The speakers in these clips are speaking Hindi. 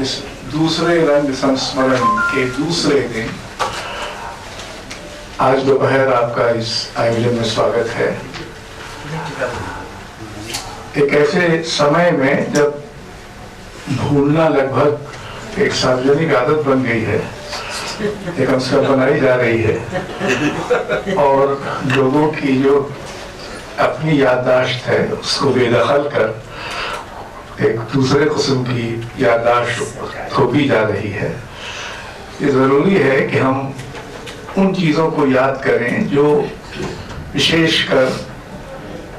इस दूसरे रंग संस्मरण के दूसरे दिन आज दोपहर आपका इस आयोजन में स्वागत है। एक ऐसे समय में जब भूलना लगभग एक सार्वजनिक आदत बन गई है, एक अवसर बनाई जा रही है और लोगों की जो अपनी याददाश्त है उसको बेदखल कर एक दूसरे किस्म की याददाश्त थोपी जा रही है। ये ज़रूरी है कि हम उन चीज़ों को याद करें जो विशेषकर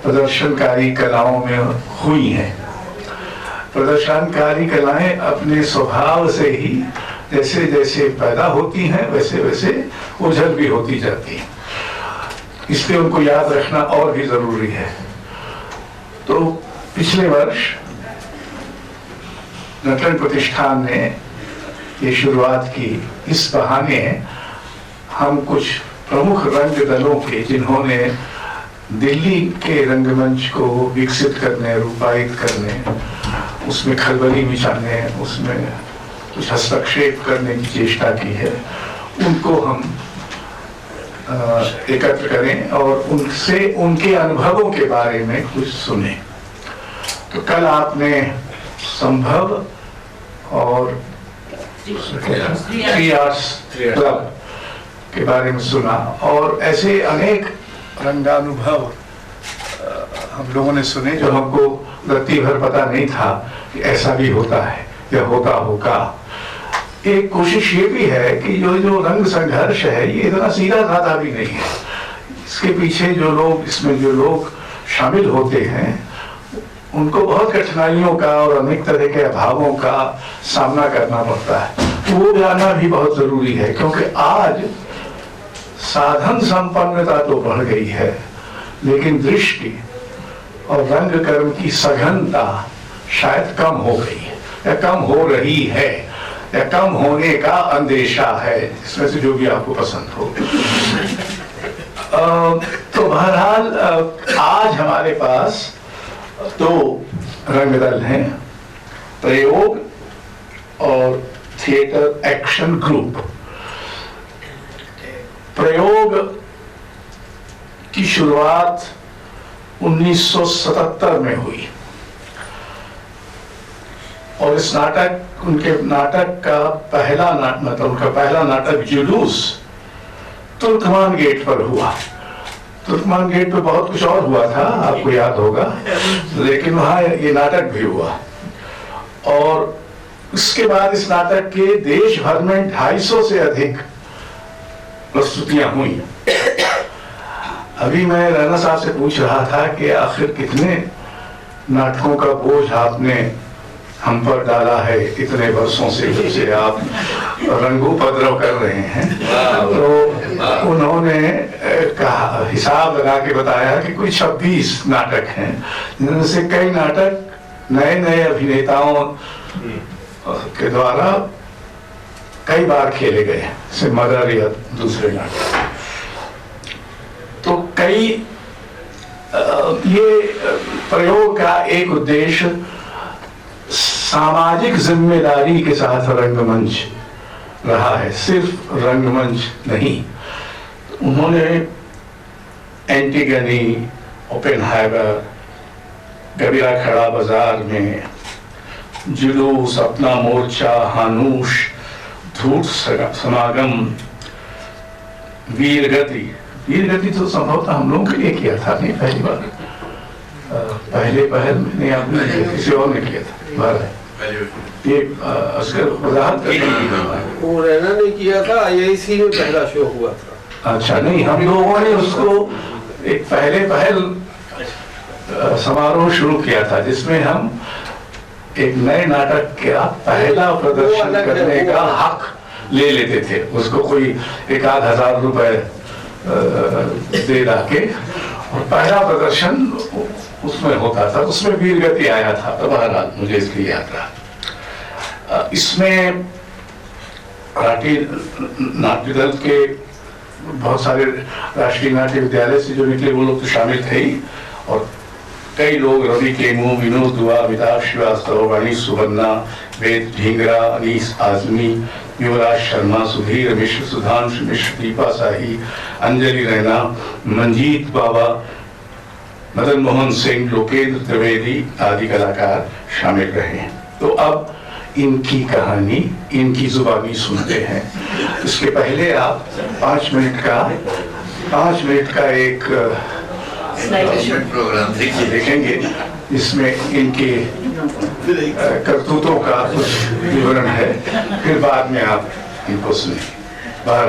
प्रदर्शनकारी कलाओं में हुई हैं। प्रदर्शनकारी कलाएं अपने स्वभाव से ही जैसे जैसे पैदा होती हैं वैसे वैसे ओझल भी होती जाती हैं, इसलिए उनको याद रखना और भी ज़रूरी है। तो पिछले वर्ष नटन प्रतिष्ठान ने ये शुरुआत की। इस बहाने हम कुछ प्रमुख रंग दलों के, जिन्होंने दिल्ली के रंगमंच को विकसित करने, रूपायित करने, उसमें खलबली मचाने, उसमें कुछ हस्तक्षेप करने की चेष्टा की है, उनको हम एकत्र करें और उनसे उनके अनुभवों के बारे में कुछ सुने। तो कल आपने संभव और थ्री आर्ट्स क्लब के बारे में सुना और ऐसे अनेक रंगानुभव हम लोगों ने सुने जो हमको रत्ती भर पता नहीं था कि ऐसा भी होता है या होता होगा। एक कोशिश ये भी है कि जो रंग संघर्ष है ये इतना सीधा साधा भी नहीं है। इसके पीछे इसमें जो लोग शामिल होते हैं उनको बहुत कठिनाइयों का और अनेक तरह के अभावों का सामना करना पड़ता है। तो वो जानना भी बहुत जरूरी है, क्योंकि आज साधन संपन्नता तो बढ़ गई है लेकिन दृष्टि और रंग कर्म की सघनता शायद कम हो गई है या कम हो रही है या कम होने का अंदेशा है, इसमें से जो भी आपको पसंद हो। तो बहरहाल आज हमारे पास दो रंग दल हैं, प्रयोग और थिएटर एक्शन ग्रुप। प्रयोग की शुरुआत 1977 में हुई और इस उनके नाटक का पहला नाटक जुलूस तुर्कमान गेट पर हुआ। तुर्कमान गेट पे बहुत कुछ और हुआ था, आपको याद होगा, लेकिन वहाँ ये नाटक भी हुआ। और उसके बाद इस नाटक के देश भर में 250 से अधिक प्रस्तुतियां हुई। अभी मैं राणा साहब से पूछ रहा था कि आखिर कितने नाटकों का बोझ आपने हम पर डाला है इतने वर्षों से, जैसे आप रंगोपद्रव कर रहे हैं। तो उन्होंने कहा, हिसाब लगा के बताया कि कोई 26 नाटक हैं, जिनमें से कई नाटक नए नए अभिनेताओं के द्वारा कई बार खेले गए, जैसे मदर या दूसरे नाटक। तो कई ये प्रयोग का एक उद्देश्य सामाजिक जिम्मेदारी के साथ रंगमंच रहा है, सिर्फ रंगमंच नहीं। उन्होंने एंटीगनी, ओपेनहाइमर, कबीरा खड़ा बाजार में, जुलूस, अपना मोर्चा, हानूश, धूर्त समागम, वीरगति तो संभवतः हम लोगों के लिए किया था, नहीं पहली बार, पहल मैंने आपने किसी और ने किया था। ये असगर वजाहत वो रैना ने किया था, आईआईसी में पहला शो हुआ था। अच्छा, नहीं, हम लोगों ने उसको एक पहल समारोह शुरू किया था जिसमें हम एक नए नाटक का पहला प्रदर्शन करने का हक ले लेते थे। उसको कोई 1,000 रुपए दे के और पहला प्रदर्शन उसमें होता था। उसमें वीरगति आया था, तो बहरहाल मुझे इसलिए याद रहा। इसमें राष्ट्रीय नाट्य दल के बहुत सारे राष्ट्रीय नाट्य विद्यालय से जो निकले वो लोग तो शामिल थे ही, और कई लोग रवि केमू, विनोद दुआ, अमिताभ श्रीवास्तव, वाणी सुवर्णा, वेद ढींगरा, अनीस आजमी, युवराज शर्मा, सुधीर मिश्र, सुधांशु मिश्र, दीपा शाही, अंजलि रैना, मंजीत बाबा, मदन मोहन सिंह, लोकेंद्र त्रिवेदी आदि कलाकार शामिल रहे। तो अब इनकी कहानी इनकी जुबानी सुनते हैं। इसके पहले आप 5 मिनट का एक प्रोग्राम देखेंगे, जिसमें इनके करतूतों का कुछ विवरण है, फिर बाद में आप इनको सुनिए। बाहर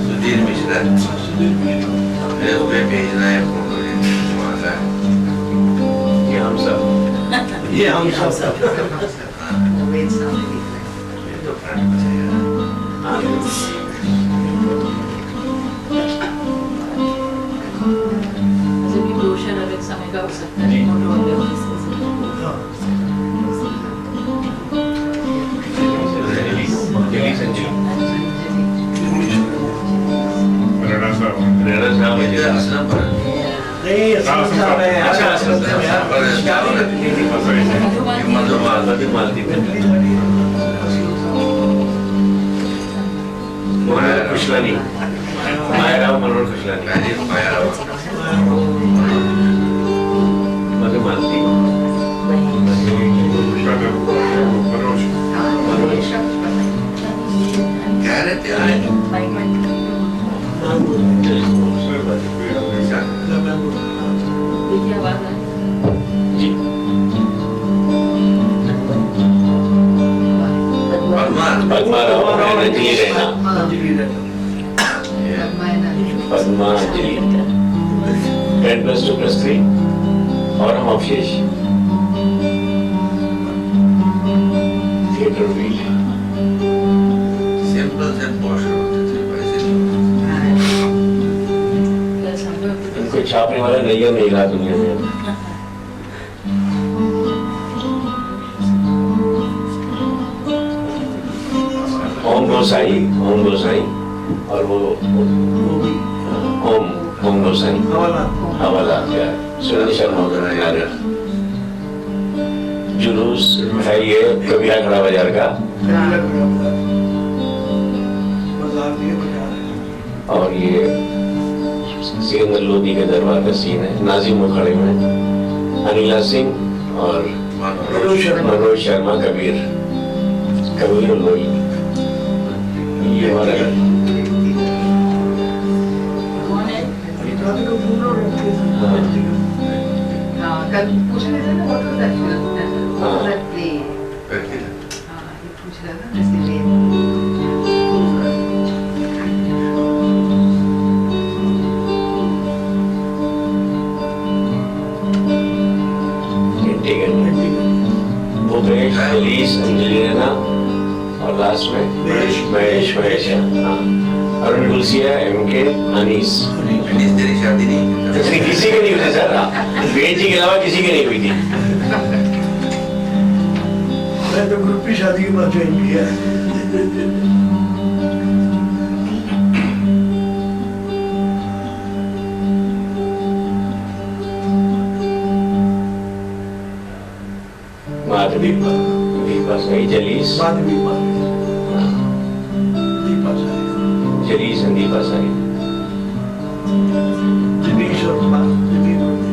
सुधीर मिश्रा मेरे को भेजना है फोटो, ये हम सब तो फ्रेंड समय का हो सकता है, फोटो वगैरह खुशलानी मायाराव मनोहर खुशलानी मधुमालती क्या रहते हैं जी पद्मा राव अंजलि रैना, पद्मा अंजलि 10+2+3 और हम अवशेष थिएटर व्हील सिंपल से पोस्टर होते थे वैसे इनको छापने वाला नैया नहीं रहा दुनिया में। ओम गोसाई और वो ओम गोसाई हवाला सुनील शर्मा का जुलूस है, ये कबीरा खड़ा बाजार का, और ये सिकंदर लोधी के दरबार का सीन है। नाजिम मुखड़े में अनिला सिंह और मनोज शर्मा कबीर लोही। ये हमारा कल पूछ रहे थे ना, what was that film? What was that play? करके ये पूछ रहा था इसलिए। भूपेश, एलिस, अंजलि रैना और लास्ट में महेश है। अरुण गुलसिया, एमके, अनीस। तेरी शादी नहीं किसी की नहीं हुई थी सर, वेद जी के अलावा किसी की नहीं हुई थी। मैं तो ग्रुप की शादी के बाद ज्वाइन किया। माधवी दीपा सही, जलीस बाद में दीपा जलीस संदीप आसारी। जिंदगी शर्मा, जिंदगी पूर्णिमा।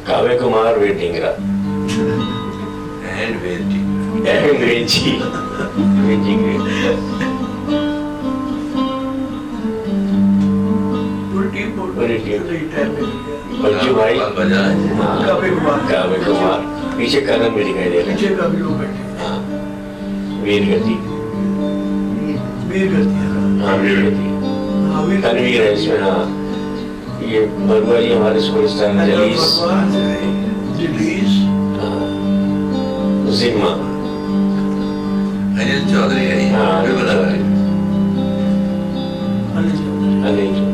काव्य कुमार, वेद ढींगरा एंड वेद जी। वेद जी, वेद जी पूरी टीम मंजू भाई, बजाज। काव्य कुमार, पीछे करण भी दिखाई दे रहे पीछे का भी लोग बैठे, हैं। वीर गति, वीर गति, हाँ वीर गति, हाँ, वीर तनवीर है इसमें। हाँ, ये बरुआ जी हमारे सुपरस्टार जलीस, जलीस, जिम्मा, अनिल चौधरी है ये। हाँ, भी बना रहा है। अनिल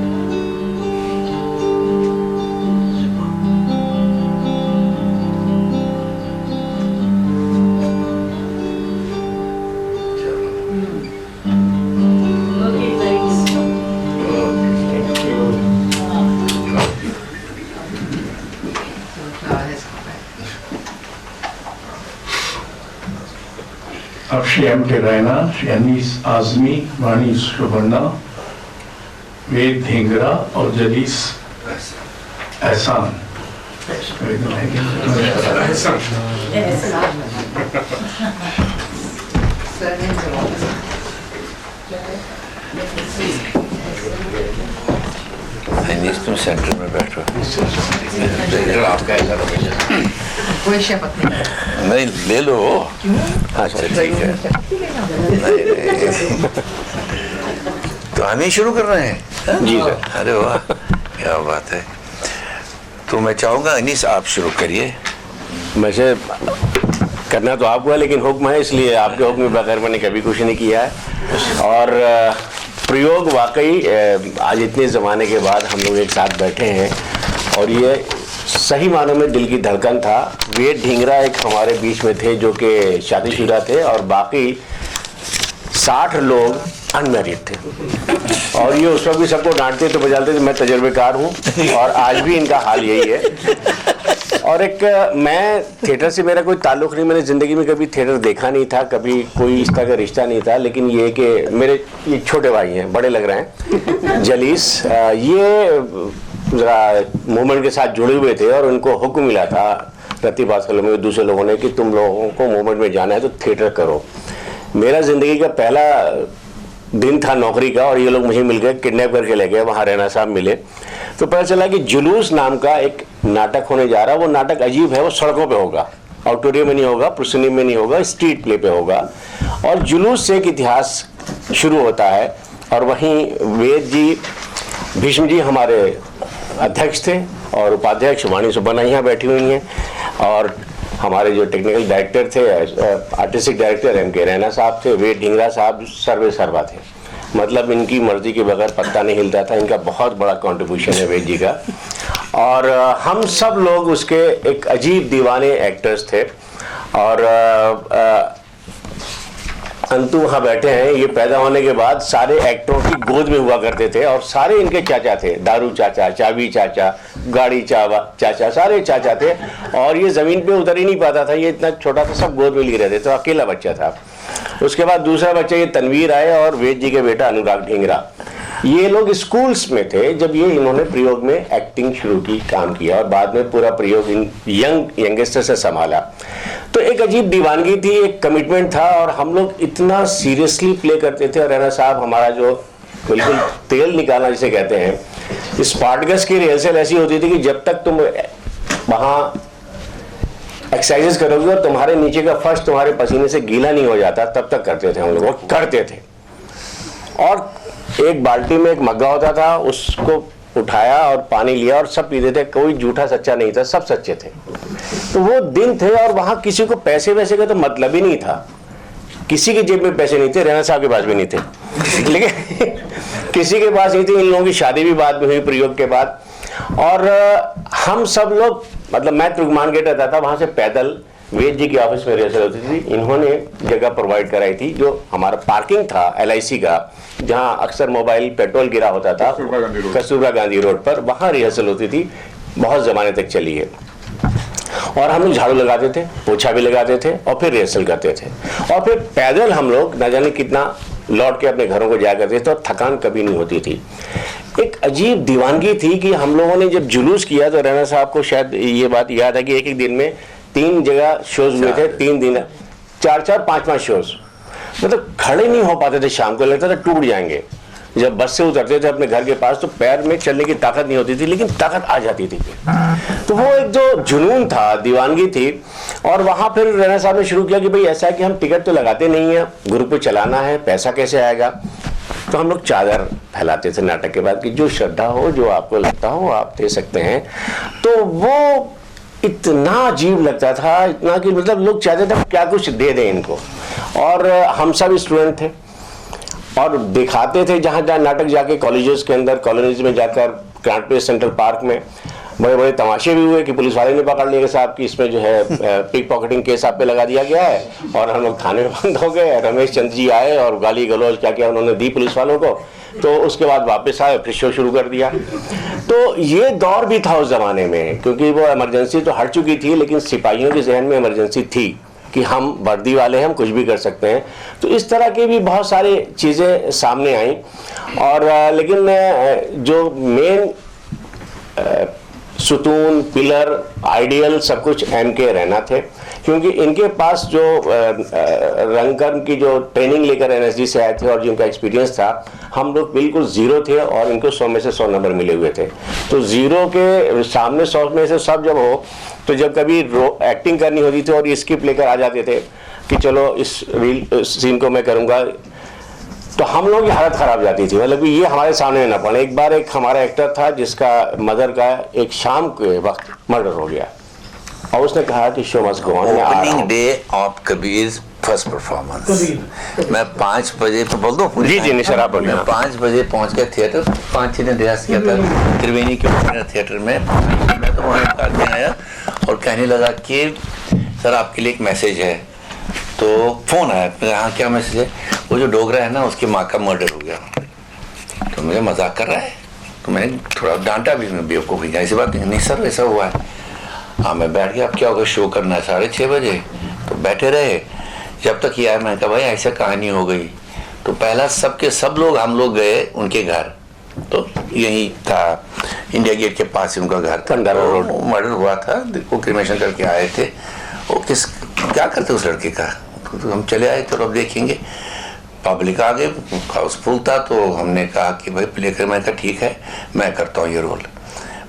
अब श्री एम के रैना, श्री अनीस आजमी, वाणी सुवर्णा, वेद ढींगरा और जलीस एहसान। अनीस तुम सेंटर में बैठो। आपका ऐसा रवैया कोई शपथ नहीं। नहीं, ले लो। अच्छा ठीक है। नहीं। तो हम ही शुरू कर रहे हैं? जी सर। अरे वाह, क्या बात है। तो मैं चाहूँगा अनीस आप शुरू करिए। वैसे करना तो आपको है, लेकिन हुक्म है, इसलिए आपके हुक्म के बगैर मैंने कभी कुछ नहीं किया है। और प्रयोग वाकई आज इतने ज़माने के बाद हम लोग एक साथ बैठे हैं और ये सही मानों में दिल की धड़कन था। वेद ढींगरा एक हमारे बीच में थे जो कि शादीशुदा थे और बाकी 60 लोग अनमैरिड थे और ये उस वक्त भी सबको डांटते तो बजाते थे। मैं तजर्बेकार हूँ और आज भी इनका हाल यही है। और एक मैं थिएटर से मेरा कोई ताल्लुक़ नहीं, मैंने ज़िंदगी में कभी थिएटर देखा नहीं था, कभी कोई इस तरह का रिश्ता नहीं था। लेकिन ये कि मेरे ये छोटे भाई हैं, बड़े लग रहे हैं, जलीस, ये ज़रा मूवमेंट के साथ जुड़े हुए थे और उनको हुक्म मिला था रत्ती भास्कर में दूसरे लोगों ने कि तुम लोगों को मूवमेंट में जाना है तो थिएटर करो। मेरा ज़िंदगी का पहला दिन था नौकरी का और ये लोग मुझे मिल गए, किडनैप करके ले गए। वहाँ रैना साहब मिले तो पता चला कि जुलूस नाम का एक नाटक होने जा रहा है। वो नाटक अजीब है, वो सड़कों पे होगा, ऑडिटोरियम में नहीं होगा, प्रोसिनियम में नहीं होगा, स्ट्रीट प्ले पे होगा। और जुलूस से एक इतिहास शुरू होता है। और वहीं वेद जी, भीष्म जी हमारे अध्यक्ष थे और उपाध्यक्ष वाणी सुवर्णा यहाँ बैठी हुई हैं और हमारे जो टेक्निकल डायरेक्टर थे, आर्टिस्टिक डायरेक्टर एम के रैना साहब थे, वेद ढींगरा साहब सर्वे सर्वा थे। मतलब इनकी मर्जी के बगैर पत्ता नहीं हिलता था। इनका बहुत बड़ा कंट्रीब्यूशन है वेद जी का। और हम सब लोग उसके एक अजीब दीवाने एक्टर्स थे। और अंतु वहाँ बैठे हैं। ये पैदा होने के बाद सारे एक्टरों की गोद में हुआ करते थे और सारे इनके चाचा थे, दारू चाचा, चाबी चाचा, गाड़ी चाचा, सारे चाचा थे। और ये ज़मीन पे उतर ही नहीं पाता था, ये इतना छोटा सा, सब गोद में लिए रहते थे, तो अकेला बच्चा था। उसके बाद दूसरा बच्चा ये तनवीर आए और वेद जी के बेटा अनुराग ढींगरा। ये लोग स्कूल्स में थे जब ये इन्होंने प्रयोग में एक्टिंग शुरू की, काम किया और बाद में पूरा प्रयोग इन यंगस्टर से संभाला। तो एक अजीब दीवानगी थी, एक कमिटमेंट था और हम लोग इतना सीरियसली प्ले करते थे। और रैना साहब हमारा जो बिल्कुल तेल निकालना जिसे कहते हैं, स्पार्टगस की रिहर्सल ऐसी होती थी कि जब तक तुम वहाँ एक्सरसाइजेस करोगे और तुम्हारे नीचे का फर्श तुम्हारे पसीने से गीला नहीं हो जाता तब तक करते थे हम लोग, वो करते थे। और एक बाल्टी में एक मग्गा होता था, उसको उठाया और पानी लिया और सब पीते थे। कोई झूठा सच्चा नहीं था, सब सच्चे थे। तो वो दिन थे और वहाँ किसी को पैसे वैसे का तो मतलब ही नहीं था। किसी की जेब में पैसे नहीं थे, रैना साहब के पास भी नहीं थे, लेकिन किसी के पास नहीं थे। इन लोगों की शादी भी बाद में हुई प्रयोग के बाद। और हम सब लोग, मतलब मैं तुर्कमान गेट रहता था, वहाँ से पैदल वेद जी के ऑफिस में रिहर्सल होती थी। इन्होंने जगह प्रोवाइड कराई थी, जो हमारा पार्किंग था LIC का, जहाँ अक्सर मोबाइल पेट्रोल गिरा होता था, कस्तूरबा गांधी रोड पर, वहाँ रिहर्सल होती थी, बहुत ज़माने तक चली है। और हम लोग झाड़ू लगाते थे, पोछा भी लगाते थे और फिर रिहर्सल करते थे और फिर पैदल हम लोग न जाने कितना लौट के अपने घरों को जाया करते थे और थकान कभी नहीं होती थी। एक अजीब दीवानगी थी कि हम लोगों ने जब जुलूस किया तो रैना साहब को शायद ये बात याद है कि एक दिन में 3 जगह शोज हुए थे, 3 दिन 4-4 5-5 शोज, मतलब खड़े नहीं हो पाते थे, शाम को लगता था टूट जाएंगे। जब बस से उतरते थे अपने घर के पास तो पैर में चलने की ताकत नहीं होती थी, लेकिन ताकत आ जाती थी। तो वो एक जो जुनून था, दीवानगी थी। और वहां फिर रैना साहब ने शुरू किया कि भाई ऐसा है कि हम टिकट तो लगाते नहीं है, ग्रुप पे चलाना है, पैसा कैसे आएगा। तो हम लोग चादर फैलाते थे नाटक के बाद कि जो श्रद्धा हो, जो आपको लगता हो आप दे सकते हैं। तो वो इतना अजीब लगता था, इतना कि मतलब लोग चाहते थे क्या कुछ दे दें इनको। और हम सब स्टूडेंट थे और दिखाते थे जहाँ जहाँ नाटक जाके, कॉलेजेस के अंदर, कॉलोनीज में जाकर, क्रांट प्लेस सेंट्रल पार्क में बड़े बड़े तमाशे भी हुए कि पुलिस वाले ने पकड़ लिया कि साहब कि इसमें जो है पिक पॉकेटिंग केस आप पे लगा दिया गया है। और हम लोग थाने में बंद हो गए। रमेश चंद्र जी आए और गाली गलौज क्या क्या उन्होंने दी पुलिस वालों को। तो उसके बाद वापस आए, फिर शो शुरू कर दिया। तो ये दौर भी था उस जमाने में, क्योंकि वो इमरजेंसी तो हट चुकी थी लेकिन सिपाहियों के जहन में इमरजेंसी थी कि हम वर्दी वाले हैं, हम कुछ भी कर सकते हैं। तो इस तरह की भी बहुत सारी चीज़ें सामने आई। और लेकिन जो मेन सुतून, पिलर, आइडियल सब कुछ MK रैना थे, क्योंकि इनके पास जो रंगकर्म की जो ट्रेनिंग लेकर NSD से आए थे और जिनका एक्सपीरियंस था, हम लोग बिल्कुल ज़ीरो थे और इनको 100 में से 100 नंबर मिले हुए थे। तो ज़ीरो के सामने 100 में से सब जब हो, तो जब कभी एक्टिंग करनी होती थी और ये स्क्रिप्ट लेकर आ जाते थे कि चलो इस सीन को मैं करूँगा, तो हम लोग की हालत खराब जाती थी, मतलब कि ये हमारे सामने ना पड़े। एक बार एक हमारा एक्टर था जिसका मदर का एक शाम के वक्त मर्डर हो गया और उसने कहा कि show must go on. Opening day of Kabir first performance मैं 5 बजे तो बोल दो जी जी निशा आप बोलिए। 5 बजे पहुंच गया थिएटर, 5-6 दिन रिहर्स किया था त्रिवेणी के थिएटर में। मैं तो वहाँ एक आदमी आया और कहने लगा कि सर आपके लिए एक मैसेज है। तो फोन आया, हाँ क्या मैसेज है? वो जो डोगरा है ना उसकी माँ का मर्डर हो गया। तो मुझे मजाक कर रहा है, तो मैंने थोड़ा डांटा भी, मैं बेवकूफ़ ही ऐसी बात नहीं सर ऐसा हुआ है। हाँ मैं बैठ गया, अब क्या होगा, शो करना है 6:30 बजे। तो बैठे रहे जब तक ये आया। मैंने कहा भाई ऐसा कहानी हो गई। तो पहला सब लोग हम लोग गए उनके घर, तो यही था इंडिया गेट के पास ही उनका घर था, मर्डर हुआ था, वो क्रिमेशन करके आए थे। वो क्या करते उस लड़के का, तो हम चले आए। तो अब देखेंगे, पब्लिक आ गए, हाउसफुल था। तो हमने कहा कि भाई प्ले कर। मैं कहा ठीक है मैं करता हूँ ये रोल।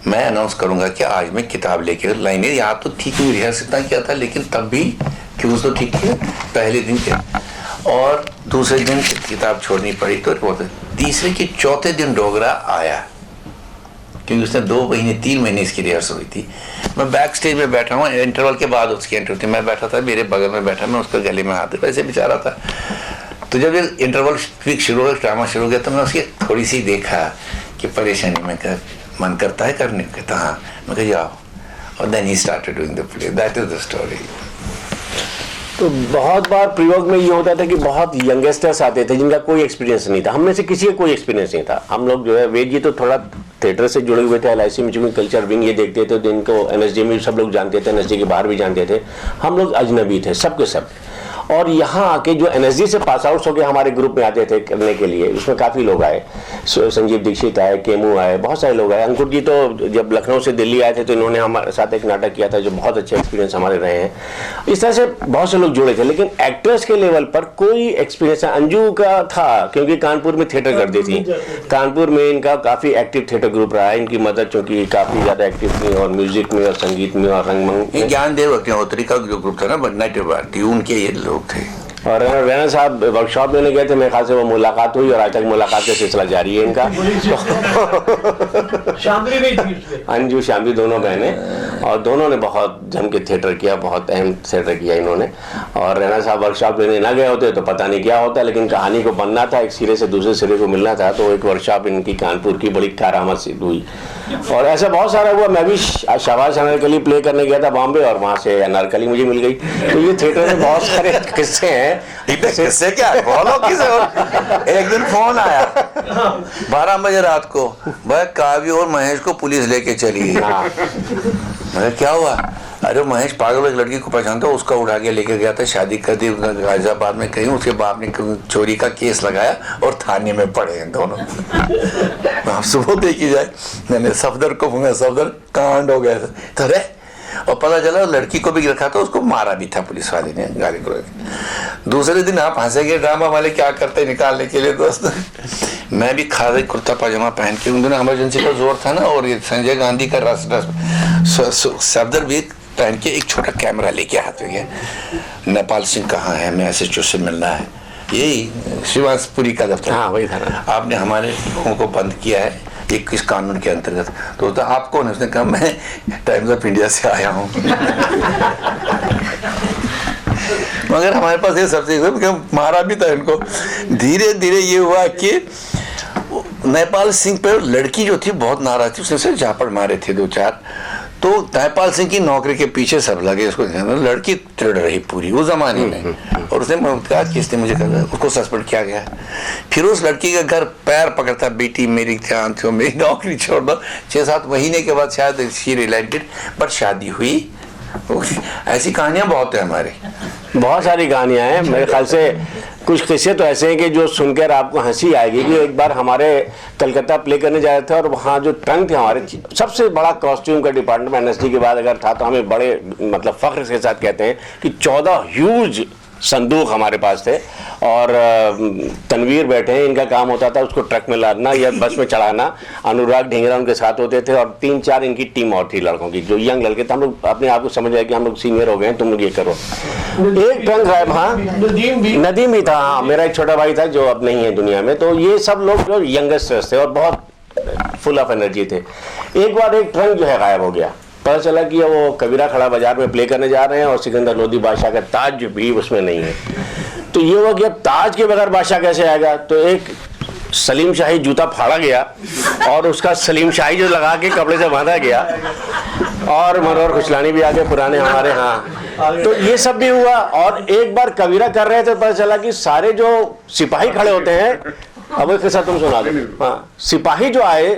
मैं अनाउंस करूँगा कि आज मैं किताब लेके, लाइनें यहाँ तो ठीक हुई, रिहर्सल इतना किया था लेकिन तब भी क्यूज तो ठीक थे पहले दिन के। और दूसरे दिन किताब छोड़नी पड़ी। तो तीसरे के चौथे दिन डोगरा आया, क्योंकि उसने 2 महीने 3 महीने इसकी रिहर्सल हुई थी। मैं बैक स्टेज में बैठा हूँ, इंटरवल के बाद उसकी एंट्री थी। मैं बैठा था, मेरे बगल में बैठा, मैं उसके गले में हाथ वैसे बेचारा था। तो जब ये इंटरवल शुरू हो, ड्रामा शुरू हो गया, तो मैं उसकी थोड़ी सी देखा कि परेशानी में कर मन करता है करने का। कहता हाँ। मैं कहा जाओ। और then he started doing the play. That is the story. तो बहुत बार प्रयोग में ये होता था कि बहुत यंगस्टर्स आते थे जिनका कोई एक्सपीरियंस नहीं था। हम में से किसी का कोई एक्सपीरियंस नहीं था। हम लोग जो है वेद जी तो थोड़ा थिएटर से जुड़े हुए थे, LIC में चूंकि कल्चर विंग ये देखते थे, तो इनको NSD में सब लोग जानते थे, NSD के बाहर भी जानते थे। हम लोग अजनबी थे सब के सब। और यहाँ आके जो NSD से पास आउट होकर हमारे ग्रुप में आते थे करने के लिए, उसमें काफ़ी लोग आए। संजीव दीक्षित आए, केमू आए, बहुत सारे लोग आए। अंकुर जी तो जब लखनऊ से दिल्ली आए थे तो इन्होंने हमारे साथ एक नाटक किया था, जो बहुत अच्छे एक्सपीरियंस हमारे रहे हैं। इस तरह से बहुत से लोग जुड़े थे, लेकिन एक्टर्स के लेवल पर कोई एक्सपीरियंस। अंजू का था क्योंकि कानपुर में थिएटर करती थी, कानपुर में इनका काफ़ी एक्टिव थिएटर ग्रुप रहा है। इनकी मदर चूँकि काफ़ी ज़्यादा एक्टिव थी और म्यूजिक में और संगीत में और रंगमंच में। ज्ञानदेव अग्निहोत्री का जो ग्रुप था ना, नाट्य भारती, उनके ये लोग थे। और रैना साहब वर्कशॉप लेने गए थे, मेरे ख्याल से वो मुलाकात हुई और आज तक मुलाकात का सिलसिला जारी है इनका। अंजू शाम्भी दोनों बहनें, और दोनों ने बहुत जम के थिएटर किया, बहुत अहम थिएटर किया इन्होंने। और रैना साहब वर्कशॉप लेने ना गए होते तो पता नहीं क्या होता, लेकिन कहानी को बनना था, एक सिरे से दूसरे सिरे को मिलना था। तो एक वर्कशॉप इनकी कानपुर की बड़ी करामत सिद्ध हुई। और ऐसा बहुत सारा हुआ। मैं भी शाहबाज अनारकली प्ले करने गया था बॉम्बे, और वहाँ से अनारकली मुझे मिल गई। तो ये थिएटर में बहुत सारे किस्से हैं। किससे क्या बोलो किसे। एक दिन फोन आया 12 बजे रात को, भाई काव्य और महेश को पुलिस लेके चली गई। मैं क्या हुआ? अरे महेश पागल एक लड़की को पहचानता, उसका उठा के लेके गया था, शादी कर दी गाजियाबाद में कहीं, उसके बाप ने चोरी का केस लगाया और थाने में पड़े हैं दोनों। आप सुबह देखी जाए, मैंने सफदर को पूछा, सफदर कांड हो गया था तो रे, और पता चला लड़की को भी रखा था, उसको मारा भी था पुलिस वाले ने गाली को। दूसरे दिन आप हंसेंगे, ड्रामा वाले क्या करते निकालने के लिए दोस्त। मैं भी खादी कुर्ता पाजामा पहन के, उन दिनों इमरजेंसी का जोर था ना, और ये संजय गांधी का रस सफदर भी पहन के एक छोटा कैमरा लेके हाथ में गया, नेपाल सिंह कहाँ है, मैं SHO से मिलना है, यही श्रीवासपुरी का दफ्तर। हाँ वही था ना। आपने हमारे लोगों को बंद किया है एक किस कानून के अंतर्गत, तो आप कौन है? उसने कहा मैं टाइम्स ऑफ इंडिया से आया हूँ। मगर हमारे पास ये सबसे मारा भी था इनको। धीरे धीरे ये हुआ कि नेपाल सिंह पर लड़की जो थी बहुत नाराज थी, उसने सिर्फ झापड़ मारे थे 2-4, तो नेपाल सिंह की नौकरी के पीछे सब लगे उसको। लड़की चिढ़ रही पूरी उस जमाने में, और उसने कहा कि इसने मुझे कहा, उसको सस्पेंड किया गया। फिर उस लड़की का घर पैर पकड़ता, बेटी मेरी ध्यान थी, मेरी नौकरी छोड़ दो। 6-7 महीने के बाद शायद शी रिलेटेड पर शादी हुई। ऐसी कहानियां बहुत है हमारे, बहुत सारी कहानियां हैं। मेरे ख्याल से कुछ किस्से तो ऐसे हैं कि जो सुनकर आपको हंसी आएगी। कि एक बार हमारे कलकत्ता प्ले करने जा रहे थे, और वहाँ जो ट्रंक थे हमारे, सबसे बड़ा कॉस्ट्यूम का डिपार्टमेंट NSD के बाद अगर था, तो हमें बड़े मतलब फख्र के साथ कहते हैं कि 14 ह्यूज संदूक हमारे पास थे, और तनवीर बैठे हैं, इनका काम होता था उसको ट्रक में लादना या बस में चढ़ाना। अनुराग ढींगरा उनके साथ होते थे, और 3-4 इनकी टीम और थी लड़कों की, जो यंग लड़के थे। हम लोग अपने आप को समझ आए कि हम लोग सीनियर हो गए हैं, तुम लोग ये करो। एक ट्रंक है, हाँ नदीम भी था, हाँ मेरा एक छोटा भाई था जो अब नहीं है दुनिया में। तो ये सब लोग जो यंगस्टर्स थे और बहुत फुल ऑफ एनर्जी थे। एक बार एक ट्रंक जो है गायब हो गया। पता चला कि वो कबीरा खड़ा बाजार में प्ले करने जा रहे हैं, और सिकंदर लोधी बादशाह का ताज भी उसमें नहीं है। तो ये हुआ कि अब ताज के बगैर बादशाह कैसे आएगा? तो एक सलीम शाही जूता फाड़ा गया, और उसका सलीम शाही जो लगा के कपड़े से बांधा गया, और मनोहर खुशलानी भी आ गए पुराने हमारे। हाँ, तो ये सब भी हुआ। और एक बार कबीरा कर रहे थे, पता चला कि सारे जो सिपाही खड़े होते हैं, अब एक किस्सा तुम सुना दो। हाँ, सिपाही जो आए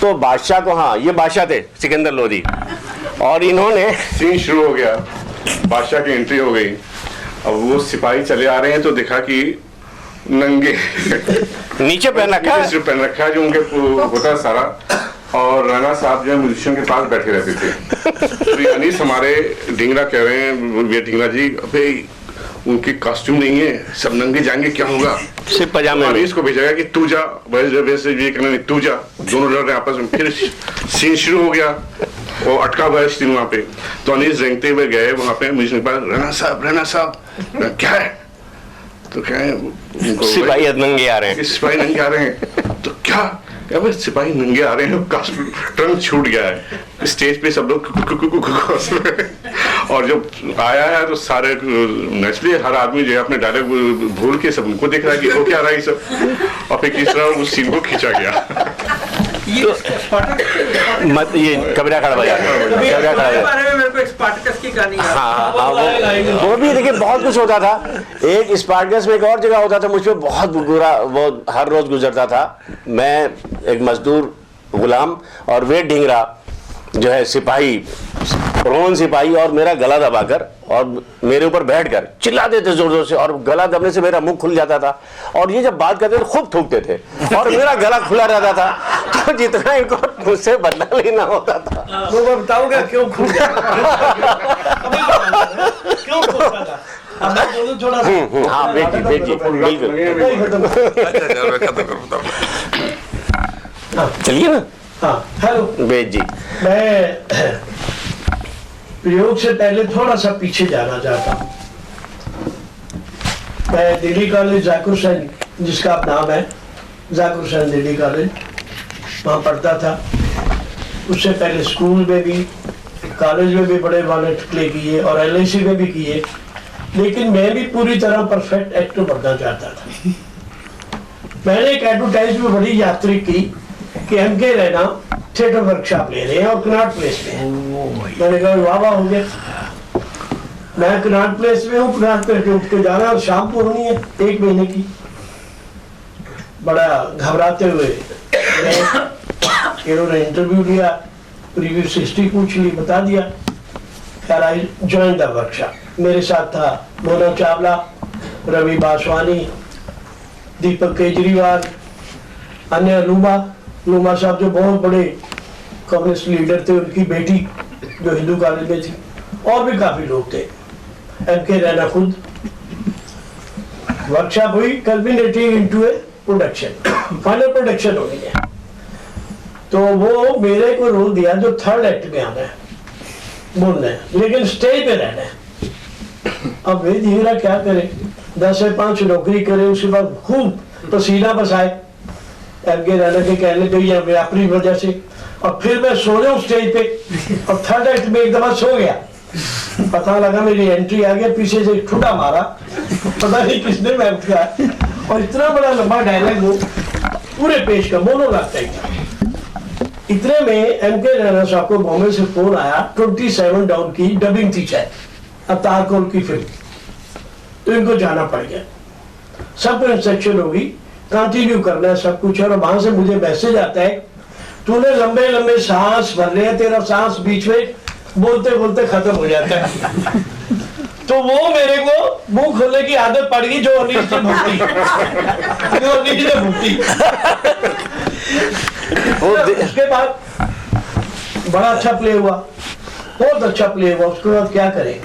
तो बादशाह को, हाँ ये बादशाह थे सिकंदर लोधी, और इन्होंने सीन शुरू हो गया, बादशाह की एंट्री हो गई। अब वो सिपाही चले आ रहे हैं तो देखा कि नंगे नीचे पहन रखा है, सिर्फ पहन रखा है जो उनके होता है सारा। और राणा साहब जो है म्यूजिशियन के पास बैठे रहते थे। तो यानी हमारे ढींगरा कह रहे हैं, ये ढींगरा जी अबे उनकी कॉस्ट्यूम नहीं है, सब नंगे जाएंगे, क्या होगा? सिर्फ पजामे में। इसको भेजा कि तू जा, वैसे ये कहना नहीं तू जा, दोनों लड़ रहे आपस में। फिर सीन शुरू हो गया, वो अटका हुआ है सीन वहाँ पे। तो अनीस रेंगते हुए गए वहाँ पे म्यूजिक के पास, राणा साहब क्या है? तो क्या है, सिपाही नंगे आ रहे हैं, सिपाही नंगे आ रहे हैं। तो क्या भाई सिपाही नंगे आ रहे हैं, ट्रंक छूट गया है। स्टेज पे सब लोग और जब आया है तो सारे नेचुरली हर आदमी जो है अपने डायलॉग भूल के सबको देख रहा है कि वो क्या रहा है सब, और फिर किस तरह उस सीन को खींचा गया। मत ये कबीरा खड़ा बाजार वो भी देखिए बहुत कुछ होता था। एक स्पार्टकस में एक और जगह होता था, मुझ पर बहुत बुरा वो हर रोज गुजरता था। मैं एक मजदूर गुलाम और वे ढींगरा जो है सिपाही, रोहन सिपाही, और मेरा गला दबाकर और मेरे ऊपर बैठकर चिल्ला देते जोर जोर से, और गला दबने से मेरा मुंह खुल जाता था। और ये जब बात करते थे खूब थूकते थे, और मेरा गला खुला रहता था। तो जितना इनको मुझसे बदला लेना होता था, वो मैं बताऊंगा क्यों खुल गया, क्यों खुलता था। अब मैं बोलूं थोड़ा सा। हाँ बेटी बिल्कुल, चलिए ना। हाँ हेलो बेट जी, मैं प्रयोग से पहले थोड़ा सा पीछे जाना चाहता हूँ। मैं दिल्ली कॉलेज जाकिर हुसैन, जिसका आप नाम है जाकिर हुसैन दिल्ली कॉलेज, वहाँ पढ़ता था। उससे पहले स्कूल में भी कॉलेज में भी बड़े वॉलेट प्ले किए और LIC में भी किए, लेकिन मैं भी पूरी तरह परफेक्ट एक्टर बनना चाहता था। मैंने एक एडवर्टाइज में बड़ी यात्री की कि MK रैना थिएटर वर्कशॉप ले रहे हैं और कनॉट प्लेस में है। मैंने कहा वाह वाह हो गया, मैं कनॉट प्लेस में हूँ, कनॉट प्लेस के उठ के जाना और शाम को होनी है 1 महीने की। बड़ा घबराते हुए इन्होंने इंटरव्यू लिया, प्रीवियस हिस्ट्री पूछ ली, बता दिया। and I joined the workshop. मेरे साथ था मोना चावला, रवि बासवानी, दीपक केजरीवाल, अन्य लूमा साहब जो बहुत बड़े कम्युनिस्ट लीडर थे, उनकी बेटी जो हिंदू कॉलेज में थी, और भी काफी लोग थे, एमके रैना खुद। वर्कशॉप हुई, कल्मिनेटिंग इनटू ए प्रोडक्शन, फाइनल प्रोडक्शन हो गई है। तो वो मेरे को रोल दिया जो थर्ड एक्ट में आना है, बोलना है, लेकिन स्टेज पे रहना है। अब वे धीरा क्या करे, 10 से 5 नौकरी करे, उसके बाद खूब पसीना बसाए एमके रैना के कहने पे या मैं अपनी वजह से, और फिर मैं सो जाऊं स्टेज पे, और थर्ड एक्ट में एक दफा सो गया, पता लगा मेरी एंट्री आ गया, पीछे से ठुटा मारा, पता नहीं किसने मैं उठा, और इतना बड़ा लंबा डायलॉग वो पूरे पेश का मोनोलॉग टाइप। इतने में एमके रैना साहब को बॉम्बे से फोन आया, 27 डाउन की डबिंग थी शायद अवतार कौर की फिल्म, तो इनको जाना पड़ गया, सब इंस्ट्रक्शन होगी, कंटिन्यू करना है सब कुछ। और वहां से मुझे मैसेज आता है, तूने लंबे लंबे सांस भर लिए, तेरा सांस बीच में बोलते बोलते खत्म हो जाता है। तो वो मेरे को मुंह खोलने की आदत पड़ गई, जो अनीश ने भुगती, जो अनीश ने भुगती। उसके बाद बड़ा अच्छा प्ले हुआ, बहुत अच्छा प्ले हुआ। उसके बाद क्या करें,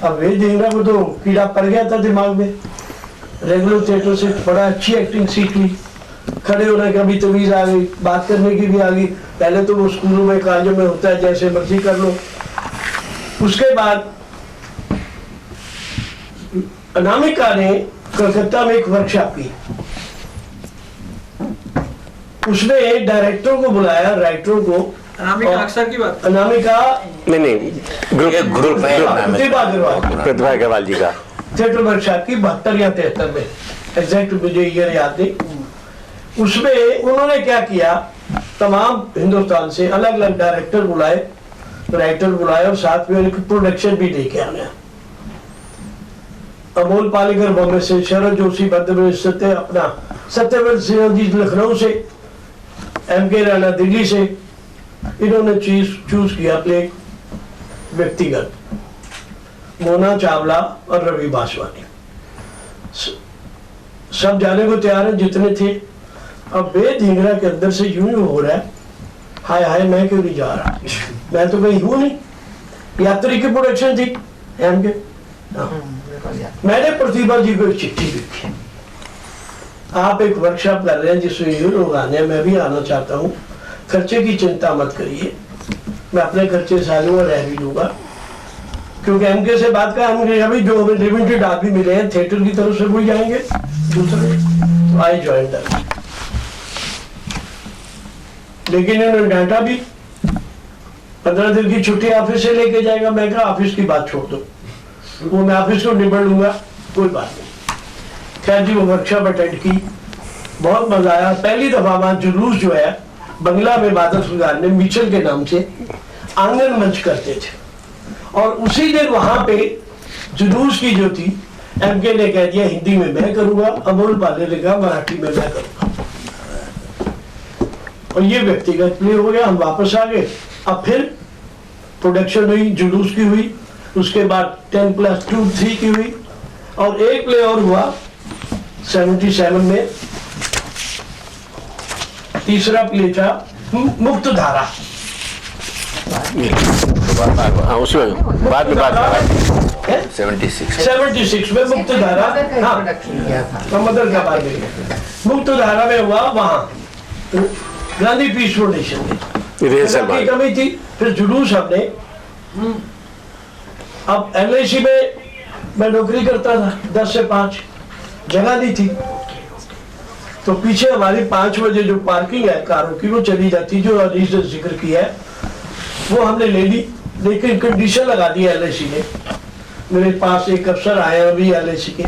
अब वे देंगे को तो कीड़ा पड़ गया था दिमाग में, रेगुलर थिएटर से बड़ा अच्छी एक्टिंग सीख ली, खड़े होने का भी तमीज आ गई, बात करने की भी आ गई। पहले तो वो स्कूलों में कॉलेजों में होता है जैसे मर्जी कर लो। उसके बाद अनामिका ने कलकत्ता में एक वर्कशॉप की, उसने डायरेक्टर को बुलाया, राइटरों को। अनामिका अक्सर की बात, अनामिका नहीं ग्रुप प्रतिभा अग्रवाल जी का थिएटर वर्कशॉप की 72 या 73 में, एग्जैक्ट मुझे ईयर याद नहीं। उसमें उन्होंने क्या किया, तमाम हिंदुस्तान से अलग अलग डायरेक्टर बुलाए, राइटर बुलाए, और साथ में उनकी प्रोडक्शन भी लेके आना। अमोल पालेकर बॉम्बे से, शरद जोशी मध्य प्रदेश से, अपना सत्यव्रत सिन्हा जी लखनऊ से, एमके रैना दिल्ली से। इन्होंने चूज किया प्ले व्यक्तिगत, मोना चावला और रवि बासवानी, सब जाने को तैयार है जितने थे। अब बेधींगरा के अंदर से यूं ही हो रहा है, हाय हाय मैं क्यों नहीं जा रहा, मैं तो कहीं हूं नहीं। यात्री की प्रोडक्शन थी एम के, मैंने प्रतिभा जी को एक चिट्ठी लिखी, आप एक वर्कशॉप कर रहे हैं जिसमें ये लोग आने हैं, मैं भी आना चाहता हूँ, खर्चे की चिंता मत करिए, मैं अपने खर्चे से आलूंगा, रह भी लूंगा। क्योंकि एमके से बात कर, हमने अभी जो हमें लिमिटेड आदमी मिले हैं थिएटर की तरफ से वो जाएंगे दूसरे, तो आई ज्वाइन दैट। लेकिन इन्होंने डांटा भी, 15 दिन की छुट्टी ऑफिस से लेके जाएगा। मैं कहा ऑफिस की बात छोड़ दो, वो मैं ऑफिस को निबड़ लूंगा, कोई बात नहीं। खैर जी वो वर्कशॉप अटेंड की, बहुत मजा आया। पहली दफा वहां जुलूस जो है बंगला में माधव सुल्तान ने मिचल के नाम से आंगन मंच करते थे, और उसी दिन वहां पे जुलूस की जो थी, एमके ने कह दिया हिंदी में मैं करूंगा, अमोल पाले ने कहा मराठी में मैं करूंगा, और ये व्यक्तिगत प्ले हो गया। हम वापस आ गए। अब फिर प्रोडक्शन हुई, जुलूस की हुई, उसके बाद 10+2 की हुई, और एक प्ले और हुआ 77 में, तीसरा प्ले था मुक्त धारा। उसमें बाद में बात 76 में मुक्त धारा, हाँ मदर का बात मुक्त धारा में हुआ वहां, तो गांधी पीस फाउंडेशन में कमी थी। फिर जुलूस हमने, अब LIC में मैं नौकरी करता था, 10 से 5 जगह नहीं थी, तो पीछे हमारी 5 बजे जो पार्किंग है कारों की वो चली जाती, जो अनीश ने जिक्र किया है वो हमने ले ली। लेकिन कंडीशन लगा दी LIC ने, मेरे पास एक अफसर आए अभी LIC के,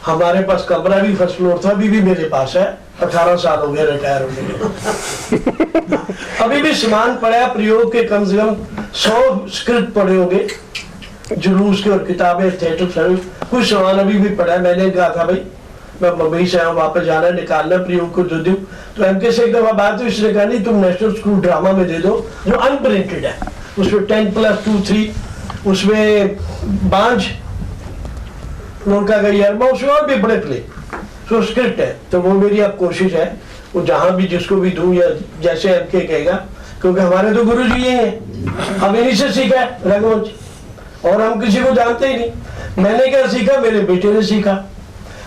हमारे पास कमरा भी फर्स्ट फ्लोर था, अभी भी मेरे पास है, 18 साल हो गए रिटायर होने के। अभी भी सामान पड़ा, प्रयोग के कम से कम 100 स्क्रिप्ट पड़े होंगे, जुलूस के और किताबें, थिएटर सर्विस, कुछ सामान अभी भी पड़ा है। मैंने कहा था भाई मैं मुंबई से आया, वापस जाना निकालना, प्रयोग को जो दूं, तो एमके से एक दफा बात हुई, इसने कहा नहीं तुम नेशनल स्कूल ड्रामा में दे दो जो अनप्रिंटेड है, उसमें 10+2 3 उसमें बांझ उनका गैरमा, उसमें और भी बड़े प्ले तो स्क्रिप्ट है। तो वो मेरी अब कोशिश है, वो जहां भी जिसको भी दूं या जैसे एमके कहेगा, क्योंकि हमारे तो गुरु जी ये हैं, हम इन्हीं से सीखा है रंगमंच, और हम किसी को जानते ही नहीं। मैंने क्या सीखा, मेरे बेटे ने सीखा,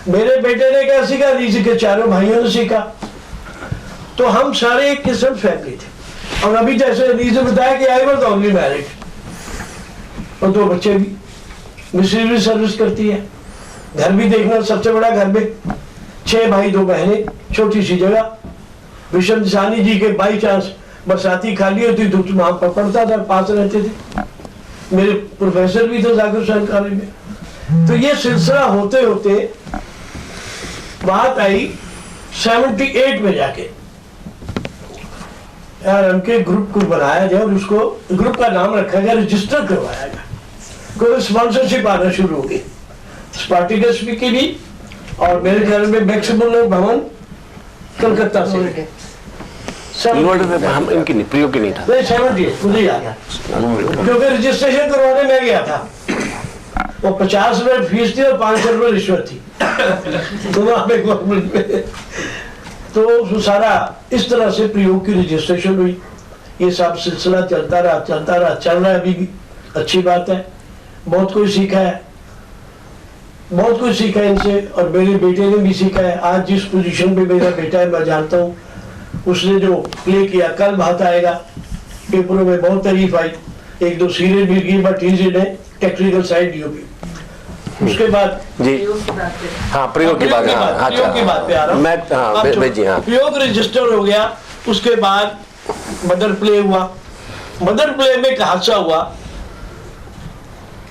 मेरे बेटे ने क्या सीखा, रीजी के चारों भाइयों ने सीखा। तो हम सारे एक किस्म फैमिली थे। और अभी जैसे रीजी बताया कि आई वाज ओनली मैरिड, और 2 बच्चे भी, मिसेज भी सर्विस करती है, घर भी देखना, सबसे बड़ा घर में 6 भाई 2 बहनें, छोटी सी जगह। विषम सानी जी के बाई चांस बरसाती खाली होती तो वहां पर पढ़ता था, पास रहते थे। मेरे प्रोफेसर भी थे जाकिर हुसैन कॉलेज में। तो ये सिलसिला होते होते बात आई 78 में जाके, यार उनके ग्रुप को बनाया जाए और उसको ग्रुप का नाम रखा गया, रजिस्टर करवाया गया, कोई स्पॉन्सरशिप आना शुरू हो गई स्पार्टिकस की भी, और मेरे ख्याल में मैक्सिमम भवन कलकत्ता से हम इनकी नहीं, प्रयोग की नहीं था, 78 मुझे याद है, क्योंकि रजिस्ट्रेशन करवाने में गया था। वो 50 रुपए फीस थी और 500 रुपए रिश्वत थी दोनों गवर्नमेंट में। तो सारा इस तरह से प्रयोग की रजिस्ट्रेशन हुई। ये सब सिलसिला चलता रहा, चल रहा है अभी भी। अच्छी बात है, बहुत कुछ सीखा है, बहुत कुछ सीखा है इनसे, और मेरे बेटे ने भी सीखा है। आज जिस पोजीशन पे मेरा बेटा है मैं जानता हूँ, उसने जो प्ले किया, कल बात आएगा पेपरों में, बहुत तारीफ आई, 1-2 सीरियल भी की, but is in technical side UP. उसके बाद जी हाँ, प्रयोग की बात, प्रयोग की बात पे आ रहा हूँ मैं। जी हाँ, प्रयोग रजिस्टर हो गया। उसके बाद मदर प्ले हुआ। मदर प्ले में एक हादसा हुआ।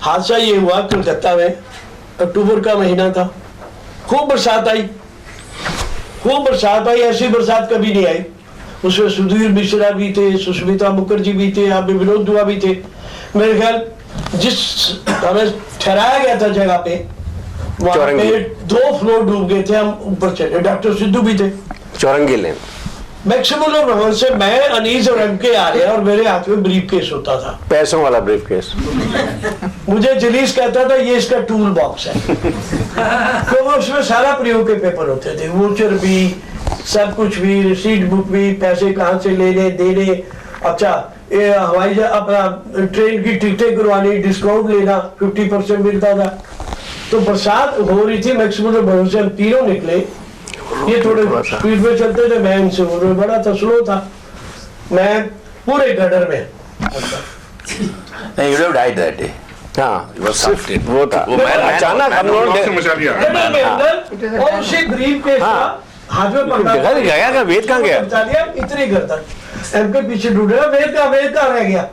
हादसा ये हुआ कलकत्ता में, अक्टूबर का महीना था, खूब बरसात आई, खूब बरसात आई, ऐसी बरसात कभी नहीं आई। उसमें सुधीर मिश्रा भी थे, सुष्मिता मुखर्जी भी थे, आप विनोद दुआ भी थे। मेरे ख्याल जिस हमें ठहराया गया था जगह पे, वहां पे 2 फ्लोर डूब गए थे, हम ऊपर चले, डॉक्टर सिद्धू भी थे। चौरंगी लेन मैक्सिमम भवन से मैं, अनीस और एमके आ रहे हैं, और मेरे हाथ में ब्रीफ केस होता था, पैसों वाला ब्रीफ केस। मुझे जलीस कहता था ये इसका टूल बॉक्स है तो वो उसमें सारा प्रयोग के पेपर होते थे, वोचर भी, सब कुछ भी, रिसीट बुक भी, पैसे कहाँ से लेने देने। अच्छा, ये हवाई अपना ट्रेन की टिकटें करवानी, डिस्काउंट लेना, 50% मिलता था। तो बरसात हो रही थी, मैक्सिमम भवन से हम तीनों निकले, ये थोड़े स्पीड में चलते थे, मैं इनसे बड़ा था, स्लो था, मैं पूरे गटर में। You would have died that day. हाँ, सिर्फ वो था, वो मैं अचानक हम लोगों ने मचा दिया। गटर में अंदर, और उसी ब्रीफ केस का हाथ में पकड़ा, गया का वेद कहाँ गया, इतनी गर्दन एमके पीछे ढूंढा, वेद का रह गया।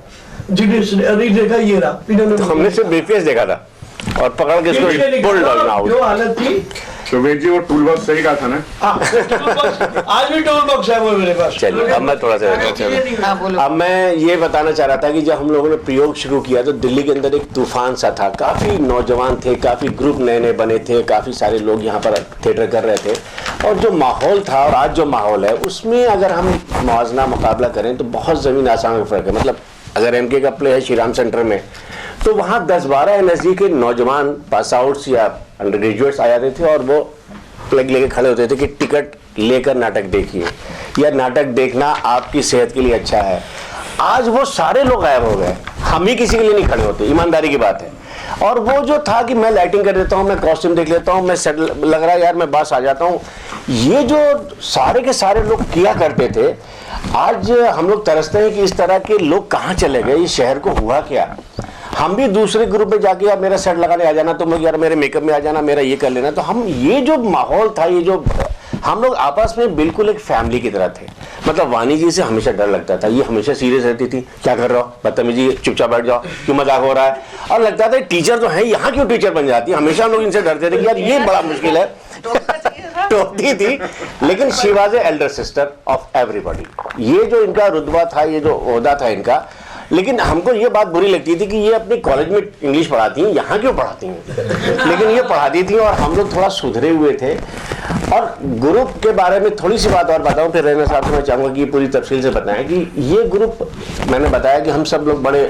जिन्हें देखा ये रहा, हमने सिर्फ ब्रीफ केस देखा था और पकड़ के इसको पुल डालना आउट। जो हालत थी, तो वेद जी वो टूल बॉक्स सही कहा था ना। आज भी टूल बॉक्स है वो मेरे पास। चलिए अब मैं थोड़ा सा, अब मैं ये बताना चाह रहा था कि जब हम लोगों ने प्रयोग शुरू किया तो दिल्ली के अंदर एक तूफान सा था, काफी नौजवान थे, काफी ग्रुप नए नए बने थे, काफी सारे लोग यहाँ पर थिएटर कर रहे थे, और जो माहौल था और आज जो माहौल है उसमें अगर हम मुआवजा मुकाबला करें तो बहुत जमीन आसमान का फर्क है। मतलब अगर एमके का प्ले है श्री राम सेंटर में, तो वहाँ 10-12 एनएसजी के नौजवान पास आउट्स या अंडर ग्रेजुएट्स आ जाते थे और वो प्लग लेके खड़े होते थे कि टिकट लेकर नाटक देखिए, या नाटक देखना आपकी सेहत के लिए अच्छा है। आज वो सारे लोग गायब हो गए, हम ही किसी के लिए नहीं खड़े होते, ईमानदारी की बात है। और वो जो था कि मैं लाइटिंग कर देता हूँ, मैं कॉस्ट्यूम देख लेता हूँ, मैं सेट लग रहा है यार मैं बस आ जाता हूँ, ये जो सारे के सारे लोग किया करते थे, आज हम लोग तरसते हैं कि इस तरह के लोग कहाँ चले गए, इस शहर को हुआ क्या। हम भी दूसरे ग्रुप में जाके यार मेरा सेट लगाने आ जाना, तुम लोग यार मेरे मेकअप में आ जाना, मेरा ये कर लेना। तो हम ये जो माहौल था, ये जो हम लोग आपस में बिल्कुल एक फैमिली की तरह थे। मतलब वानी जी से हमेशा डर लगता था, ये हमेशा सीरियस रहती थी, क्या कर रहे हो, बदतमीजी, चुपचाप बैठ जाओ, क्यों मजाक हो रहा है। और लगता था टीचर तो है, यहाँ क्यों टीचर बन जाती है। हमेशा हम लोग इनसे डरते थे कि यार ये बड़ा मुश्किल है, टोकती थी। लेकिन she was a Elder sister of everybody. ये जो इनका रुतबा था, ये जो ओहदा था इनका। लेकिन हमको ये बात बुरी लगती थी कि ये अपने कॉलेज में इंग्लिश पढ़ाती हैं, यहाँ क्यों पढ़ाती हैं। लेकिन ये पढ़ाती थी और हम लोग थोड़ा सुधरे हुए थे। और ग्रुप के बारे में थोड़ी सी बात और बताऊं, फिर रैना साहब से मैं चाहूँगा कि पूरी तफसील से बताएं कि ये ग्रुप, मैंने बताया कि हम सब लोग बड़े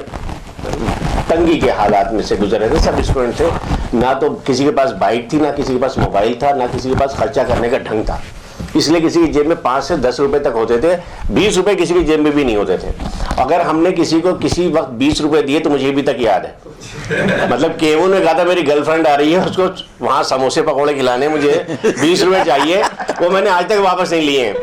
तंगी के हालात में से गुजर रहे थे, सब स्टूडेंट थे। ना तो किसी के पास बाइक थी, ना किसी के पास मोबाइल था, ना किसी के पास खर्चा करने का ढंग था। इसलिए किसी की जेब में 5 से 10 रुपए तक होते थे, 20 रुपए किसी की जेब में भी नहीं होते थे। अगर हमने किसी को किसी वक्त 20 रुपए दिए तो मुझे अभी तक याद है, मतलब केवू ने कहा था मेरी गर्लफ्रेंड आ रही है, उसको वहां समोसे पकौड़े खिलाने, मुझे 20 रुपए चाहिए, वो मैंने आज तक वापस नहीं लिए हैं।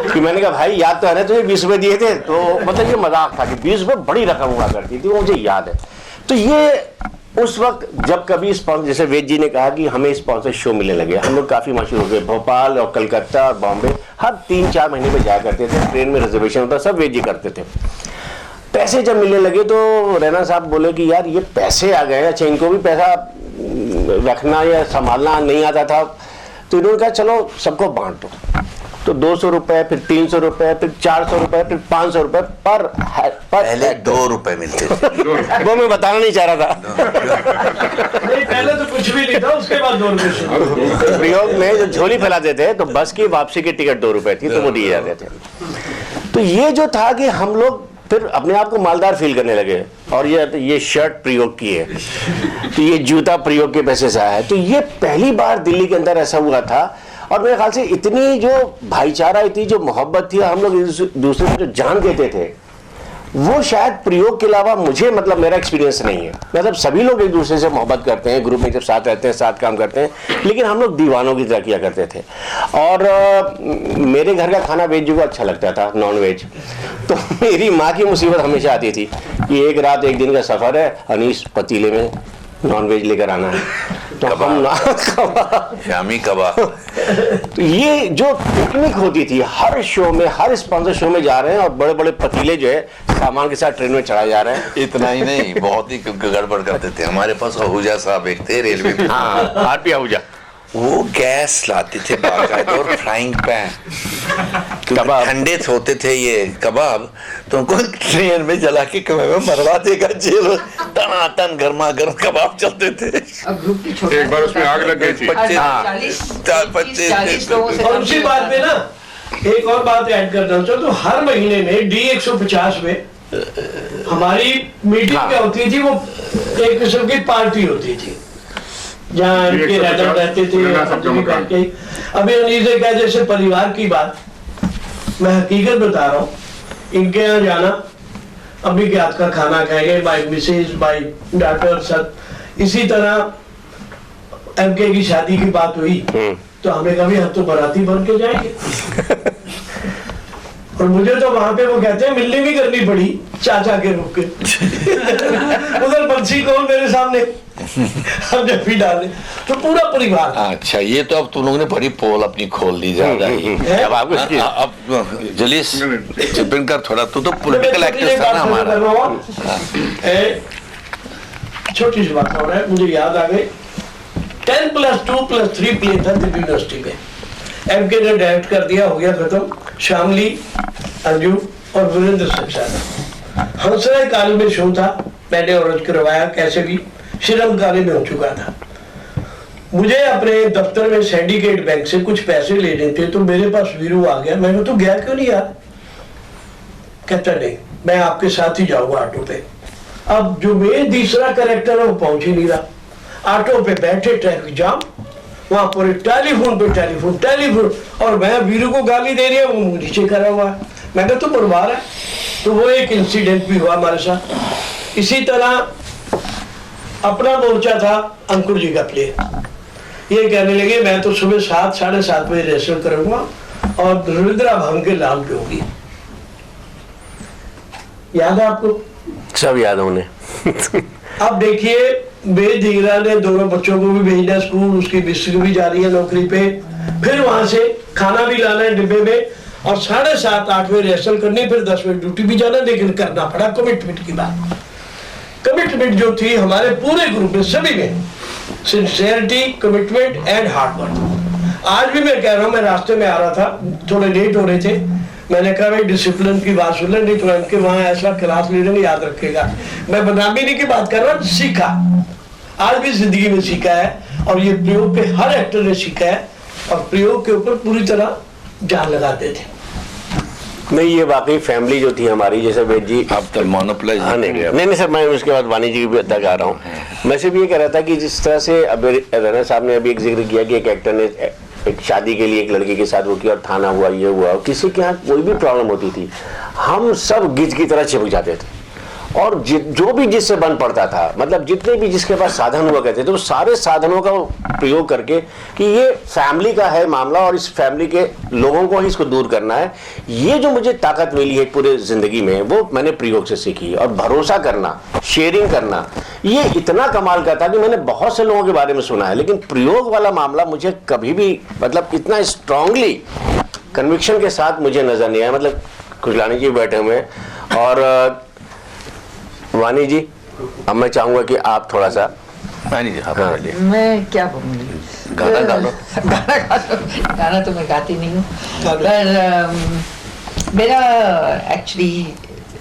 कि मैंने कहा भाई याद तो है ना तुझे 20 रुपए दिए थे, तो मतलब ये मजाक था कि 20 रुपए बड़ी रकम हुआ करती थी, वो मुझे याद है। तो ये उस वक्त जब कभी जैसे वेद जी ने कहा कि हमें स्पॉन्सर शो मिलने लगे, हम लोग काफ़ी मशहूर हो गए, भोपाल और कलकत्ता और बॉम्बे हर 3-4 महीने में जाया करते थे, ट्रेन में रिजर्वेशन होता, सब वेद जी करते थे। पैसे जब मिलने लगे तो रैना साहब बोले कि यार ये पैसे आ गए, अच्छा इनको भी पैसा रखना या संभालना नहीं आता था, तो इन्होंने कहा चलो सबको बांट दो। तो 200 रुपए, फिर 300 रुपए, फिर 400 रुपए, फिर 500 रुपए पर पहले 2 रुपए मिलते थे। वो मैं बताना नहीं चाह रहा था। नहीं, पहले तो कुछ भी नहीं था, उसके बाद 2 रुपए। प्रयोग में जो झोली फैलाते थे तो बस की वापसी की टिकट 2 रुपए थी, तो वो दिए जाते थे। तो ये जो था कि हम लोग फिर अपने आप को मालदार फील करने लगे, और ये शर्ट प्रयोग की है, तो ये जूता प्रयोग के पैसे से आया है। तो ये पहली बार दिल्ली के अंदर ऐसा हुआ था, और मेरे ख्याल से इतनी जो भाईचारा, इतनी जो मोहब्बत थी, हम लोग एक दूसरे को जो जान देते थे, वो शायद प्रयोग के अलावा मुझे, मतलब मेरा एक्सपीरियंस नहीं है। मतलब सभी लोग एक दूसरे से मोहब्बत करते हैं, ग्रुप में जब साथ रहते हैं, साथ काम करते हैं, लेकिन हम लोग दीवानों की तरह किया करते थे। और मेरे घर का खाना वेज को अच्छा लगता था, नॉन वेज। तो मेरी माँ की मुसीबत हमेशा आती थी कि एक रात एक दिन का सफ़र है, अनीस पतीले में नॉन वेज लेकर आना है, तो हम शामी कबाब। तो ये जो टेक्निक होती थी, हर शो में, हर स्पॉन्सर शो में जा रहे हैं और बड़े बड़े पतीले जो है सामान के साथ ट्रेन में चढ़ाए जा रहे हैं। इतना ही नहीं, बहुत ही गड़बड़ करते थे। हमारे पास आहूजा साहब एक थे रेलवे में, हाँ, आरपी आहूजा, वो गैस लाते थे बाकायदा, और फ्राइंग पैन, कबाब ठंडे होते थे ये कबाब, तो उनको ट्रेन में जला के कमरे में मरवा देगा जेल, टनाटन गर्मा गर्म कबाब चलते थे। अब ग्रुप की छोटा एक बार उसमें आग लग गई थी। 40 लोगों से और उसी बात में ना एक और बात ऐड करना चाहूँ, तो हर महीने में D150 में हमारी मीटिंग क्या होती थी, वो एक किस्म की पार्टी होती थी, जहाँ इनके रहते थे। अभी अनीस ने कहा जैसे परिवार की बात, मैं हकीकत बता रहा हूँ, इनके यहाँ जाना, अभी के हाथ का खाना खाएंगे, बाय मिसेज, बाय डॉक्टर सब। इसी तरह एमके की शादी की बात हुई, तो हमें कभी हम तो बाराती बन के जाएंगे। और मुझे तो वहां पे वो कहते हैं मिलनी भी करनी पड़ी चाचा के रुक के। उधर बंसी कौन मेरे सामने, हम जब भी डाले तो पूरा परिवार। अच्छा, ये तो अब तुम लोगों ने बड़ी पोल अपनी खोल दी ज्यादा ही। अब आपको अब जलीस चिपन कर थोड़ा, तू तो पॉलिटिकल एक्टर था ना हमारा। छोटी सी बात हो रहा है, मुझे याद आ गई, 10+2+3 प्ले था दिल्ली यूनिवर्सिटी में, एमके ने डायरेक्ट कर दिया, हो गया खत्म। शामली, अंजू और वीरेंद्र सक्सेना, हंसराय कॉलेज में शो था, मैंने ऑर्डर करवाया, कैसे भी श्रीराम कॉलेज में हो चुका था। मुझे अपने दफ्तर में सिंडिकेट बैंक से कुछ पैसे लेने थे, तो मेरे पास वीरू आ गया। मैंने तो गया क्यों नहीं यार, कहता नहीं मैं आपके साथ ही जाऊंगा ऑटो पे। अब जो मेन तीसरा कैरेक्टर है वो पहुंच ही नहीं रहा। ऑटो पे बैठे, ट्रैफिक जाम, वहां पर टेलीफोन पे टेलीफोन, और मैं वीरू को गाली दे रही है, वो मुंह नीचे करा हुआ है। मैंने तो बर्बाद है। तो वो एक इंसिडेंट भी हुआ हमारे साथ। इसी तरह अपना मोर्चा था अंकुर जी का प्ले, ये कहने लगे मैं तो सुबह 7 साढ़े 7 बजे रिहर्सल करूंगा और रुद्रा भवन के लाल पे होगी। याद है आपको? सब याद है उन्हें। अब देखिए, वेद धीरा ने दोनों बच्चों को भी भेजना स्कूल, उसकी मिस्टर भी जा रही है नौकरी पे, फिर वहां से खाना भी लाना है डिब्बे में, और 7:30-8 बजे रिहर्सल करनी, फिर 10 बजे ड्यूटी भी जाना, लेकिन करना पड़ा कमिटमेंट की बात। कमिटमेंट जो थी हमारे पूरे ग्रुप में, सभी में, sincerity, commitment and hard work. आज भी मैं कह रहा हूँ, मैं रास्ते में आ रहा था, थोड़े लेट हो रहे थे, मैंने कहा भाई डिसिप्लिन की बात सुन ले, नहीं तो इनके वहां ऐसा क्लास लीडर याद रखेगा। मैं बदनामी की बात कर रहा हूँ, सीखा, आज भी जिंदगी में सीखा है, और ये प्रयोग के हर एक्टर ने सीखा है, और प्रयोग के ऊपर पूरी तरह जान लगाते थे। नहीं, ये वाकई फैमिली जो थी हमारी, जैसे वेद जी आप तो मोनोप्लाइज हाँ, नहीं सर, मैं उसके बाद वाणी जी भी तक आ रहा हूँ। मैं सिर्फ ये कह रहा था कि जिस तरह से अब राणा साहब ने अभी एक जिक्र किया कि एक एक्टर ने एक शादी के लिए एक लड़के के साथ वो किया और थाना हुआ, ये हुआ, किसी के यहाँ कोई भी प्रॉब्लम होती थी, हम सब गिज की तरह चिपक जाते थे और जो भी जिससे बन पड़ता था, मतलब जितने भी जिसके पास साधन हुआ करते थे, तो सारे साधनों का प्रयोग करके कि ये फैमिली का है मामला और इस फैमिली के लोगों को ही इसको दूर करना है। ये जो मुझे ताकत मिली है पूरे जिंदगी में, वो मैंने प्रयोग से सीखी। और भरोसा करना, शेयरिंग करना, ये इतना कमाल का था कि मैंने बहुत से लोगों के बारे में सुना है, लेकिन प्रयोग वाला मामला मुझे कभी भी, मतलब इतना स्ट्रांगली कन्विक्शन के साथ मुझे नजर नहीं आया। मतलब खुशलानी जी बैठे हुए हैं और वाणी जी, अब मैं चाहूंगा कि आप थोड़ा सा। वाणी जी, आप बोलिए। मैं क्या बोलूँगी, गाना गा लो। गाना तो मैं गाती नहीं हूँ, पर मेरा एक्चुअली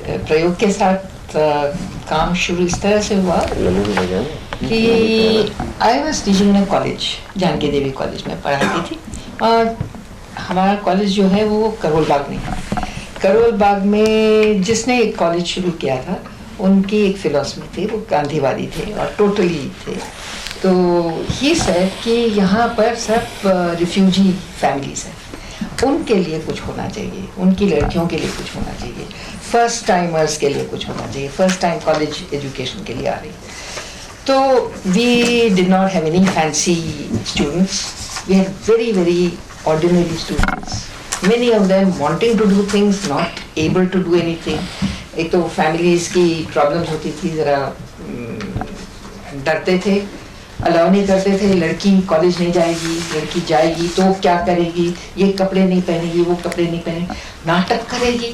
प्रयोग के साथ काम शुरू इस तरह से हुआ कि I was teaching in college, Janaki Devi college में पढ़ाती थी। और हमारा कॉलेज जो है वो करोल बाग में है। करोल बाग में जिसने एक कॉलेज शुरू किया था, उनकी एक फिलॉसफी थी, वो गांधीवादी थे और टोटली थे। तो ही सेड कि यहाँ पर सब रिफ्यूजी फैमिलीज हैं, उनके लिए कुछ होना चाहिए, उनकी लड़कियों के लिए कुछ होना चाहिए, फर्स्ट टाइमर्स के लिए कुछ होना चाहिए, फर्स्ट टाइम कॉलेज एजुकेशन के लिए आ रही। तो we did not have any fancy students, we had very very ordinary students, many of them wanting to do things, not able to do anything. एक तो फैमिलीज की प्रॉब्लम्स होती थी, ज़रा डरते थे, अलाउ नहीं करते थे, लड़की कॉलेज नहीं जाएगी, लड़की जाएगी तो क्या करेगी, ये कपड़े नहीं पहनेगी, वो कपड़े नहीं पहनेगी, नाटक करेगी,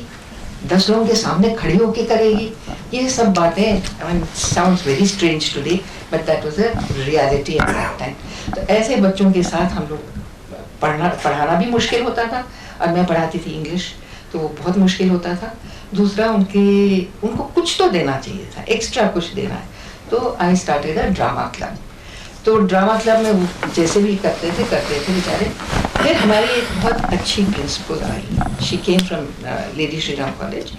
10 लोगों के सामने खड़ी होकर करेगी, ये सब बातें sounds very strange today, but that was a reality at that time. तो ऐसे बच्चों के साथ हम लोग पढ़ाना भी मुश्किल होता था, और मैं पढ़ाती थी इंग्लिश, तो वो बहुत मुश्किल होता था। दूसरा, उनको कुछ तो देना चाहिए था, एक्स्ट्रा कुछ देना है। तो I started a drama club. तो ड्रामा क्लब में वो जैसे भी करते थे बेचारे। फिर हमारी एक बहुत अच्छी प्रिंसिपल आई, she came from Lady Shri Ram college.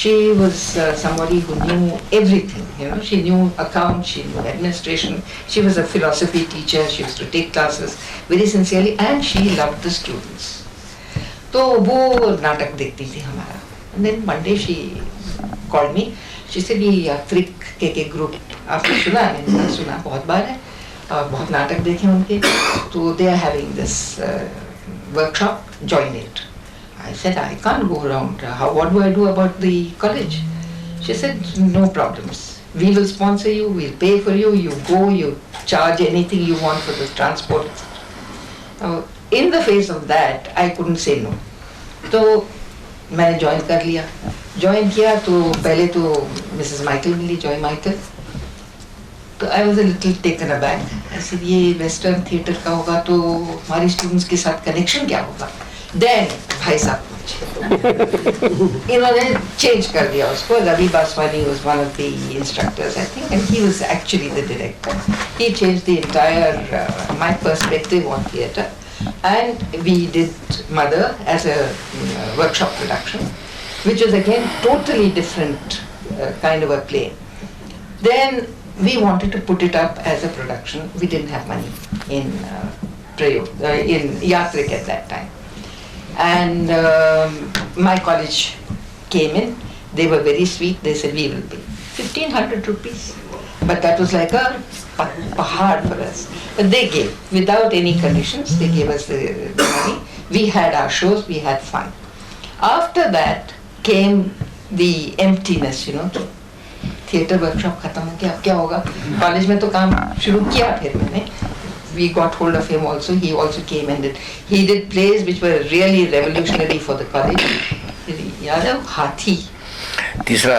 She was somebody who knew everything, you know. She knew accounts, she knew administration. She was a philosophy teacher. She used to take classes very sincerely, and she loved the students. तो वो नाटक देखती थी हमारा। And then one day she called me. She said, "ये यात्रिक के ग्रुप आपने सुना?" मैंने सुना, बहुत बार है और बहुत नाटक देखे उनके। तो they are having this workshop. Join it. I said, I can't go around. What do I do about the college? She said, no problems. We will sponsor you, we'll pay for you, you go, you charge anything you want for the transport. In the face of that, I couldn't say no. तो मैंने ज्वाइन कर लिया। ज्वाइन किया तो पहले तो मिसेस माइकल मिली, जॉय माइकल। तो I was a little taken aback. I said, ये वेस्टर्न थिएटर का होगा तो हमारी स्टूडेंट्स के साथ कनेक्शन क्या होगा? Then भाई साहब इन्होंने चेंज कर दिया उसको। Ravi Baswani was one of the instructors, I think, and he was actually the director. He changed the entire my perspective on theatre, and we did Mother as a workshop production, which was again totally different kind of a play. Then we wanted to put it up as a production. We didn't have money in in Yatrik at that time. And my college came in. They were very sweet. They said, we will pay 1,500 rupees. But that was like a pahad for us. But they gave, without any conditions, they gave us the money. We had our shows, we had fun. After that came the emptiness, you know. Theatre workshop खत्म हो गया, अब क्या होगा? कॉलेज में तो काम शुरू किया फिर मैंने। We got hold of him also. He also came and he did plays which were really revolutionary for the college. याद है हाथी? तीसरा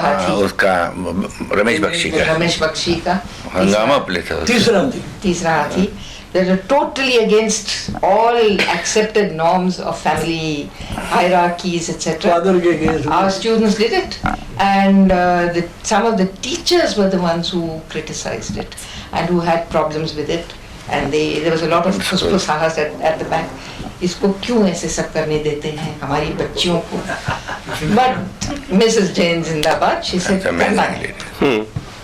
हाथी उसका रमेश बख्शी का हंगामा प्ले था। तीसरा हाथी that are totally against all accepted norms of family hierarchies, etc. Our students did it, and some of the teachers were the ones who criticized it and who had problems with it, and there was a lot of fuss at the back. इसको क्यों ऐसे सब करने देते हैं हमारी बच्चियों को. बट मिसेस जैन जिंदाबाद, शी सेड करना है,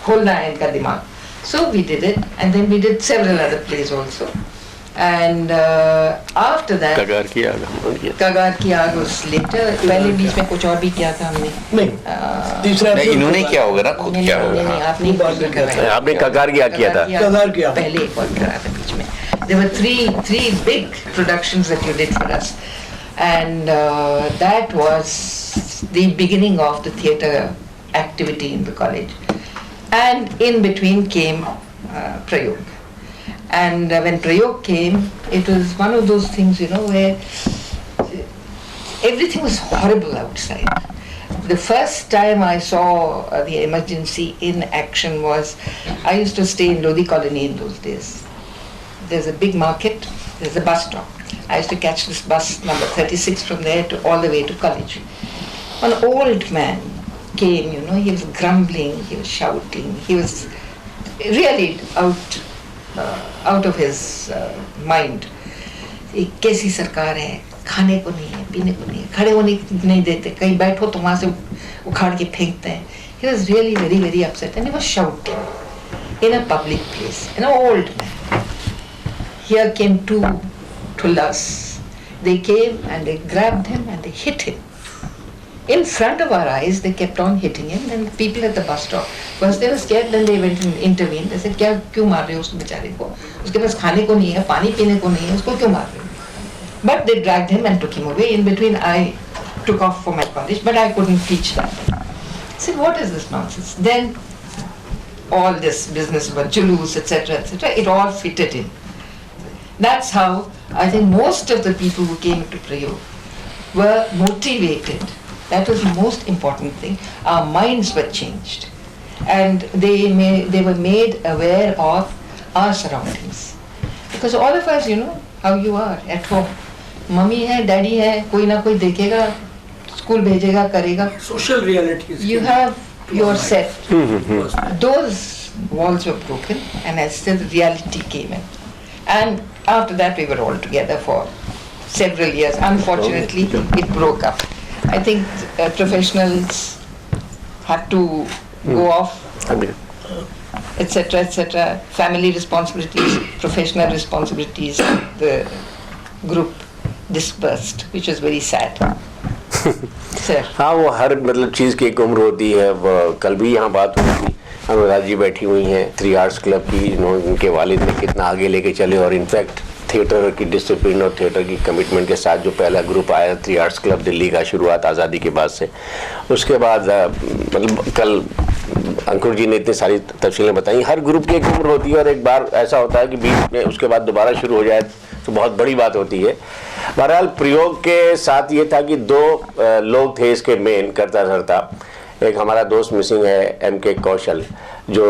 खोलना है इनका दिमाग. So we did it, and then we did several other plays also. And after that, कगार की आग was later. पहले बीच में कुछ और भी किया था हमने. नहीं, तीसरा नहीं, इन्होंने किया होगा ना, खुद किया होगा. नहीं, आपने कराया. आपने कगार किया था. कगार किया. पहले एक और करा था बीच में. There were three big productions that you did for us, and that was the beginning of the theatre activity in the college. And in between came Prayog. And when Prayog came, it was one of those things, where everything was horrible outside. The first time I saw the emergency in action was, I used to stay in Lodi Colony in those days. There's a big market, there's a bus stop. I used to catch this bus number 36 from there to all the way to college. An old man came, he was grumbling, he was shouting, he was really out of his mind. कैसी सरकार है, खाने को नहीं है, पीने को नहीं है, खड़े होने नहीं देते, कहीं बैठो तो वहाँ से उखाड़ के फेंकते हैं. He was really very, very upset, and he was shouting in a public place. An old man. Here came two tullas. They came and they grabbed him and they hit him. In front of our eyes, they kept on hitting him. Then the people at the bus stop, first they were scared, then they went and intervened. They said, क्यों मार रहे हो उसको बेचारे को? उसके पास खाने को नहीं है, पानी पीने को नहीं है, उसको क्यों मार रहे हो? But they dragged him and took him away. In between, I took off for my college, but I couldn't teach that. I said, what is this nonsense? Then all this business about julus, etc., it all fitted in. That's how I think most of the people who came to Prayog were motivated. That was the most important thing. Our minds were changed, and they were made aware of our surroundings. Because all of us, how you are at home. Mummy hai, daddy hai, koi na koi dekhega, school bhejega, karega. Social realities. You have your set. Those walls were broken, and as still reality came in. And after that, we were all together for several years. Unfortunately, it broke up. I think professionals had to go off, etc., etc. Family responsibilities, professional responsibilities. The group dispersed, which was very sad. Sir. हाँ, वो हर चीज़ की एक उम्र होती है. कल भी यहाँ बात हुई थी, अनुराग जी बैठी हुई हैं 3 आर्ट्स क्लब की, उनके वालिद ने कितना आगे लेके चले, और इनफैक्ट थिएटर की डिसिप्लिन और थिएटर की कमिटमेंट के साथ जो पहला ग्रुप आया 3 आर्ट्स क्लब दिल्ली का, शुरुआत आज़ादी के बाद से. उसके बाद कल अंकुर जी ने इतनी सारी तफसीलें बताई. हर ग्रुप की एक उम्र होती है, और एक बार ऐसा होता है कि बीच में उसके बाद दोबारा शुरू हो जाए तो बहुत बड़ी बात होती है. बहरहाल प्रयोग के साथ ये था कि 2 लोग थे इसके मेन करता धरता. एक हमारा दोस्त मिसिंग है MK कौशल, जो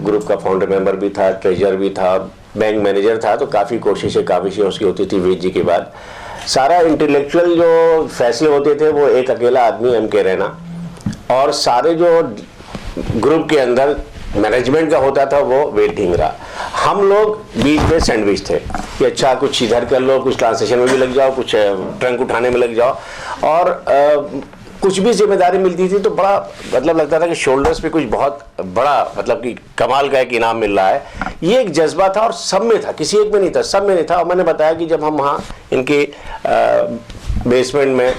ग्रुप का फाउंडर मेंबर भी था, ट्रेजर भी था, बैंक मैनेजर था. तो काफ़ी काविशें उसकी होती थी वेद जी के बाद. सारा इंटेलेक्चुअल जो फैसले होते थे वो एक अकेला आदमी MK रैना, और सारे जो ग्रुप के अंदर मैनेजमेंट का होता था वो वेद ढींगरा. हम लोग बीच में सैंडविच थे कि अच्छा कुछ इधर कर लो, कुछ ट्रांसलेशन में भी लग जाओ, कुछ ट्रंक उठाने में लग जाओ, और कुछ भी जिम्मेदारी मिलती थी तो बड़ा लगता था कि शोल्डर्स पे कुछ बहुत बड़ा कि कमाल का एक इनाम मिल रहा है. ये एक जज्बा था और सब में था, किसी एक में नहीं था, सब में नहीं था. और मैंने बताया कि जब हम वहाँ इनके बेसमेंट में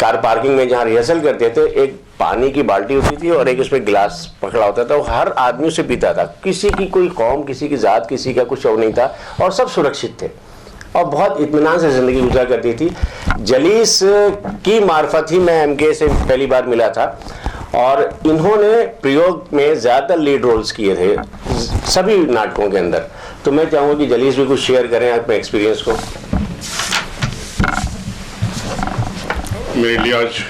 कार पार्किंग में जहाँ रिहर्सल करते थे, एक पानी की बाल्टी होती थी और एक उसमें गिलास पकड़ा होता था. हर आदमी उसे पीता था. किसी की कोई कौम, किसी की जात, किसी का कुछ और नहीं था, और सब सुरक्षित थे और बहुत इत्मीनान से ज़िंदगी गुजरा करती थी. जलीस की मार्फत ही मैं MK से पहली बार मिला था, और इन्होंने प्रयोग में ज़्यादातर लीड रोल्स किए थे सभी नाटकों के अंदर. तो मैं चाहूँगा कि जलीस भी कुछ शेयर करें अपने एक्सपीरियंस को. मेरे लिए आज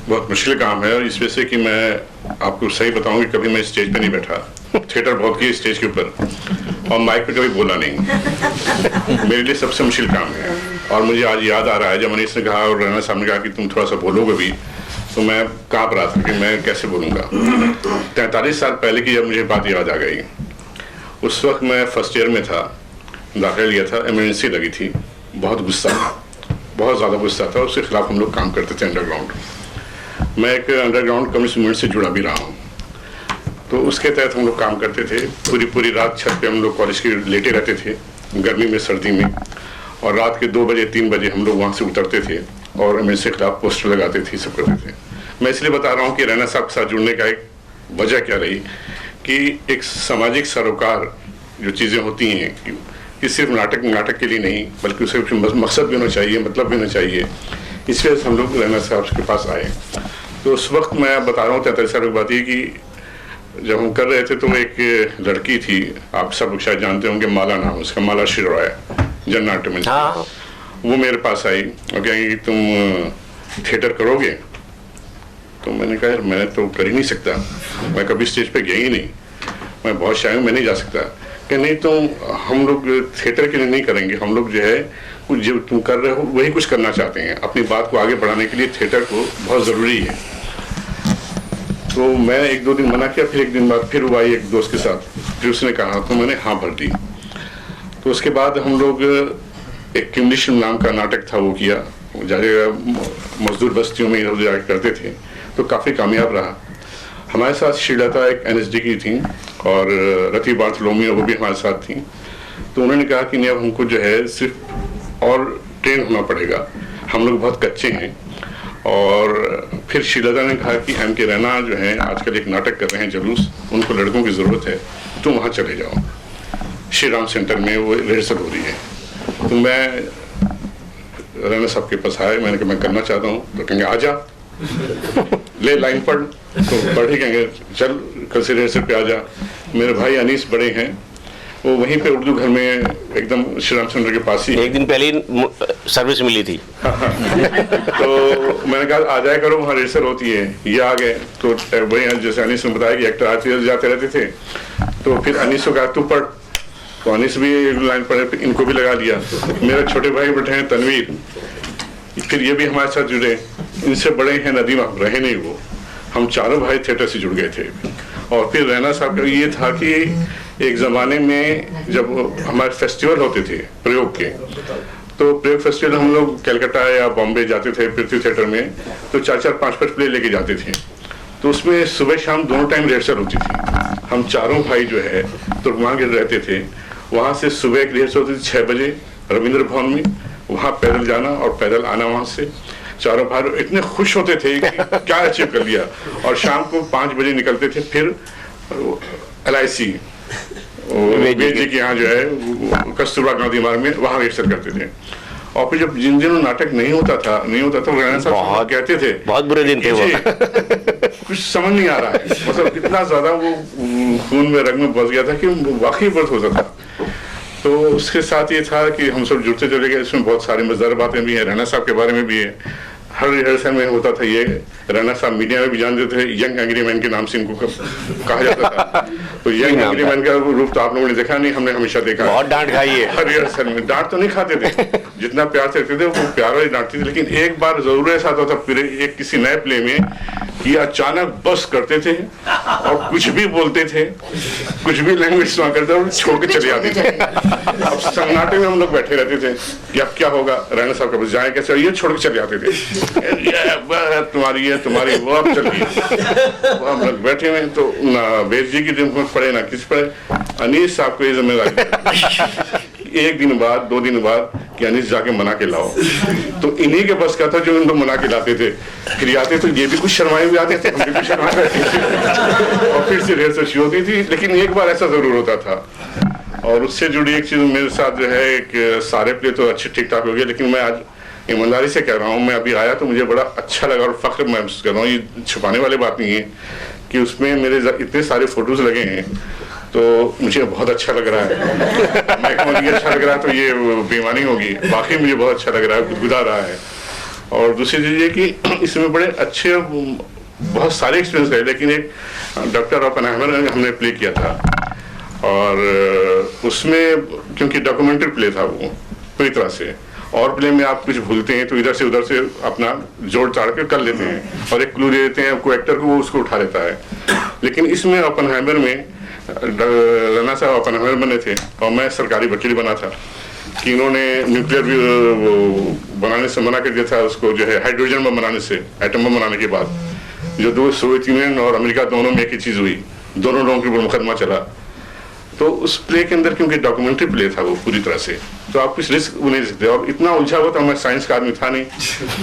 बहुत मुश्किल काम है, और इस वजह से कि मैं आपको सही बताऊं कि कभी मैं स्टेज पे नहीं बैठा. थिएटर बहुत किया स्टेज के ऊपर, और माइक पे कभी बोला नहीं. मेरे लिए सबसे मुश्किल काम है. और मुझे आज याद आ रहा है जब मनीष ने कहा और रैना साहब ने कहा कि तुम थोड़ा सा बोलोगे भी, तो मैं काँप रहा था कि मैं कैसे बोलूँगा. 43 साल पहले की जब मुझे बात याद आ गई, उस वक्त मैं फर्स्ट ईयर में था, दाखिला लिया था, इमरजेंसी लगी थी, बहुत गुस्सा था, बहुत ज़्यादा गुस्सा था। उसके खिलाफ हम लोग काम करते थे अंडरग्राउंड। मैं एक अंडरग्राउंड कम्युनिस्ट मूवमेंट से जुड़ा भी रहा हूँ, तो उसके तहत हम लोग काम करते थे। पूरी रात छत पे हम लोग कॉलेज के लेटे रहते थे, गर्मी में सर्दी में, और रात के 2 बजे 3 बजे हम लोग वहाँ से उतरते थे और एमएनसी के खिलाफ पोस्टर लगाते थे, सब करते थे। मैं इसलिए बता रहा हूँ कि रैना साहब के साथ जुड़ने का एक वजह क्या रही कि एक सामाजिक सरोकार जो चीज़ें होती हैं कि सिर्फ नाटक के लिए नहीं, बल्कि उसे मकसद भी होना चाहिए, मतलब भी होना चाहिए। इस वजह से हम लोग रैना साहब के पास आए। तो उस वक्त मैं बता रहा हूँ 43 साल की बात ये कि जब हम कर रहे थे तो एक लड़की थी, आप सब लोग शायद जानते होंगे, माला नाम उसका, माला श्री रॉय, जननाट्य मंच। हाँ। वो मेरे पास आई और कहेंगी तुम थिएटर करोगे? तो मैंने कहा यार मैं तो कर ही नहीं सकता, मैं कभी स्टेज पे गया ही नहीं, मैं बहुत शाय हूँ, मैं नहीं जा सकता। कि नहीं तुम, हम लोग थिएटर के लिए नहीं करेंगे, हम लोग जो है कुछ जो तुम कर रहे हो वही कुछ करना चाहते हैं, अपनी बात को आगे बढ़ाने के लिए थिएटर को बहुत ज़रूरी है। तो मैं 1-2 दिन मना किया, फिर 1 दिन बाद फिर वो आई एक दोस्त के साथ, फिर उसने कहा तो मैंने हाँ भर दी। तो उसके बाद हम लोग एक किमलिशन नाम का नाटक था वो किया, जाके मजदूर बस्तियों में इधर जाके करते थे, तो काफ़ी कामयाब रहा। हमारे साथ श्रीलता एक NSD की थी और रति बार्थलोमियो वो भी हमारे साथ थी। तो उन्होंने कहा कि नहीं अब हमको जो है सिर्फ और ट्रेन होना पड़ेगा, हम लोग बहुत कच्चे हैं। और फिर श्रीलता ने कहा कि MK रैना जो है आजकल एक नाटक कर रहे हैं जुलूस, उनको लड़कों की ज़रूरत है, तुम वहाँ चले जाओ, श्री राम सेंटर में वो रिहर्सल हो रही है। तो मैं रैना साहब के पास आया, मैंने कहा मैं करना चाहता हूँ। तो कहेंगे आ जा, ले लाइन पढ़। तो पढ़े कहेंगे चल कल से रिहर्सल पे आ जा। मेरे भाई अनीस बड़े हैं, वो वहीं पे उर्दू घर में एकदम श्री राम सेंटर के पास ही, 1 दिन पहले ही सर्विस मिली थी। तो मैंने कहा आ जाया करो, वहाँ रिहर्सल होती है। ये आ गए तो वही जैसे अनीस ने बताया कि एक्टर आते जाते रहते थे, तो फिर अनीस को कहा तू पढ़, तो अनीस भी लाइन पढ़े, इनको भी लगा दिया। मेरे छोटे भाई बैठे हैं तनवीर, फिर ये भी हमारे साथ जुड़े, इनसे बड़े हैं नदीम, रहे नहीं वो, हम चारों भाई थिएटर से जुड़ गए थे। और फिर रैना साहब का ये था कि एक ज़माने में जब हमारे फेस्टिवल होते थे प्रयोग के, तो प्रयोग फेस्टिवल हम लोग कलकत्ता या बॉम्बे जाते थे पृथ्वी थिएटर में, तो 4-4, 5-5 प्ले लेके जाते थे। तो उसमें सुबह शाम दोनों टाइम रिहर्सल होती थी। हम चारों भाई जो है तुर्कमान के रहते थे, वहाँ से सुबह एक रिहर्सल होती थी 6 बजे रविंद्र भवन में, वहाँ पैदल जाना और पैदल आना। वहाँ से चारों भाई इतने खुश होते थे कि क्या अचीव कर लिया। और शाम को 5 बजे निकलते थे, फिर LIC वेद जी के यहाँ जो है कस्तूरबा गांधी मार्ग में, वहाँ रिहर्सल करते थे। और फिर जब जिन दिनों नाटक नहीं होता था रैना साहब कहते थे बहुत बुरे दिन थे वो। कुछ समझ नहीं आ रहा है, मतलब इतना ज्यादा वो खून में रंग में बस गया था कि वाकई बहुत होता था। तो उसके साथ ये था कि हम सब जुड़ते चले गए। इसमें बहुत सारी मजेदार बातें भी हैं, रैना साहब के बारे में भी है। हर रिहर्सल में होता था ये, रैना साहब मीडिया में भी जानते थे, यंग एंग्री मैन के नाम से इनको कहा जाता था। तो यंग एंग्री मैन का रूप तो आप लोगों ने देखा नहीं, हमने हमेशा देखा। बहुत डांट खाई है हर रिहर्सल में। डांट तो नहीं खाते थे, जितना प्यार से रखते थे वो प्यार वाली डांटते थे। लेकिन एक बार जरूर ऐसा होता था फिर एक किसी नए प्ले में कि अचानक बस करते थे और कुछ भी बोलते थे, कुछ भी लैंग्वेज इस्तेमाल करते और छोड़ के चले जाते थे। अब सन्नाटे में हम लोग बैठे रहते थे कि अब क्या होगा, रैना साहब का बस जाए कैसे, ये छोड़ के चले जाते थे। तुम्हारी है तुम्हारी वो, अब चलिए। हम लोग बैठे हुए तो ना वेद जी की जिम्मेदारी पड़े ना किस पड़े, अनीस साहब को ये जिम्मेदारी 1 दिन बाद 2 दिन बाद कि अनीस जाके मना के लाओ। तो इन्हीं के बस का था जो इनको मना के लाते थे। फिर आते तो ये भी कुछ शर्माए भी आते थे, हम भी शर्माए रहते थे और फिर से रिहर्सल शुरू होती थी। लेकिन एक बार ऐसा जरूर होता था। और उससे जुड़ी एक चीज मेरे साथ जो है, एक सारे प्ले तो अच्छे ठीक ठाक हो गए, लेकिन मैं आज ईमानदारी से कह रहा हूँ, मैं अभी आया तो मुझे बड़ा अच्छा लगा और फख्र महसूस कर रहा हूँ। ये छुपाने वाली बात नहीं है कि उसमें मेरे इतने सारे फोटोज लगे हैं, तो मुझे बहुत अच्छा लग रहा है। मैं कहूँ मुझे अच्छा लग रहा है तो ये बेईमानी होगी, बाकी मुझे बहुत अच्छा लग रहा है, गुदगुदा रहा है। और दूसरी चीज़ ये कि इसमें बड़े अच्छे बहुत सारे एक्सपीरियंस रहे, लेकिन एक डॉक्टर ओपेनहाइमर हमने प्ले किया था और उसमें क्योंकि डॉक्यूमेंट्री प्ले था वो पूरी तरह से, और प्ले में आप कुछ भूलते हैं तो इधर से उधर से अपना जोड़ चाड़ कर लेते हैं और एक क्लू दे देते हैं को एक्टर को, वो उसको उठा लेता है। लेकिन इसमें ओपेनहाइमर में रैना साहब ओपेनहाइमर बने थे और मैं सरकारी वकील बना था। कि इन्होंने न्यूक्लियर बनाने से मना कर दिया था, उसको जो है हाइड्रोजन बम बनाने से, एटम बम बनाने के बाद जो दो सोवियत यूनियन और अमेरिका दोनों में एक ही चीज हुई, दोनों लोगों के ऊपर मुकदमा चला। तो उस प्ले के अंदर क्योंकि डॉक्यूमेंट्री प्ले था वो पूरी तरह से, तो आप कुछ रिस्क नहीं दे सकते। और इतना उलझा हुआ था, मैं साइंस का आदमी था नहीं,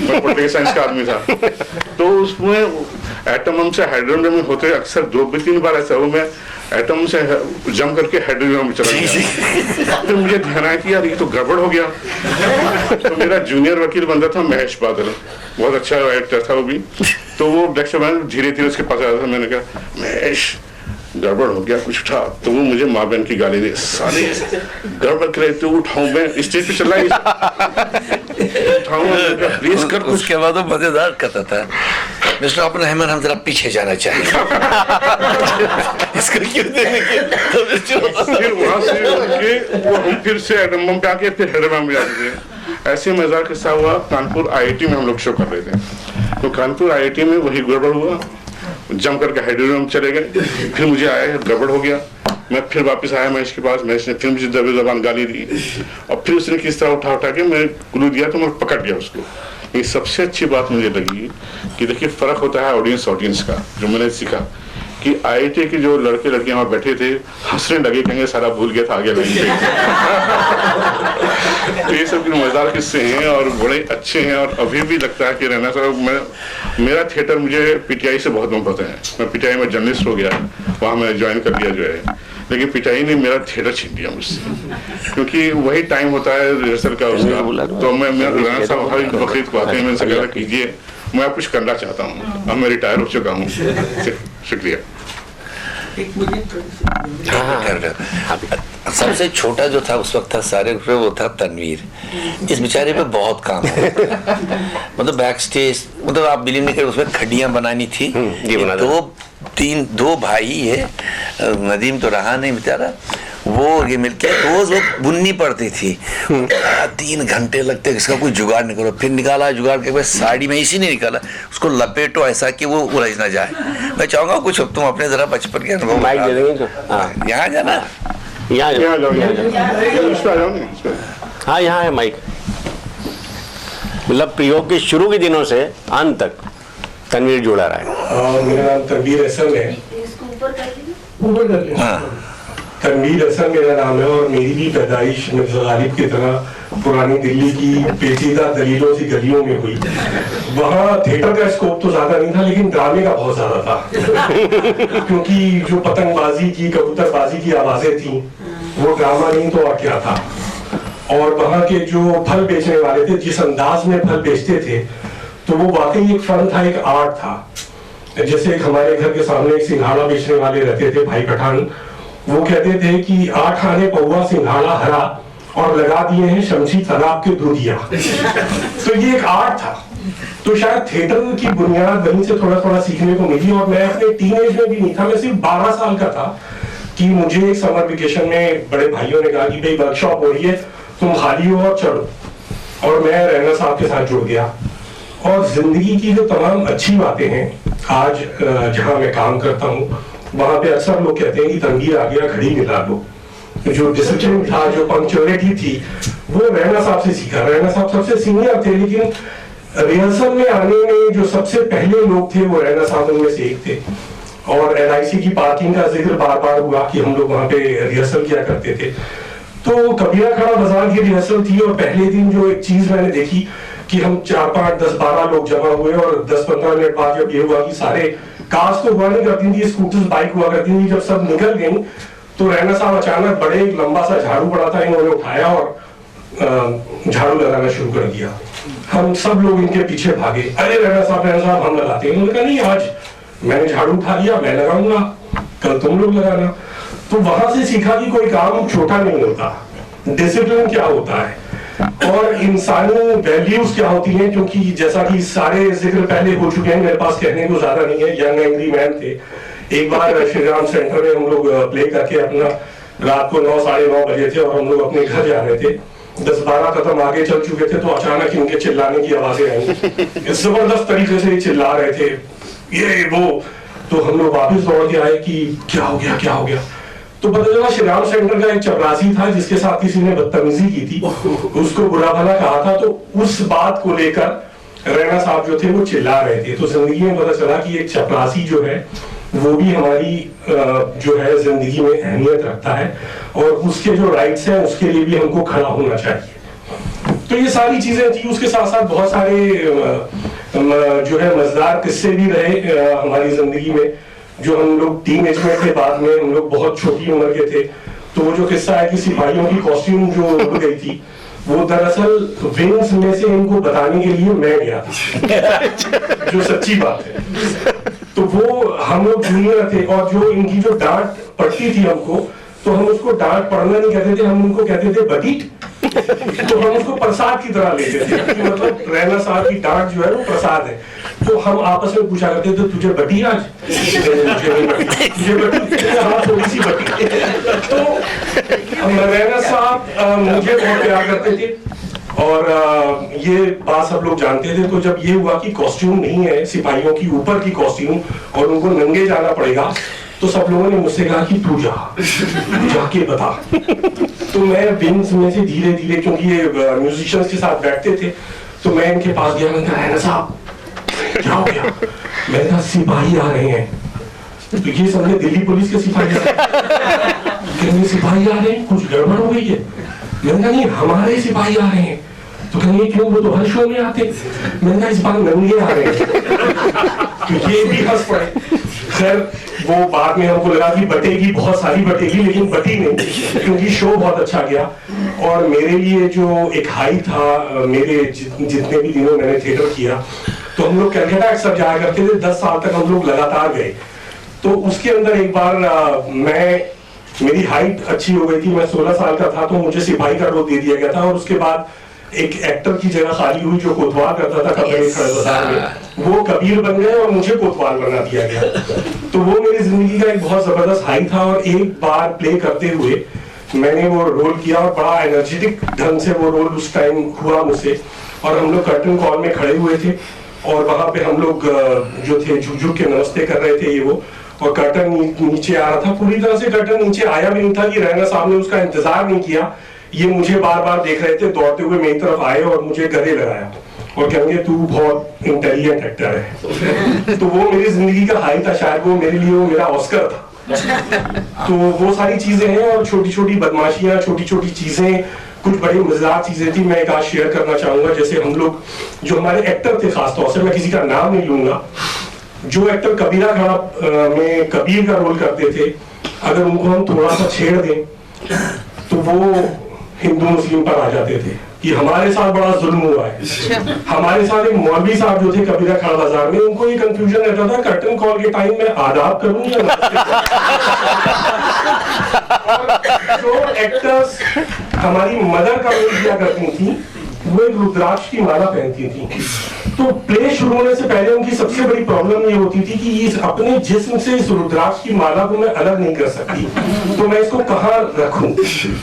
मैं पॉलिटिकल साइंस का आदमी था। तो उसमें एटम बम से हाइड्रोजन में होते अक्सर 2-3 बार ऐसा हुआ, मैं एटम से जम करके हाइड्रोजन में चला गया। फिर मुझे ध्यान आया कि यार ये तो गड़बड़ हो गया। तो मेरा जूनियर वकील बंदा था महेश बादल, बहुत अच्छा एक्टर था वो भी। तो वो धीरे धीरे उसके पास आया था, मैंने कहा महेश गड़बड़ हो गया, कुछ उठा। तो वो मुझे माँ बहन की गाली दे, साले गड़बड़ करे तो उठाऊं, मैं स्टेज पे चला प्लीज कर। उसके बाद वो मजेदार कहता था, मिस्टर ओपेनहाइमर हम जरा पीछे जाना चाहेंगे। इसको क्यों देंगे? फिर वहां से वो हम फिर से एटम बम पे आके फिर हैदराबाद में जाते थे। ऐसे मजेदार किस्सा हुआ, कानपुर IIT में हम लोग शो कर रहे थे। तो कानपुर IIT में वही गड़बड़ हुआ, जम करके हाइड्रोजन चले गए। फिर मुझे आया गड़बड़ हो गया, मैं फिर वापस आया महेश के पास, महेश ने फिर मुझे दबे जबान गाली दी। और फिर उसने किस तरह उठा के मैं क्लू दिया तो मैं पकड़ गया उसको। ये सबसे अच्छी बात मुझे लगी कि देखिए फर्क होता है ऑडियंस का, जो मैंने सीखा कि IIT के जो लड़के लड़कियां वहां बैठे थे हंसने लगे, कहेंगे सारा भूल गया था आगे लगे। तो ये सब मजेदार किस्से हैं और बड़े अच्छे हैं। और अभी भी लगता है कि रैना साहब, मेरा थिएटर मुझे PTI से बहुत मोहब्बत है। मैं PTI में जर्नलिस्ट हो गया, वहाँ मैं ज्वाइन कर लिया जो है, लेकिन PTI ने मेरा थिएटर छीन लिया मुझसे, क्योंकि वही टाइम होता है रिहर्सल का उसका। तो मैं रैना साहब हर बकरीद को आते हैं, मैंने कहा कीजिए, मैं कुछ करना चाहता हूँ, अब मैं रिटायर हो चुका हूँ। शुक्रिया। सबसे छोटा जो था उस वक्त था सारे पे, वो था तनवीर। इस बेचारे पे बहुत काम है। मतलब बैक स्टेज, मतलब आप बिलीव नहीं करें, उसमें खड्डियां बनानी थी। दो भाई है, नदीम तो रहा नहीं बेचारा, वो ये मिलके रोज वो बुननी पड़ती थी। 3 घंटे लगते, इसका कोई जुगाड़ निकालो, फिर निकाला जुगाड़ के बाद साड़ी में इसी ने निकाला, उसको लपेटो ऐसा कि वो उलझ ना जाए। मैं चाहूंगा कुछ तुम अपने जरा बचपन के अनुभव माइक दे देंगे। यहाँ जाना, यहाँ हाँ यहाँ है माइक। मतलब प्रयोग के शुरू के दिनों से अंत तक तनवीर जुड़ा रहा है। मेरा नाम तनवीर हसन है। तनवीर हसन मेरा नाम है और मेरी भी पैदाइश मिर्ज़ा गालिब की तरह पुरानी दिल्ली की पेचीदा दलीलों सी गलियों में हुई। वहाँ थिएटर का स्कोप तो ज्यादा नहीं था, लेकिन ड्रामे का बहुत ज्यादा था। क्योंकि जो पतंगबाजी की, कबूतरबाजी की आवाजें थी, वो ड्रामा नहीं तो और क्या था। और वहाँ के जो फल बेचने वाले थे, जिस अंदाज में फल बेचते थे, तो वो वाकई एक फन था, एक आर्ट था। जैसे एक हमारे घर के सामने एक सिंघाड़ा बेचने वाले रहते थे, भाई पठान। वो कहते थे कि 8 आने पौवा सिंघाड़ा हरा और लगा दिए हैं शमशी तालाब के दूधिया। तो ये एक आर्ट था। तो शायद थिएटर की बुनियाद वहीं से थोड़ा थोड़ा सीखने को मिली। और मैं अपने टीनेज में भी नहीं था, मैं सिर्फ 12 साल का था कि मुझे एक समर वेकेशन में बड़े भाइयों ने कहा कि भाई वर्कशॉप हो रही है, तुम खाली हो और चलो। और मैं रैना साहब के साथ जुड़ गया। और जिंदगी की जो तमाम अच्छी बातें हैं, आज जहाँ मैं काम करता हूँ वहां पे अक्सर लोग कहते हैं कि तनवीर आ गया घड़ी मिला लो। जो डिसिप्लिन था, जो पंक्चुअलिटी थी, वो रैना साहब से सीखा। रैना साहब सबसे सीनियर थे, लेकिन रिहर्सल में आने में जो सबसे पहले लोग थे वो रैना साहब उनमें से एक थे। और LIC की पार्किंग का जिक्र बार बार हुआ कि हम लोग वहाँ पे रिहर्सल किया करते थे। तो कबीरा खड़ा बाजार की रिहर्सल थी और पहले दिन जो एक चीज मैंने देखी कि हम 4, 5, 10, 12 लोग जमा हुए और 10-15 मिनट बाद जब ये हुआ कि सारे कार्स तो हुआ नहीं करती थी, स्कूटर्स, बाइक हुआ करती थी, जब सब निकल गई तो रैना साहब अचानक बड़े एक लंबा सा झाड़ू पड़ा था, इन्होंने उठाया और झाड़ू लगाना शुरू कर दिया। हम सब लोग इनके पीछे भागे, अरे रैना साहब हम लगाते हैं। उन्होंने कहा नहीं, आज मैंने झाड़ू उठा लिया, मैं लगाऊंगा, कल तुम लोग लगाना। तो वहां से सीखा कि कोई काम छोटा नहीं होता, डिसिप्लिन क्या होता है और इंसानी वैल्यूज क्या होती हैं। क्योंकि जैसा कि सारे जिक्र पहले हो चुके हैं, मेरे पास कहने को ज्यादा नहीं है। यंग एंग्री मैन थे। एक बार श्री राम सेंटर में हम लोग प्ले करके अपना रात को 9, साढ़े 9 बजे थे और हम लोग अपने घर जा रहे थे। 10-12 कदम आगे चल चुके थे तो अचानक इनके चिल्लाने की आवाजें आई। जबरदस्त तरीके से चिल्ला रहे थे, ये वो। तो हम लोग वापस दौड़ के आए कि क्या हो गया, क्या हो गया। तो पता चला श्री राम सेंटर का एक चपरासी था जिसके साथ किसी ने बदतमीजी की थी, उसको बुरा भला कहा था, तो उस बात को लेकर रैना साहब जो थे वो चिल्ला रहे थे। तो जिंदगी में पता चला कि एक चपरासी जो है वो भी हमारी जो है जिंदगी में अहमियत रखता है, और उसके जो राइट्स हैं उसके लिए भी हमको खड़ा होना चाहिए। तो ये सारी चीजें थी। उसके साथ साथ बहुत सारे जो है मजेदार किस्से भी रहे हमारी जिंदगी में, जो हम लोग टीन एज में थे, बाद में हम लोग बहुत छोटी उम्र के थे। तो वो जो किस्सा है कि सिपाहियों की कॉस्ट्यूम जो उड़ गई थी, वो दरअसल विंग्स में से इनको बताने के लिए मैं गया था, जो सच्ची बात है। तो वो हम लोग जूनियर थे, और जो इनकी जो डांट पड़ती थी हमको, तो हम उसको डांट पढ़ना नहीं कहते थे, हम उनको कहते थे बटीट। तो हम उसको प्रसाद की तरह लेते थे कि मतलब रैना साहब की डांट जो है वो प्रसाद है। तो हम आपस में पूछा करते थे, तुझे बटी आज? तुझे बटी? हाँ, थोड़ी सी बटी। तो रैना साहब मुझे बहुत प्यार करते थे, और ये बात सब लोग जानते थे। तो जब ये हुआ कि कॉस्ट्यूम नहीं है सिपाहियों की ऊपर की कॉस्ट्यूम, और उनको नंगे जाना पड़ेगा, तो सब लोगों ने मुझसे कहा कि तू जाके बता। तो मैं विंग्स में से धीरे धीरे, क्योंकि ये म्यूजिशियंस के साथ बैठते थे, तो मैं इनके पास गया। मैंने कहा, रैना साहब क्या हो गया? मैंने कहा, सिपाही आ रहे हैं। तो ये समझे दिल्ली पुलिस के सिपाही आ रहे हैं। सिपाही आ रहे हैं, कुछ गड़बड़ हो गई है? मैंने कहा, नहीं, हमारे सिपाही आ रहे हैं। तो कहेंगे क्यों, वो तो हर शो में आते। मैंने कहा, इस बार नंगे आ रहे हैं। तो ये भी हंस पड़े। खैर वो बाद में हमको लगा कि बटेगी, बहुत सारी बटेगी, लेकिन बटी नहीं, क्योंकि शो बहुत अच्छा गया। और मेरे लिए जो एक हाई था, मेरे जितने भी दिनों मैंने थिएटर किया, तो हम लोग कलकत्ता अक्सर जाया करते थे। 10 साल तक हम लोग लगातार गए। तो उसके अंदर एक बार मेरी हाइट अच्छी हो गई थी, मैं 16 साल का था, तो मुझे सिपाही का रोल दे दिया गया था। और उसके बाद एक एक्टर की जगह खाली हुई जो कोतवाल करता था कबीर खड़े बाजार में, वो कबीर बन गए और मुझे कोतवाल बना दिया गया। तो वो मेरी जिंदगी का एक बहुत जबरदस्त हाई था। और एक बार प्ले करते हुए मैंने वो रोल किया, और बड़ा एनर्जेटिक ढंग से वो रोल उस टाइम हुआ मुझसे। और हम लोग कर्टन कॉल में खड़े हुए थे, और वहां पे हम लोग जो थे झुक झुक के नमस्ते कर रहे थे ये वो, और कर्टन नीचे आ रहा था। पूरी तरह से कर्टन नीचे आया भी नहीं था कि रैना साहब ने उसका इंतजार नहीं किया। ये मुझे बार बार देख रहे थे, दौड़ते हुए मेरी तरफ आए और मुझे गले लगाया और कहेंगे तू बहुत इंटेलिजेंट एक्टर है। तो वो मेरी जिंदगी का हाई था, शायद वो मेरे लिए वो मेरा ऑस्कर था। तो वो सारी चीजें हैं, और छोटी छोटी बदमाशियां, छोटी छोटी चीजें, कुछ बड़ी मजेदार चीजें थी। मैं एक आज शेयर करना चाहूंगा। जैसे हम लोग जो हमारे एक्टर थे, खासतौर से मैं किसी का नाम नहीं लूंगा, जो एक्टर कबीरा खाना में कबीर का रोल करते थे, अगर उनको हम थोड़ा सा छेड़ दें तो वो हिंदू मुस्लिम पर आ जाते थे कि हमारे साथ बड़ा जुल्म हुआ है। हमारे साथ एक मौलवी साहब जो थे कबीरा खाना बाजार में, उनको ये कंफ्यूजन रहता था कर्टन कॉल के टाइम में आदाब करूं या जो एक्टर्स हमारी मदर का रोल किया करती थी, वो एक रुद्राक्ष की माला पहनती थी। तो प्ले शुरू होने से पहले उनकी सबसे बड़ी प्रॉब्लम ये होती थी कि इस अपने जिस्म से इस रुद्राक्ष की माला को मैं अलग नहीं कर सकती, तो मैं इसको कहाँ रखूं।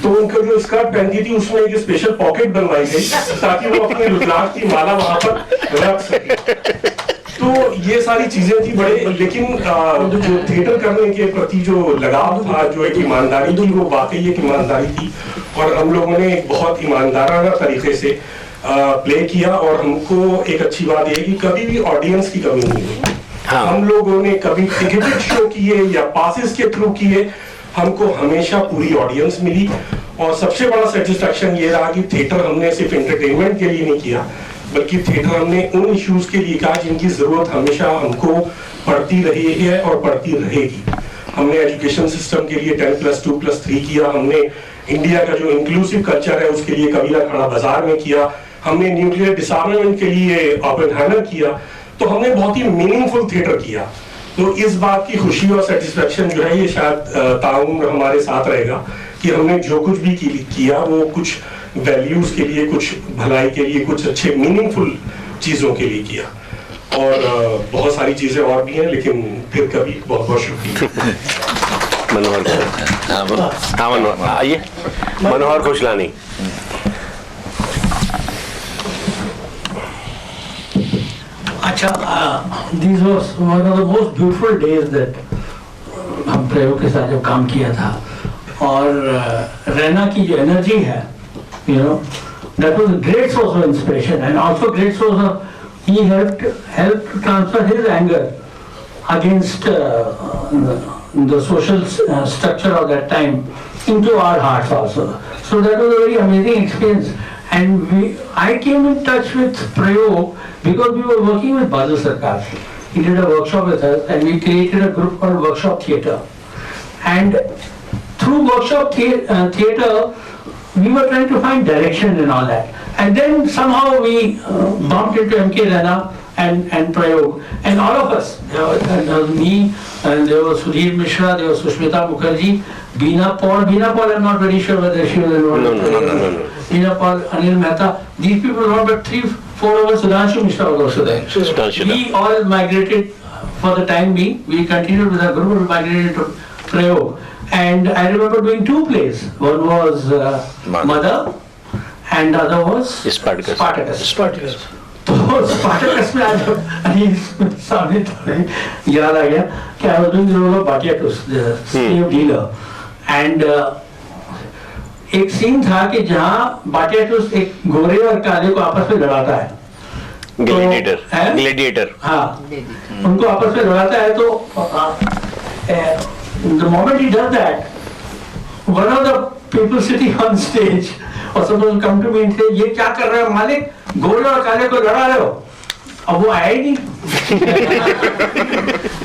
तो उनका जो स्कर्ट पहनती थी उसमें एक स्पेशल पॉकेट बनवाई गई ताकि वो अपने रुद्राक्ष की माला वहां पर रख सके। तो ये सारी चीजें थी बड़े, लेकिन जो थिएटर करने के प्रति जो लगाव था, जो एक ईमानदारी थी, वो वाकई एक ईमानदारी थी। और हम लोगों ने एक बहुत ईमानदाराना तरीके से प्ले किया। और हमको एक अच्छी बात यह कि कभी भी ऑडियंस की कमी नहीं हुई। हम लोगों ने कभी टिकटेड शो किए या पासेस के थ्रू किए, हमको हमेशा पूरी ऑडियंस मिली। और सबसे बड़ा सेटिस्फेक्शन ये रहा कि थिएटर हमने सिर्फ एंटरटेनमेंट के लिए नहीं किया, बल्कि थिएटर हमने उन इश्यूज के लिए कहा जिनकी जरूरत हमेशा हमको पड़ती रही है और पड़ती रहेगी। हमने एजुकेशन सिस्टम के लिए 10+2+3 किया। हमने इंडिया का जो इंक्लूसिव कल्चर है उसके लिए कबीरा खाना बाजार में किया। हमने न्यूक्लियर डिसआर्मामेंट के लिए ओपेनहाइमर किया। तो हमने बहुत ही मीनिंगफुल थिएटर किया। तो इस बात की खुशी और सेटिस्फेक्शन जो है ये शायद ताउम्र हमारे साथ रहेगा कि हमने जो कुछ भी किया वो कुछ वैल्यूज के लिए, कुछ भलाई के लिए, कुछ अच्छे मीनिंगफुल चीजों के लिए किया। और बहुत सारी चीजें और भी हैं, लेकिन फिर कभी बहुत बहुत शुक्रिया। मनोहर, हाँ मनोहर आइए। मनोहर खुशलानी। अच्छा, these was one of the most beautiful days that हम प्रयोग के साथ जब काम किया था। और रैना की जो एनर्जी है, you know, that was a great source of inspiration and also great source of, he helped to transfer his anger against the social structure of that time into our hearts also. So that was a very amazing experience. And I came in touch with Prayog because we were working with Badal Sarkar. He did a workshop with us and we created a group called Workshop Theatre. And through Workshop Theatre, we were trying to find direction and all that. And then somehow we bumped into M.K. Rana and Prayog. And all of us, there was me, and there was Sudhir Mishra, there was Sushmita Mukherjee, Beena Paul, I'm not very sure whether she was involved. No. Beena Paul, Anil Mehta, these people were not but 3-4 of us. Sudhanshu Mishra was also there. We all migrated for the time being. We continued with our group, we migrated to Prayog. And I remember doing 2 plays. One was Mother and the other was Spartacus. तो स्पार्टकस में आज अभी सामने याद आ गया कि I was doing the role of Batiatus, the slave dealer. And एक सीन था कि जहाँ बाटियाटुस एक गोरे और काले को आपस में लड़ाता है. ग्लेडिएटर. हाँ, उनको आपस में लड़ाता है. तो the moment he does that, one of the people sitting on stage was supposed to come to me and say, ये क्या कर रहे हो मालिक, गोरे और काले को लड़ा रहे हो. अब वो आया ही नहीं.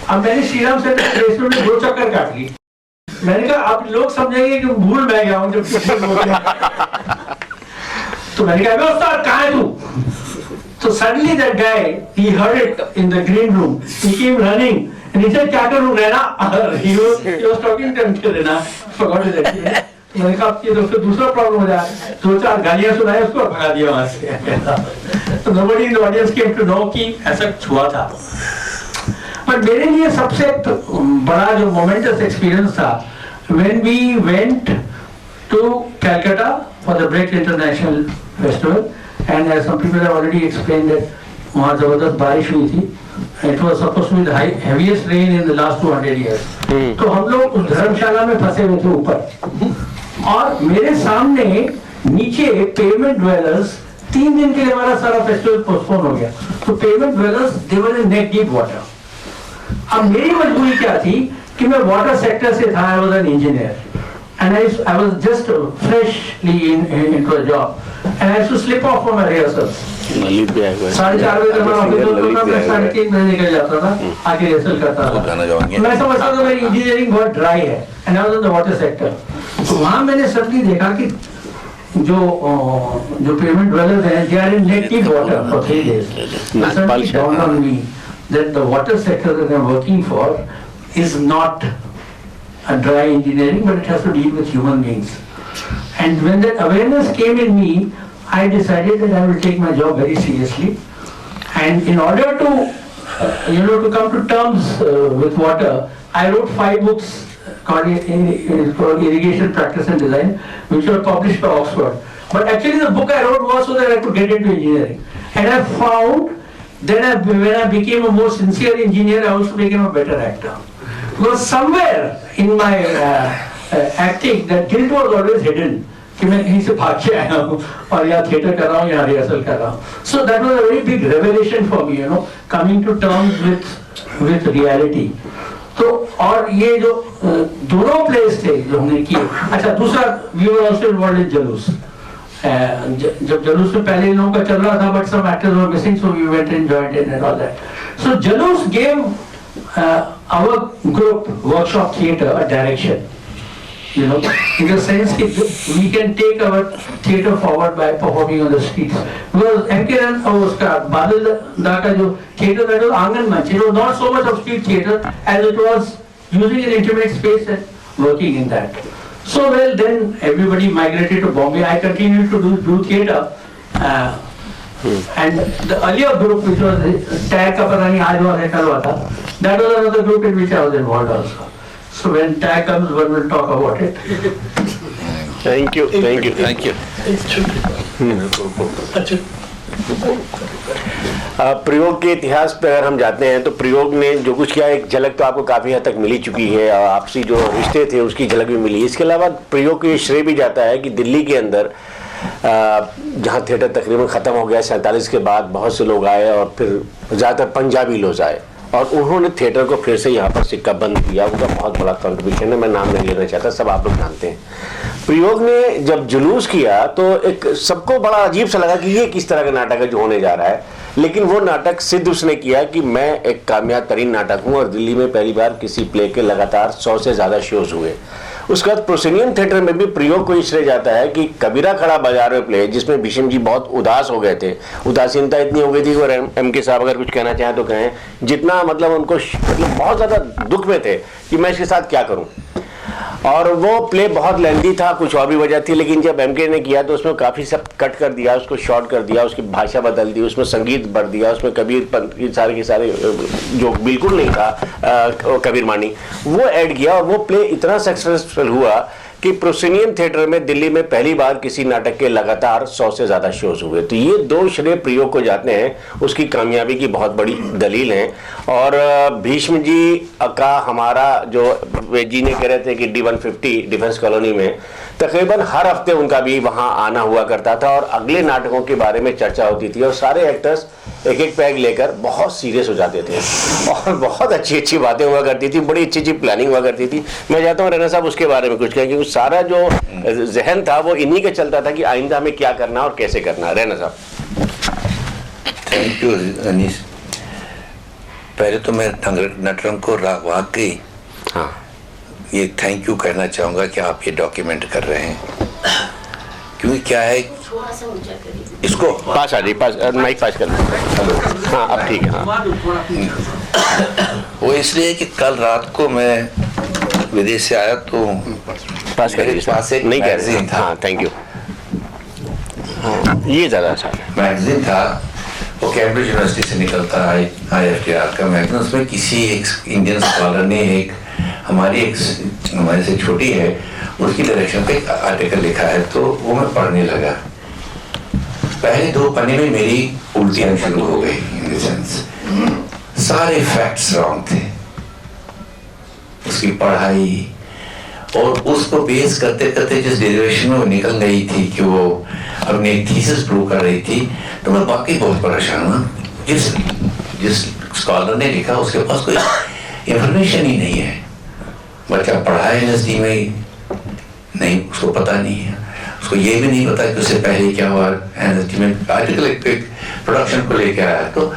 अब मैंने श्रीराम से रेस्टोरेंट में 2 चक्कर काट ली. मैंने कहा आप लोग समझेंगे कि भूल मैं गया हूँ जब तो मैंने कहा उस्ताद कहाँ है तू. So suddenly that guy, he heard it in the green room. He came running and he said, क्या करूँ रहना? He was talking to M.K. Rana. Forgot his name. मैंने कहा आपकी दोस्तों दूसरा प्रॉब्लम हो जाए. 2-4 गालियाँ सुनाए उसको और भगा दिया वहाँ से. So nobody in the audience came to know कि ऐसा हुआ था. But मेरे लिए सबसे बड़ा जो momentous experience था when we went to Calcutta for the Break International Festival. And as some people have already explained that वहाँ जबरदस्त बारिश हुई थी. It was supposed to be the heaviest rain in the last 200 years. तो हम लोग उस धर्मशाला में फंसे हुए थे ऊपर और मेरे सामने नीचे पेमेंट ड्वेलर्स 3 दिन के लिए हमारा सारा फेस्टिवल पोस्टपोन हो गया. तो पेमेंट ड्वेलर्स दे वर इन नेक डीप वाटर. अब मेरी मजबूरी क्या थी कि मैं वाटर सेक्टर से था. I was an engineer and I was just freshly into a job. And I used to slip off from my rehearsals. 4:30 बजे तक मैं ऑफिस होता था, मैं 3:30 बजे निकल जाता था, आके रिहर्सल करता था. मैं समझता था मेरी इंजीनियरिंग बहुत ड्राई है. And I was in the water sector. तो वहाँ मैंने सडनली देखा कि जो पेमेंट ड्वेलर्स हैं, they are in neck deep water for 3 days. Suddenly dawned on me that the water sector that I'm working for is not a dry engineering, but it has to deal with human beings. And when that awareness came in me, I decided that I will take my job very seriously. And in order to, to come to terms with water, I wrote 5 books called Irrigation Practice and Design, which were published by Oxford. But actually the book I wrote was so that I could get into engineering. And I found that when I became a more sincere engineer, I also became a better actor. Because somewhere in my acting, that guilt was always hidden. कि मैं कहीं से भाग के आया हूँ और यहाँ थिएटर कर रहा हूँ, यहाँ रिहर्सल कर रहा हूँ. So that was a very big revelation for me, coming to terms with reality. तो और ये जो दोनों प्लेस थे जो हमने किए. अच्छा, दूसरा we were also involved in जलूस. जब जलूस में पहले इन लोगों का चल रहा था, but some actors were missing, so we went and joined in and all that. So जलूस gave our group Workshop Theatre a direction. In the sense that we can take our theatre forward by performing on the streets. Because M.K. Rana उसका बादल दा का जो theatre that was आंगन मंच, it was not so much of street theatre as it was using an intimate space and working in that. So well, then everybody migrated to Bombay. I continued to do theatre. And the earlier group, which was TAG का पता नहीं आज हुआ है कल हुआ था, that was another group in which I was involved also. So when TAG comes, one will talk about it. Thank you. Thank you. प्रयोग के इतिहास पे अगर हम जाते हैं तो प्रयोग ने जो कुछ किया, एक झलक तो आपको काफ़ी हद तक मिली चुकी है और आपसी जो रिश्ते थे उसकी झलक भी मिली। इसके अलावा प्रयोग को ये श्रेय भी जाता है कि दिल्ली के अंदर जहाँ थिएटर तकरीबन ख़त्म हो गया 47 के बाद, बहुत से लोग आए और फिर ज़्यादातर पंजाबी लोग आए और उन्होंने थिएटर को फिर से यहाँ पर सिक्का बंद किया। उनका बहुत बड़ा कंट्रीब्यूशन है, मैं नाम नहीं लेना चाहता, सब आप लोग जानते हैं। प्रयोग ने जब जुलूस किया तो एक सबको बड़ा अजीब सा लगा कि ये किस तरह का नाटक है जो होने जा रहा है, लेकिन वो नाटक सिद्ध उसने किया कि मैं एक कामयाब तरीन नाटक हूँ और दिल्ली में पहली बार किसी प्ले के लगातार 100 से ज़्यादा शोज हुए। उसके बाद प्रोसेनियम थिएटर में भी प्रयोग को श्रेय जाता है कि कबीरा खड़ा बाजार में प्ले जिसमें भीष्म जी बहुत उदास हो गए थे, उदासीनता इतनी हो गई थी और MK साहब अगर कुछ कहना चाहें तो कहें, जितना मतलब उनको मतलब बहुत ज़्यादा दुख में थे कि मैं इसके साथ क्या करूं। और वो प्ले बहुत लेंथी था, कुछ और भी वजह थी, लेकिन जब MK ने किया तो उसमें काफ़ी सब कट कर दिया, उसको शॉर्ट कर दिया, उसकी भाषा बदल दी, उसमें संगीत भर दिया, उसमें कबीर पंथ के सारे जो बिल्कुल नहीं था कबीर मानी वो ऐड किया और वो प्ले इतना सक्सेसफुल हुआ कि प्रोसेनियम थिएटर में दिल्ली में पहली बार किसी नाटक के लगातार 100 से ज़्यादा शोज हुए। तो ये दो श्रेय प्रयोग को जाते हैं, उसकी कामयाबी की बहुत बड़ी दलील है। और भीष्म जी का हमारा जो जी ने कह रहे थे कि D150 डिफेंस कॉलोनी में तकरीबन हर हफ्ते उनका भी वहाँ आना हुआ करता था और अगले नाटकों के बारे में चर्चा होती थी और सारे एक्टर्स एक एक पैग लेकर बहुत सीरियस हो जाते थे और बहुत अच्छी अच्छी बातें हुआ करती थी, बड़ी अच्छी अच्छी प्लानिंग हुआ करती थी। मैं चाहता हूँ रैना साहब उसके बारे में कुछ कहें, क्योंकि सारा जो जहन था वो इन्हीं का चलता था कि आइंदा हमें क्या करना और कैसे करना। रैना साहब। Thank you Anees. पहले तो मैं नटरंग को वाकई ये थैंक यू कहना चाहूँगा कि आप ये डॉक्यूमेंट कर रहे हैं, क्योंकि क्या है इसको पास आ जाइए, पास माइक पास कर लो। हाँ अब ठीक है। हाँ वो इसलिए कि कल रात को मैं विदेश से आया तो पास मेरे पास एक नहीं कह मैगजीन रहे था। हाँ थैंक यू। हाँ ये ज़्यादा अच्छा है। मैगजीन था, वो कैम्ब्रिज यूनिवर्सिटी से निकलता है, IFTR का मैगजीन। उसमें किसी एक इंडियन स्कॉलर ने एक हमारे से छोटी है उसकी डायरेक्शन पे एक आर्टिकल लिखा है, तो वो मैं पढ़ने लगा। पहले 2 पन्ने में मेरी उल्टियाँ शुरू हो गई, इन द सेंस सारे फैक्ट्स रॉन्ग थे, उसकी पढ़ाई और उसको बेस करते करते जिस डेरिवेशन में वो निकल गई थी कि वो अपनी एक थीसिस प्रूव कर रही थी, तो मैं वाकई बहुत परेशान हुआ। जिस स्कॉलर ने लिखा उसके पास कोई इंफॉर्मेशन ही नहीं है, बच्चा पढ़ा है NSD में नहीं, उसको पता नहीं है, उसको ये भी नहीं पता कि उससे पहले क्या हुआ NSD में आर्टिकल एक प्रोडक्शन को लेकर आया। तो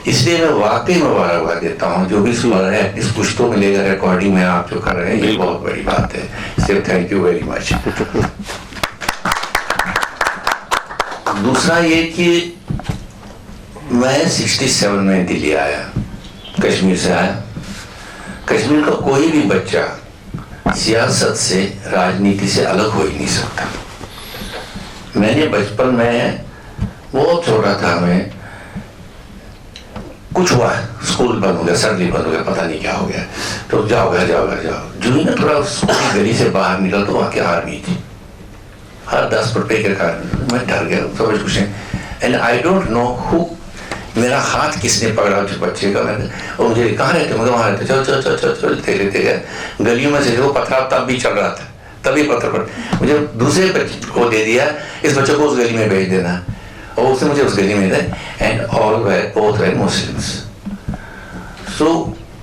इसलिए मैं वाकई मुबारकबाद देता हूँ जो भी स्कॉलर है, इस कुछ तो मिलेगा रिकॉर्डिंग में आप जो कर रहे हैं, ये बहुत बड़ी बात है, इसलिए थैंक यू वेरी मच। दूसरा ये कि मैं 67 में दिल्ली आया, कश्मीर से आया। कश्मीर का कोई भी बच्चा सियासत से, राजनीति से अलग हो ही नहीं सकता। मैंने बचपन में बहुत छोटा था, मैं कुछ हुआ, स्कूल बंद हो गया, सर्दी बंद हो गया, पता नहीं क्या हो गया, तो जाओ घर जाओ घर जाओ। जो ही मैं थोड़ा स्कूल गली से बाहर निकल तो वहाँ की आर्मी थी, हर 10 रुपए के कारण मैं डर गया, समझ कुछ नहीं। And I don't know who, मेरा हाथ किसने पकड़ा उस बच्चे का, मैंने और मुझे कहाँ रहते, मुझे वहाँ रहते, चल चल चल चल चलते रहते गए गलियों में से। वो पथरा तब भी चल रहा था, तभी पत्थर पर मुझे दूसरे बच्चे को दे दिया, इस बच्चे को उस गली में भेज देना, और उसने मुझे उस गली में दे। And all were both were Muslims. सो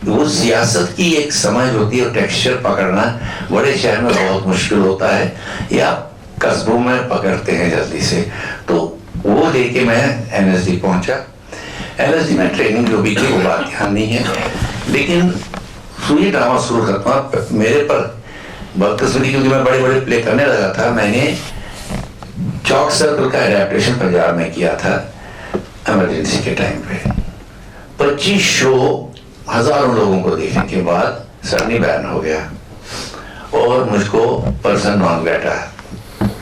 वो सियासत की एक समझ होती है और टेक्सचर पकड़ना बड़े शहर में बहुत मुश्किल होता है, या कस्बों में पकड़ते हैं जल्दी से। तो वो लेके मैं NSD पहुंचा। NSD में ट्रेनिंग जो भी थी वो बात ध्यान नहीं है, लेकिन सुई ड्रामा शुरू करता मेरे पर बदकिस्मती, क्योंकि मैं बड़े बड़े प्ले करने लगा था। मैंने चौक सर्कल का एडेप्टेशन पंजाब में किया था इमरजेंसी के टाइम पे। 25 शो हजारों लोगों को देखने के बाद सडनली बैन हो गया और मुझको पर्सन नॉन ग्रेटा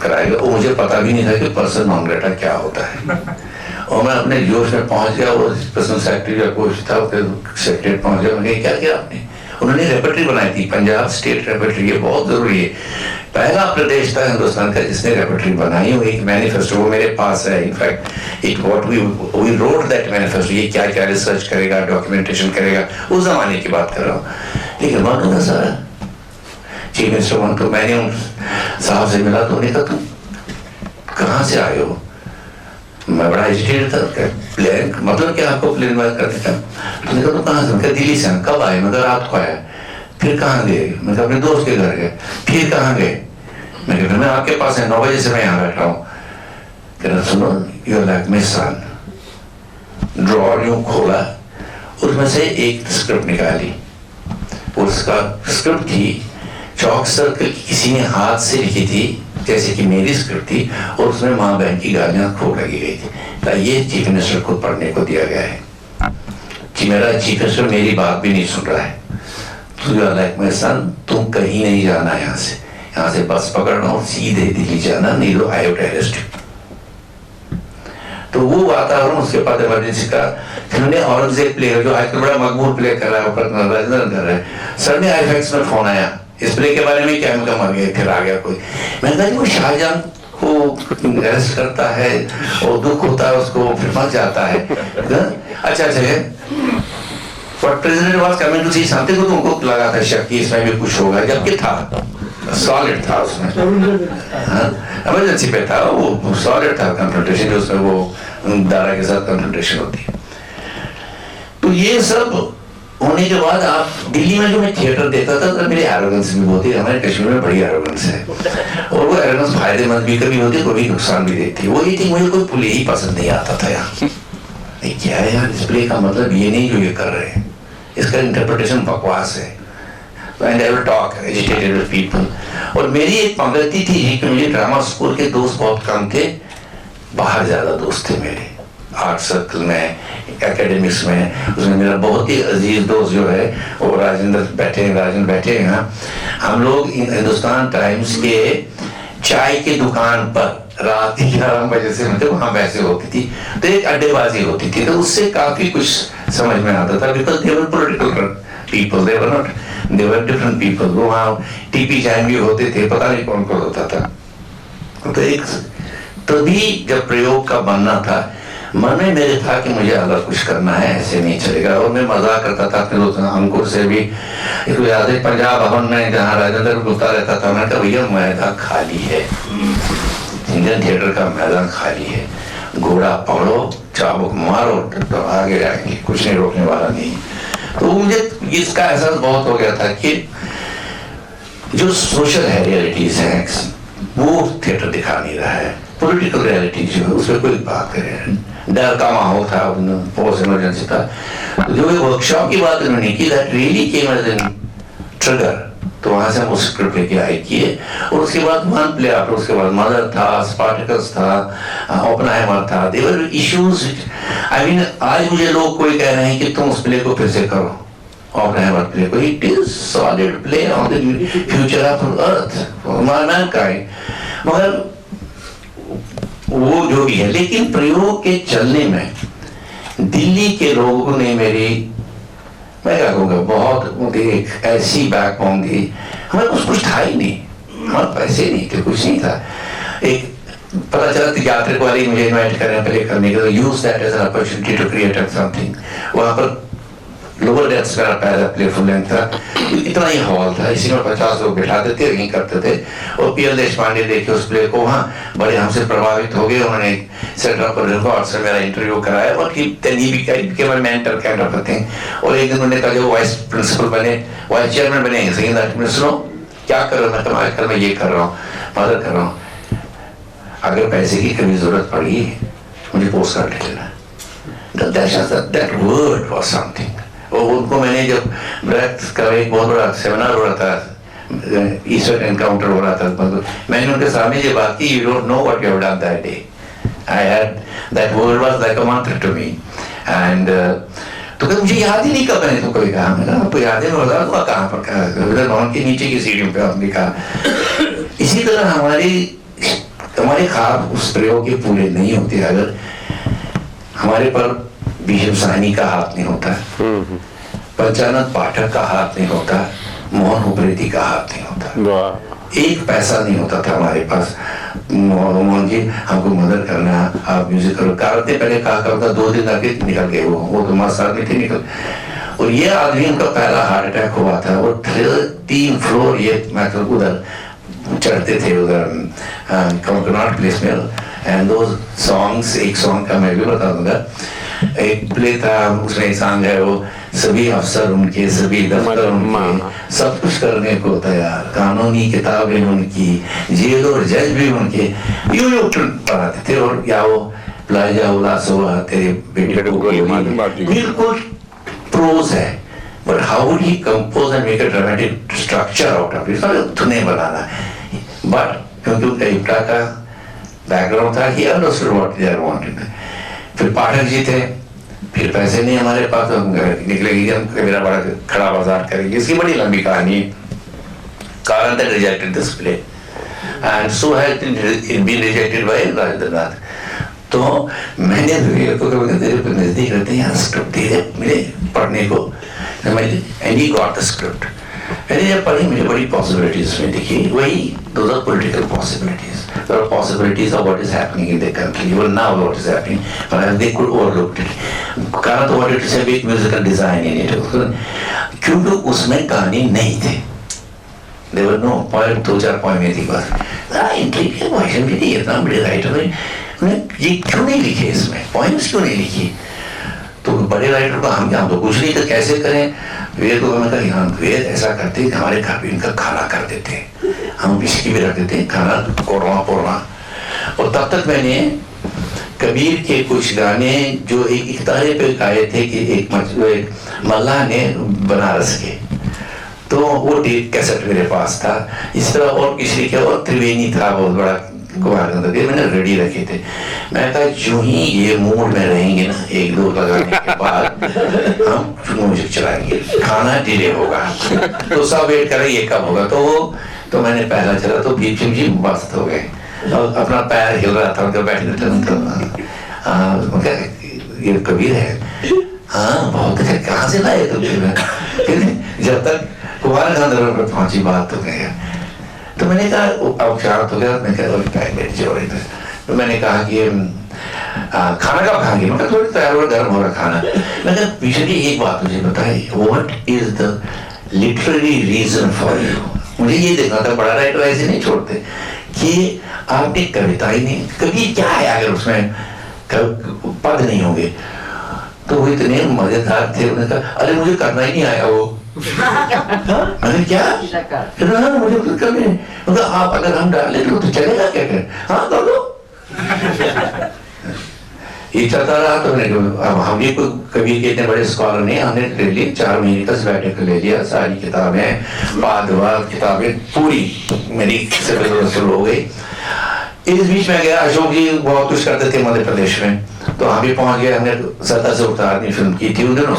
कराएगा। वो मुझे पता भी नहीं था कि पर्सन नॉन ग्रेटा क्या होता है, और मैं अपने जोश में पहुंच गया। वो पर्सनल सेक्रेटरी या कुछ था, सेक्रेटरी पहुंच गया, मैंने क्या किया आपने, उन्होंने रेपर्टरी बनाई थी, पंजाब स्टेट रेपर्टरी, ये बहुत जरूरी है। पहला प्रदेश था हिंदुस्तान का जिसने रेपर्टरी बनाई, वो एक मैनिफेस्टो वो मेरे पास है। In fact it what we wrote that manifesto, ये क्या क्या रिसर्च करेगा, डॉक्यूमेंटेशन करेगा, उस जमाने की बात कर रहा हूँ। लेकिन बंद होगा सारा। चीफ मिनिस्टर वन तो मैंने उन साहब से मिला तो उन्हें कहा तुम कहाँ से आए हो? मैं बड़ा एजुकेटेड था, प्लेन मतलब क्या आपको प्लेन वाला कर देता। मैंने कहा तुम कहाँ से? मैं दिल्ली से। कब आए? मैं रात को आया। फिर कहाँ गए? मैं अपने दोस्त के घर गए। फिर कहाँ गए? मैं कहा मैं आपके पास है, 9 बजे से मैं यहाँ बैठा हूँ। कह रहा सुनो, you are like my son. Drawer यूं खोला, उसमें से एक स्क्रिप्ट निकाली। उसका स्क्रिप्ट थी चौक सर्कल की किसी ने हाथ से लिखी थी, जैसे कि मेरी स्क्रिप्ट थी, और उसमें माँ बहन की गालियां खूब लगी गई थी। तो ये चीफ मिनिस्टर को पढ़ने को दिया गया है कि मेरा चीफ मिनिस्टर मेरी बात भी नहीं सुन रहा है। तो you are like my son, तुम कहीं नहीं जाना, यहाँ से बस पकड़ना और सीधे दिल्ली जाना, नहीं तो आई विल अरेस्ट यू। तो वो वातावरण, उसके बाद इमरजेंसी का उन्होंने औरंगजेब प्ले जो आजकल बड़ा मकबूल प्ले कर रहा है, राजेंद्र कर रहा है। सर ने आईफैक्स में फोन आया इस प्ले के बारे में, क्या मैं मर गए, फिर आ गया कोई। मैंने कहा वो शाहजहां को अरेस्ट करता है और दुख होता है उसको, फिर मर जाता है। अच्छा But president was coming to see something, तो उनको लगा था शक कि इसमें भी कुछ होगा, जबकि था सॉलिड था उसमें, इमरजेंसी पे था, वो सॉलिड था कंफ्रंटेशन, जो उसमें वो दारा के साथ कंफ्रंटेशन होती है। तो ये सब होने के बाद आप दिल्ली में जो मैं थिएटर देखता था तो मेरी एरोगेंस भी बहुत है। हमारे कश्मीर में बड़ी एरोगेंस है, और वो एरोगेंस फायदेमंद भी कभी होती है, कभी नुकसान भी देती है। वो ये थी, मुझे कोई प्ले ही पसंद नहीं आता था यार। क्या है यार, इस प्ले का मतलब ये नहीं जो ये कर रहे हैं, इसका इंटरप्रिटेशन बकवास है। And I will talk agitated with people। और मेरी एक पंगति थी कि मुझे ड्रामा स्कूल के दोस्त बहुत कम थे, बाहर ज्यादा दोस्त थे मेरे, आर्ट सर्कल में, एकेडमिक्स में। उसमें मेरा बहुत ही अजीज दोस्त जो है वो राजेंद्र बैठे हैं यहाँ। हम लोग हिंदुस्तान टाइम्स के चाय की दुकान पर रात 11 बजे से मतलब वहाँ वैसे होती थी, तो एक अड्डेबाजी होती थी, तो उससे काफी कुछ समझ में आता था। Because they were political people, they were not, they were different people. वो वहाँ टीपी चैन भी होते थे, पता नहीं कौन कौन होता था। तो एक तभी जब प्रयोग का बनना था, मन में मेरे था कि मुझे अलग कुछ करना है, ऐसे नहीं चलेगा। और मैं मजाक करता था अपने दोस्त अंकुर से भी, याद है पंजाब भवन में जहाँ राजेंद्र बोलता रहता था, मैंने कहा भैया मैदान खाली है, इंडियन थिएटर का मैदान खाली है, घोड़ा पकड़ो, चाबुक मारो तो आगे जाएंगे, कुछ नहीं रोकने वाला नहीं। तो मुझे इसका एहसास बहुत हो गया था कि जो सोशल है रियलिटीज हैं वो थिएटर दिखा नहीं रहा है। पॉलिटिकल रियलिटी जो है उसमें कोई बात करें, डर का माहौल था, पोस्ट इमरजेंसी था। जो वर्कशॉप की बात उन्होंने की, that really came as an trigger. तो वहां से हम उस स्क्रिप्ट लेके आए किए, और उसके बाद वन प्ले आफ्टर, उसके बाद मदर था, स्पार्टकस था, ओपनहाइमर था, देवर इश्यूज। आई मीन आज मुझे लोग कोई कह रहे हैं कि तुम उस प्ले को फिर से करो, ओपनहाइमर प्ले को। It is solid play on the future of earth, Mankind. मगर वो जो भी है, लेकिन प्रयोग के चलने में दिल्ली के लोगों ने मेरी, मैं क्या कहूँगा, बहुत एक ऐसी बैकबोन दी। हमारे पास कुछ था ही नहीं, हमारे पैसे नहीं थे, कुछ नहीं था। एक पता चला थिएटर वाले मुझे इन्वाइट कर रहे हैं प्ले करने के लिए, use that as an opportunity to create something. वहाँ पर लोअर डेस्क का पहला प्ले फुल लेंथ था, इतना ही हॉल था, इसी में 50 लोग बिठाते थे, यहीं करते थे। और पीएल देशपांडे देखे उस प्ले को, वहाँ बड़े हमसे प्रभावित हो गए। उन्होंने सेंटर ऑफ रिकॉर्ड से मेरा इंटरव्यू कराया, और mentor kind of a thing. और एक दिन उन्होंने कहा जो वाइस प्रिंसिपल बने, वाइस चेयरमैन बने, सेकंड एडमिनिस्ट्रेटर, क्या कर रहा हूँ? मैं आजकल मैं ये कर रहा हूँ, मदद कर रहा हूँ, अगर पैसे की कभी जरूरत पड़ी मुझे पोस्ट कार्ड ले लेना। That word was something। और उनको मैंने जब ब्रेथ का एक बहुत बड़ा सेमिनार हो रहा था, ईस्टर एनकाउंटर हो रहा था, मैंने उनके सामने ये बात की, you don't know what you have done that day. I had that word was like अ मंत्र टू मी। एंड तो कभी मुझे याद ही नहीं कब मैंने तुमको कहा, मैंने आपको याद है बता दूंगा कहाँ पर कहा, उधर भवन के नीचे की सीढ़ियों पे आपने कहा। इसी तरह हमारे ख्वाब उस प्रयोग के पूरे नहीं होते अगर हमारे पर भीष्म साहनी का हाथ नहीं होता। पंचानन पाठक का हाथ नहीं होता, मोहन उप्रेती का हाथ नहीं होता, एक पैसा नहीं होता था हमारे पास। मोहन जी हमको मदद करना, आप म्यूजिक करो, करते पहले कहा करता 2 दिन आगे निकल गए, वो तो साथ में थे निकल। और ये आदमी उनका पहला हार्ट अटैक हुआ था, वो 3 फ्लोर ये मतलब उधर चढ़ते थे उधर कनॉट प्लेस में। एंड दो सॉन्ग्स, एक सॉन्ग का मैं भी बता दूंगा, एक प्ले था उसमें एक सॉन्ग है, वो सभी अफसर उनके, सभी दफ्तर उनके, सब कुछ करने को तैयार, कानूनी किताबें उनकी, जेल और जज भी उनके, यूं पढ़ाते थे। और या वो प्लाजा उलास हुआ तेरे बेटे को बिल्कुल प्रोज है, but how would he compose and make a dramatic structure out of it, धुने बनाना। बट क्योंकि उनका इब्टा का बैकग्राउंड था, he understood what they are wanting. फिर पाठक जी थे, फिर पैसे नहीं हमारे पास, तो हम निकलेंगे, हम मेरा बड़ा खड़ा बाजार करेंगे। इसकी बड़ी लंबी कहानी है। कारण that rejected this play and so has been rejected by Rajendranath. तो मैंने तेरे पे नजदीक रहते हैं, स्क्रिप्ट दे मिले पढ़ने को, and he got the script. मैंने जब पढ़ी, मुझे बड़ी पॉसिबिलिटीज में दिखी, वही those are political possibilities. There are possibilities of what is happening in the country, even now what is happening, but they could overlook it. कारण तो wanted to say big musical design in it, क्योंकि उसमें कहानी नहीं थे। There were no poem, 2-4 poem थी बस। इंट्रीग क्वेश्चन भी थी, इतना बड़े राइटर ने ये क्यों नहीं लिखे, इसमें poems क्यों नहीं लिखी? तो बड़े राइटर को हम तो कुछ नहीं, तो कैसे करें? वेद को हमें कहा हम वेद ऐसा करते, हमारे घर पे इनका खाना कर देते, हम विस्की भी रख देते, खाना कोरमा। और तब तक मैंने कबीर के कुछ गाने जो एक तारे पे गाए थे कि एक मल्लाह ने बनारस के, तो वो कैसेट मेरे पास था। इस तरह और किसी के, और त्रिवेणी था बहुत बड़ा कुमार, मैंने रेडी रखे थे। मैं कहा जो ही ये मूड में रहेंगे ना, 1-2 लगाने के बाद हम म्यूजिक चलाएंगे, खाना डिले होगा, तो सब वेट करें ये कब होगा। तो मैंने पहला चला, तो बीच में जी मस्त हो गए, और अपना पैर हिल रहा था, तो बैठे थे, ये कबीर है, हाँ बहुत अच्छा, कहाँ से लाए तुम? फिर जब तक कुमार खान पर पहुंची बात तो गया, तो मैंने कहा अब शांत हो गया, मैं कहा तो मैंने कहा कि खाना कब खाएंगे? मैं थोड़ी तैयार हो, गर्म हो रहा खाना। मैं कहा पिछली एक बात मुझे बताइए, what is the literary reason for you? मुझे ये देखना था, बड़ा राइटर ऐसे नहीं छोड़ते कि आपने कविता ही नहीं, कभी क्या है अगर उसमें पद नहीं होंगे। तो वो इतने मजेदार थे, उन्होंने कहा अरे मुझे करना ही नहीं आया वो। अरे क्या मुझे खुद कर नहीं, मतलब आप अगर हम डाल लेते तो चलेगा क्या करें? हाँ कर दो। ये चलता रहा, तो अब हम भी कबीर के इतने बड़े स्कॉलर नहीं, हमने ले लिए 4 महीने का सबैटिकल ले लिया, सारी किताबें बाद किताबें पूरी मेरी शुरू हो गई। इस बीच में गया, अशोक जी बहुत कुछ करते थे मध्य प्रदेश में, तो हम भी पहुंच गए, हमने सत्ता से उतारनी फिल्म की थी उन दिनों,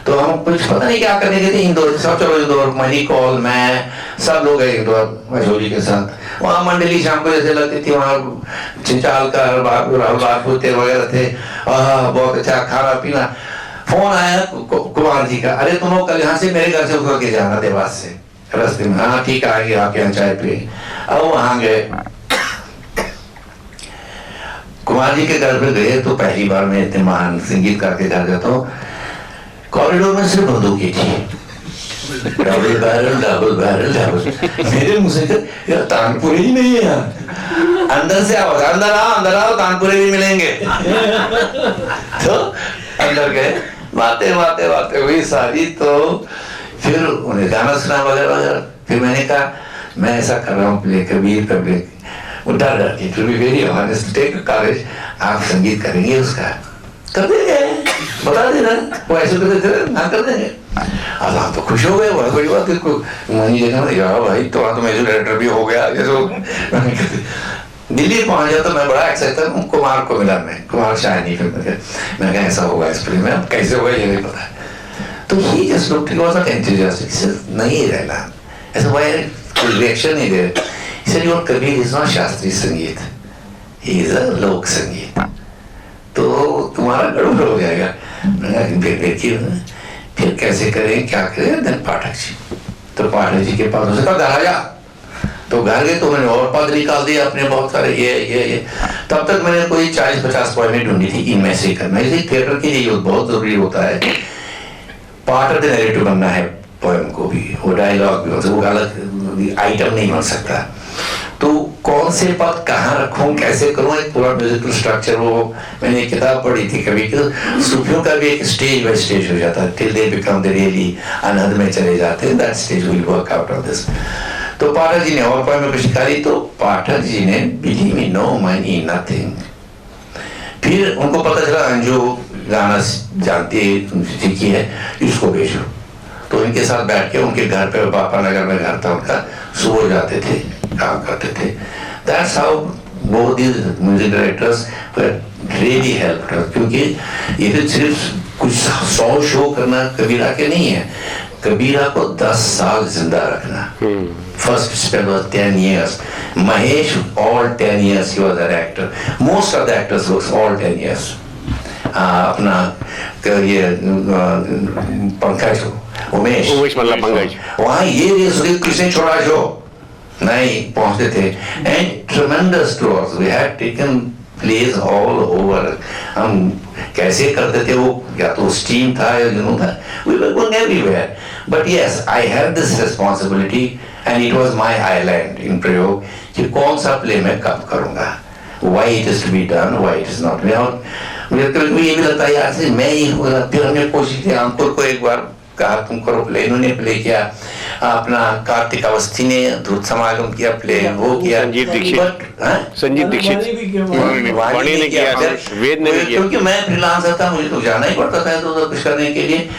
तो हम कुछ पता नहीं क्या करने गए थे इंदौर, सब चलो इंदौर, मनी कॉल, मैं सब लोग गए इंदौर अशोक जी के साथ। वहाँ मंडली शाम को जैसे लगती थी, वहाँ चिंचालकर राहुल बागपुते वगैरह थे, बहुत अच्छा खाना पीना। फोन आया कुमार जी का, अरे तुम लोग कल यहाँ से मेरे घर से उतर के जाना देवास से रास्ते में। हाँ ठीक है, आगे आपके यहाँ चाय पिए। अब वहाँ गए, कुमार जी के घर पे गए, तो पहली बार मैं इतने महान संगीतकार के घर जाता हूँ। कॉरिडोर में सिर्फ बंदूकें थी, डबल बैरल। मेरे मुंह से तानपुरे ही नहीं है यार। अंदर से आवाज, अंदर आओ तानपुरे भी मिलेंगे। तो अंदर गए, बातें हुई सारी, तो फिर उन्हें गाना सुना वगैरह। फिर मैंने कहा मैं ऐसा कर रहा हूँ प्ले, कबीर का प्ले। वो डर के, to be very honest, take courage, आप संगीत करेंगे उसका, कर देंगे, बता देना, वो ऐसे ना कर देंगे। अब आप तो खुश हो गए, बड़ा बड़ी बात है। वहीं देखा यार भाई, तो म्यूजिक डायरेक्टर भी हो गया। दिल्ली पहुंच गया, तो मैं बड़ा एक्साइटेड हूँ, कुमार को मिला, मैं कुमार शायद नहीं फिल्म, मैं कहा ऐसा होगा इस फिल्म में, अब कैसे होगा ये नहीं पता। तो he just looked, he was not enthusiastic, नहीं रहना ऐसा, वही कोई रिएक्शन नहीं दे रहे। Said your Kabir is not शास्त्रीय संगीत, he is a लोक संगीत, तो तुम्हारा गड़बड़ हो जाएगा। फिर कैसे करें क्या करें, देन पाठक जी, तो पाठक जी के पास उसे कहा घर आ जा, तो घर गए तो मैंने और पद निकाल दिया अपने बहुत सारे ये तब तक मैंने कोई 40-50 पोएमें ढूंढी थी, इनमें से करना, इसलिए थिएटर के लिए बहुत जरूरी होता है पार्ट ऑफ द नैरेटिव बनना है पोएम को भी, वो डायलॉग भी, वो अलग आइटम नहीं बन सकता। तो कौन से पद कहाँ रखूं, कैसे करूं, एक पूरा म्यूजिकल स्ट्रक्चर, वो मैंने एक किताब पढ़ी थी कभी कि सूफियों का भी एक स्टेज बाय स्टेज हो जाता है, till they become the really अनहद में चले जाते हैं, that stage will work out of this. तो पाठक जी ने और पोएम में कुछ निकाली, तो पाठक जी ने believe me know money nothing. फिर उनको पता चला अंजू गाना जानती है, सीखी है, इसको भेजो। तो इनके साथ बैठ के उनके घर पे, बापा नगर में घर था उनका, सुबह जाते थे, काम करते थे। That's how both these music directors were really helped us, क्योंकि ये तो सिर्फ कुछ 100 शो करना कबीरा के नहीं है, कबीरा को 10 साल जिंदा रखना। First spell was 10 years. Mahesh, all 10 years he was an actor. Most of the actors was all 10 years. अपना ये पंकज, उमेश मतलब पंकज, वहाँ ये किसने छोड़ा शो नहीं पहुँचते थे। And tremendous tours we had taken place all over. हम कैसे करते थे वो, या तो स्टीम था या जुनून था, we were going everywhere. But yes, I had this responsibility and it was my island in प्रयोग कि कौन सा प्ले मैं कब करूँगा, why it is to be done, why it is not. मुझे कभी ये भी लगता है यार से मैं ही होगा। फिर हमने कोशिश की, अंकुर को एक बार कहा तुम करो प्ले, इन्होंने प्ले किया, अपना कार्तिक अवस्थी ने धूत समागम किया प्ले, वो किया, संजीव दीक्षित, वाणी ने किया, वेद ने किया, क्योंकि मैं फ्रीलांसर था, मुझे तो जाना ही पड़ता था तो कुछ करने के लिए।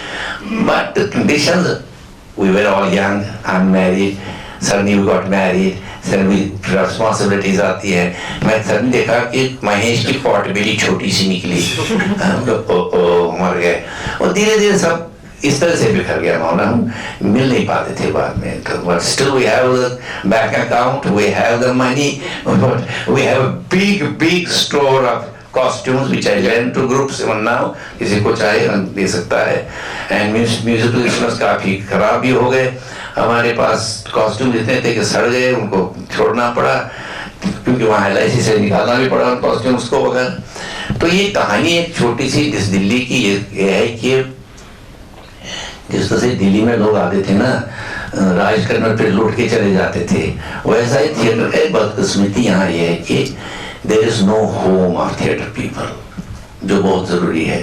But conditions, we were all young, unmarried, suddenly we got married, suddenly responsibilities आती है। मैं सडनली देखा कि महेश की पॉट बड़ी छोटी सी निकली, मर गए, और धीरे धीरे सब इस तरह से बिखर गया मामला, हम मिल नहीं पाते थे बाद में। तो but still we have the bank account, we have the money, but we have a big store of costumes which I lend to groups even now, किसी को चाहे दे सकता है। And musical instruments काफी खराब भी हो गए, हमारे पास कॉस्ट्यूम जितने थे कि सड़ गए, उनको छोड़ना पड़ा, क्योंकि वहाँ LIC से निकालना भी पड़ा कॉस्ट्यूम्स को वगैरह। तो ये कहानी एक छोटी सी इस दिल्ली की ये है कि जिस तरह से दिल्ली में लोग आते थे ना राज करने पे लौट के चले जाते थे, वैसा ही थिएटर का एक बदकिस्मती यहाँ ये है कि there is no home of theatre people, जो बहुत जरूरी है।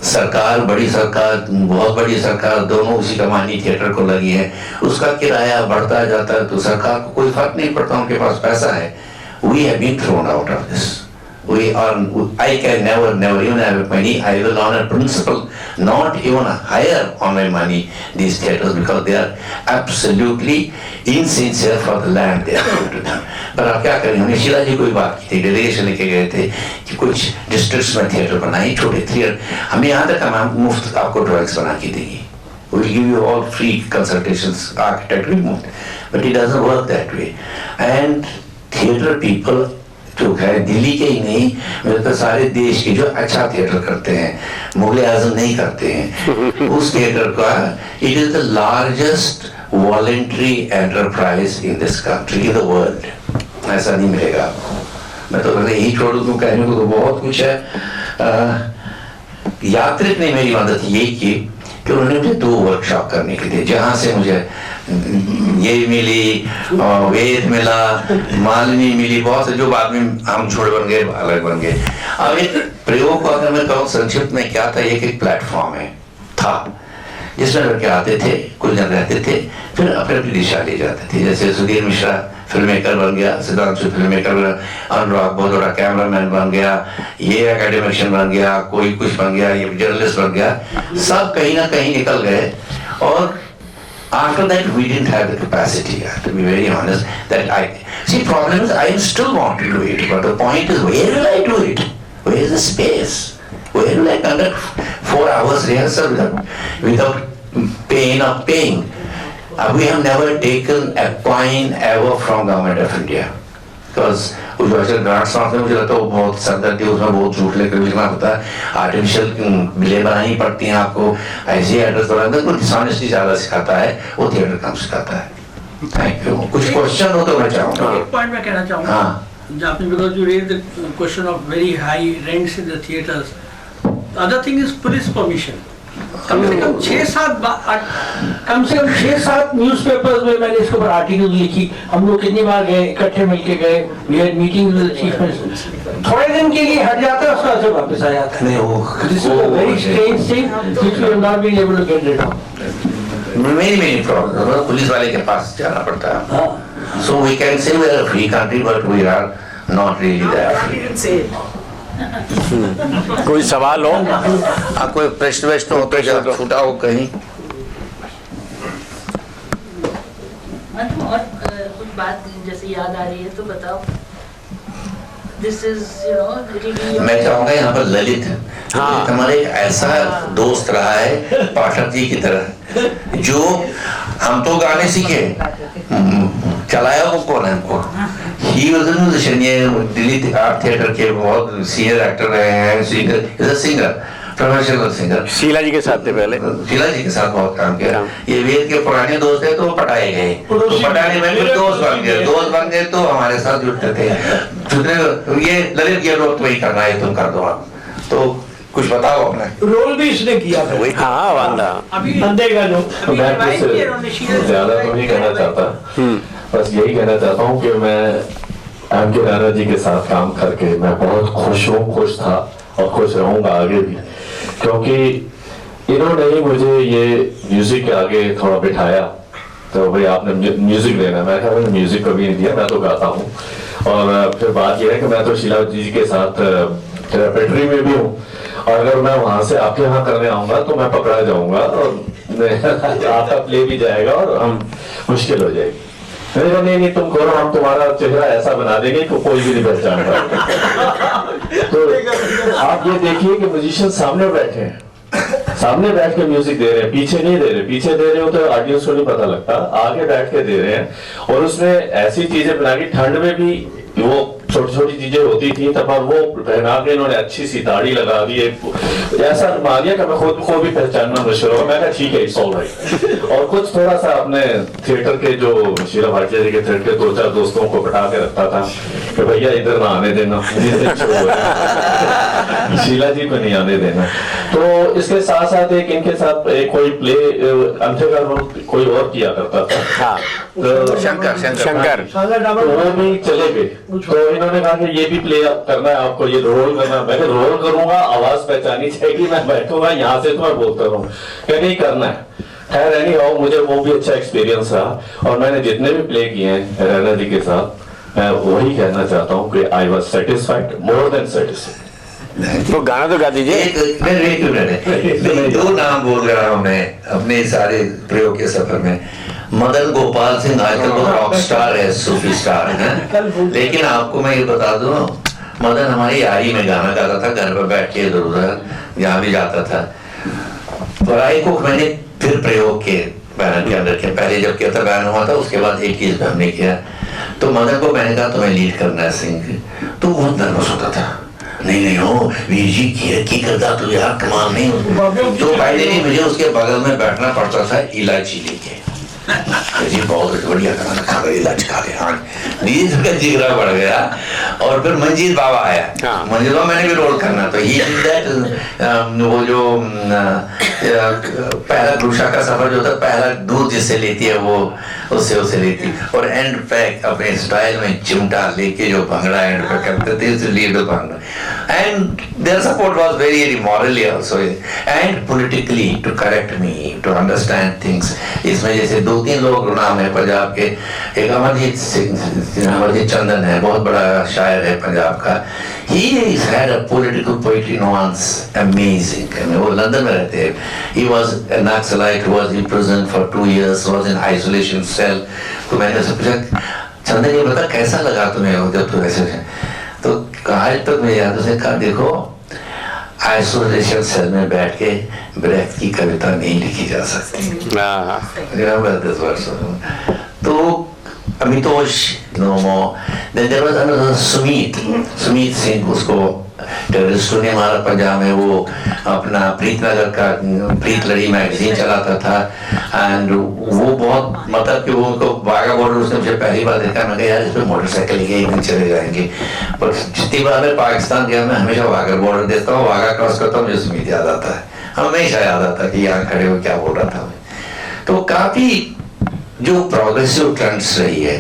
सरकार, बड़ी सरकार, बहुत बड़ी सरकार, दोनों उसी कमानी थिएटर को लगी है, उसका किराया बढ़ता जाता है तो सरकार को कोई फर्क नहीं पड़ता, उनके पास पैसा है। We have been thrown out of this. I can never even have money. I will on a principle not even hire on my money these theaters because they are absolutely insincere for the land they are going to them. पर आप क्या करें, हमने शीला जी को बात की थी, डेलीगेशन लेके गए थे कि कुछ डिस्ट्रिक्ट्स में थिएटर बनाए, छोटे थिएटर, हमें यहाँ तक हम मुफ्त आपको ड्राइंग्स बना के देंगे, we will give you all free consultations, architect will move, but it doesn't work that way. And theatre people जो है दिल्ली के ही नहीं, मेरे तो सारे देश के जो अच्छा थिएटर करते हैं, मुगल आजम नहीं करते हैं, उस थिएटर का it is the largest voluntary enterprise in this country, in the world. ऐसा नहीं मिलेगा आपको। मैं तो पहले यही छोड़ दूं, कहने को तो बहुत कुछ है। यात्रिक ने मेरी मदद ये की कि उन्होंने मुझे 2 वर्कशॉप करने के लिए, जहाँ से मुझे ये मिली, वेद मिला, मालिनी मिली, बहुत से जो बाद में हम छोड़ बन गए, अलग बन गए। अब एक प्रयोग को अगर मैं कहूँ संक्षिप्त में क्या था, एक प्लेटफॉर्म है था जिसमें लड़के आते थे, कुछ जन रहते थे, फिर अपनी अपनी दिशा ले जाते थे। जैसे सुधीर मिश्रा फिल्म मेकर बन गया, सिद्धांशु फिल्म मेकर बन गया, अनुराग बहुत बड़ा कैमरामैन बन गया, ये एकेडमिशियन बन गया, कोई कुछ बन गया, ये जर्नलिस्ट बन गया, सब कहीं ना कहीं निकल गए। और after that we didn't have the capacity, to be very honest, that problem is I still want to do it, but the point is where will I do it? Where is the space? Where will I conduct 4 hours rehearsal without pain of paying? We have never taken a coin ever from Government of India, because वो जो है ग्रांट्स मांगते हैं, मुझे लगता है वो बहुत सरदर्दी, उसमें बहुत झूठ लेकर लिखना होता है, आर्टिफिशियल बिलें बनानी पड़ती हैं आपको, ऐसे एड्रेस बनाना, कुछ डिसऑनेस्टी ज़्यादा सिखाता है, वो थिएटर काम सिखाता है। Thank you. कुछ क्वेश्चन हो तो मैं चाहूँगा। एक पॉइंट मैं कहना चाहूँगा, हाँ, आपने because you raised the question of very high rents in the theaters. The other thing is police permission. कम से कम 6-7 न्यूज़पेपर्स में मैंने इसके ऊपर आर्टिकल लिखी, हम लोग कितनी बार गए, इकट्ठे मिलके गए, we had meetings with the chief minister. थोड़े दिन के लिए हट जाता है, उसके बाद से वापस आ जाता है। नहीं वो This is a very strange thing which we have not been able to get rid of. मेरी प्रॉब्लम पुलिस वाले के पास जाना पड़ता है। So we can say we are a free country, but we are not really that free. कोई सवाल हो? कोई प्रश्न वैश्न हो तो जरा छूटा हो कहीं। और कुछ बात जैसे याद आ रही है तो बताओ। This is, you know, मैं चाहूँगा यहाँ पर ललित, हाँ, हमारे एक ऐसा दोस्त रहा है पाठक जी की तरह, जो हम तो गाने सीखे, चलाया वो कौन है हमको। ही वाज अ म्यूजिशियन, ये दिल्ली आर्ट थिएटर के बहुत सीनियर एक्टर रहे हैं, सिंगर, प्रोफेशनल सिंगर। शीला जी के साथ थे पहले, शीला जी के साथ बहुत काम किया। ये वेद के पुराने दोस्त है तो पटाए गए, तो पटाने में फिर दोस्त बन गए तो हमारे साथ जुड़ते थे। ये ललित ये रोक वही करना है, तुम कर दो आप, तो कुछ बताओ अपने। रोल भी इसने किया था। हाँ वांदा, बंदे का जो मैं ज्यादा तो नहीं कहना चाहता, बस यही कहना चाहता हूँ कि मैं एम के राणा जी के साथ काम करके मैं बहुत खुश था और खुश रहूंगा आगे भी, क्योंकि इन्होंने ही मुझे ये म्यूजिक के आगे थोड़ा बिठाया। तो भाई आपने म्यूजिक देना, मैं कहा मैंने म्यूजिक कभी नहीं दिया, मैं तो गाता हूँ। और फिर बात यह है कि मैं तो शीला जी के साथ रेपेट्री में भी हूँ, और अगर मैं वहां से आपके यहाँ करने आऊंगा तो मैं पकड़ा जाऊंगा और आपका प्ले भी जाएगा और हम मुश्किल हो जाएगी। मैंने कहा नहीं तुम करो, हम तुम्हारा चेहरा ऐसा बना देंगे कि कोई भी नहीं पहचान पाएगा। तो आप ये देखिए कि म्यूजिशियन सामने बैठे हैं, सामने बैठ के म्यूजिक दे रहे हैं, पीछे नहीं दे रहे। पीछे दे रहे हो तो ऑडियंस को नहीं पता लगता, आगे बैठ के दे रहे हैं। और उसमें ऐसी चीजें बना के, ठंड में भी वो छोटी छोटी चीजें होती थी तब, वो पहना के इन्होंने अच्छी सी दाढ़ी लगा दी, ऐसा मान लिया कि मैं खुद को भी पहचानना मुश्किल होगा। मैं कहा ठीक है, इट्स ऑल राइट। और कुछ थोड़ा सा अपने थिएटर के जो शीला भाटिया जी के थिएटर के 2-4 दोस्तों को बैठा के रखता था कि भैया इधर ना आने देना, शीला जी को नहीं आने देना। तो इसके साथ साथ एक इनके साथ एक कोई प्ले अंधे का रोल कोई और किया करता था। हाँ, तो शंकर तो वो भी चले गए। तो इन्होंने कहा कि ये भी प्ले करना है आपको, ये रोल करना। मैं रोल करूंगा, आवाज पहचानी जाएगी, मैं बैठूंगा यहाँ से तो मैं बोलता रहूँ, क्या नहीं करना है। खैर एनी हाउ, मुझे वो भी अच्छा एक्सपीरियंस रहा। और मैंने जितने भी प्ले किए हैं राणा जी के साथ, मैं वही कहना चाहता हूँ कि I was satisfied, more than satisfied. तो गाना तो गा दीजिए। मैं 2 नाम बोल रहा हूँ मैं अपने सारे प्रयोग के सफर में। मदन गोपाल सिंह आजकल वो रॉक स्टार है, सूफी स्टार है, लेकिन आपको मैं ये बता दूं, मदन हमारी यारी में गाना गाता था, घर पर बैठ के इधर उधर जहाँ भी जाता था। पढ़ाई को मैंने फिर प्रयोग के बैनर के अंदर किया, पहले जब किया था बैनर हुआ था, उसके बाद एक चीज हमने किया। तो मदन को मैंने कहा तुम्हें लीड करना है सिंह, तो बहुत नर्वस होता था। नहीं हो वीर जी की करता तो यार कमाल नहीं। तो पहले मुझे उसके बगल में बैठना पड़ता था इलायची लेके, जी बहुत बढ़िया खाना खा गए, इलाज खा गए, हाँ जिगरा बढ़ गया। और फिर मंजीत बाबा आया, मंजीत बाबा मैंने भी रोल करना, तो ही वो जो पहला गुरुशा का सफर जो था, पहला दूध जिससे लेती है वो उससे लेती, और एंड पे अपने स्टाइल में चिमटा लेके जो भंगड़ा एंड पे करते थे, lead bhangra. And their support was very morally also and politically to correct me, to understand things. इसमें जैसे 2-3 लोग नाम है पंजाब के, एक अमरजीत सिंह, अमरजीत चंदन है, बहुत बड़ा शायर है पंजाब का। He had a political poetry nuance, amazing. I mean, वो लंदन में रहते हैं। He was a Naxalite, was imprisoned for 2 years, was in isolation cell. तो मैंने उससे पूछा, चंदन ये बता कैसा लगा तुम्हें जब तुम ऐसे? तो आज तक मैं याद उसे कहा, देखो आइसोलेशन सेल में बैठ के ब्रेथ की कविता नहीं लिखी जा सकती। तो Amitosh, no more. Then there was another Sumit Singh, उसको टेररिस्टों ने मारा पंजाब में, वो अपना प्रीतनगर का प्रीत लड़ी मैगजीन चलाता था। एंड वो बहुत मतलब कि वो उनको वाघा बॉर्डर उसने मुझे पहली बार देखा, मैं कहा यार इस पे मोटरसाइकिल लेके एक दिन चले जाएंगे। पर जितनी बार मैं पाकिस्तान गया मैं हमेशा वाघा बॉर्डर देखता हूँ, वाघा क्रॉस करता हूँ, मुझे सुमीत याद आता है, हमेशा याद आता है कि यहाँ खड़े हो क्या बोल रहा था मैं। तो काफी जो प्रोग्रेसिव ट्रेंड्स रही है,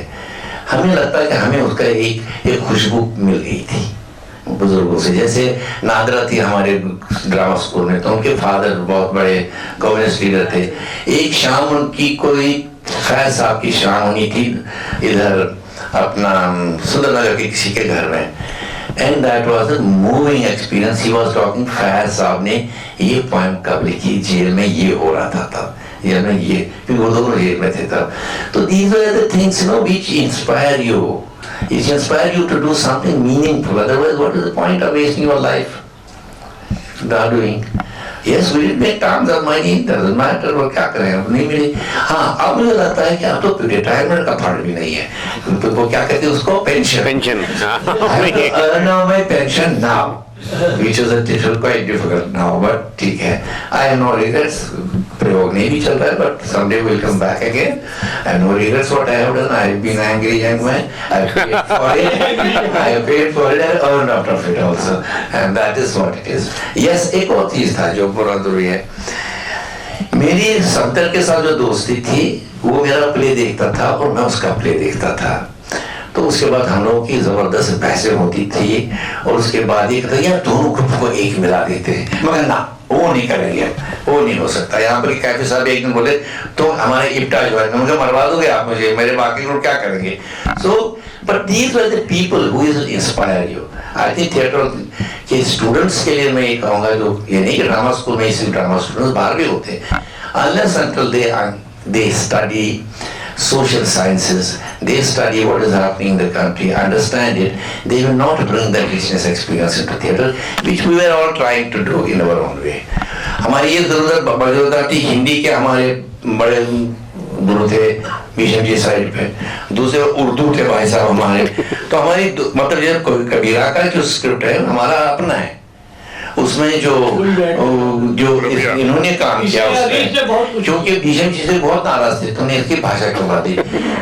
हमें लगता है कि हमें उसका एक खुशबू मिल गई थी बुजुर्गों से। जैसे नादरा थी हमारे ड्रामा स्कूल में, तो उनके फादर बहुत बड़े कम्युनिस्ट लीडर थे। एक शाम उनकी कोई फैज साहब की शाम होनी थी इधर अपना सुंदरनगर के किसी के घर में, and that was a moving experience. He was talking, Faiz साहब ने ये पोएम कब लिखी, जेल में ये हो रहा था तब, जेल में ये, क्योंकि वो दोनों जेल में थे तब। तो these are the things you know which inspire you, it inspire you to do something meaningful. Otherwise, what is the point of wasting your life not doing? Yes, we did make terms of money, doesn't matter, वो क्या करें, अब नहीं मिली। हाँ, अब मुझे लगता है कि अब तो रिटायरमेंट का फंड भी नहीं है, तो वो क्या कहते हैं उसको, pension. No, my pension now, which is quite difficult now, but ठीक है। I have no regrets, प्रयोग नहीं भी चल रहा है, but someday we'll come back again. I have no regrets what I have done. I have been angry young man. I have paid for it. I have paid for it and earned out of it also, and that is what it is. Yes, एक और चीज था जो बुरा जरूरी है। मेरी संतर के साथ जो दोस्ती थी, वो मेरा प्ले देखता था और मैं उसका प्ले देखता था। तो उसके बाद हम लोगों की जबरदस्त बहसें होती थी, और उसके बाद ये कहता यार दोनों ग्रुप को एक मिला देते हैं, मगर ना वो नहीं करेंगे, वो नहीं हो सकता। यहाँ पर कैफे साहब एक दिन बोले तो हमारे इफ्टा जो है मुझे मरवा दोगे आप, मुझे मेरे बाकी लोग क्या करेंगे। So but these were the people who is inspire you. I think theatre के स्टूडेंट्स के लिए मैं ये कहूँगा, जो ये नहीं कि ड्रामा स्कूल में सिर्फ ड्रामा स्टूडेंट्स बाहर भी होते हैं, unless until they study social sciences, they study what is happening in the country, understand it, they will not bring that business experience into theatre, which we were all trying to do in our own way. हमारी ये जरूरत थी, हिंदी के हमारे बड़े गुरु थे भीषम जी साइड पे, दूसरे उर्दू थे भाई साहब हमारे। तो हमारी मतलब ये कबीरा का जो स्क्रिप्ट है हमारा अपना है, उसमें जो इन्होंने काम किया उसमें, क्योंकि भीषम जी से बहुत नाराज थे, तो उन्हें इसकी भाषा करवा दी।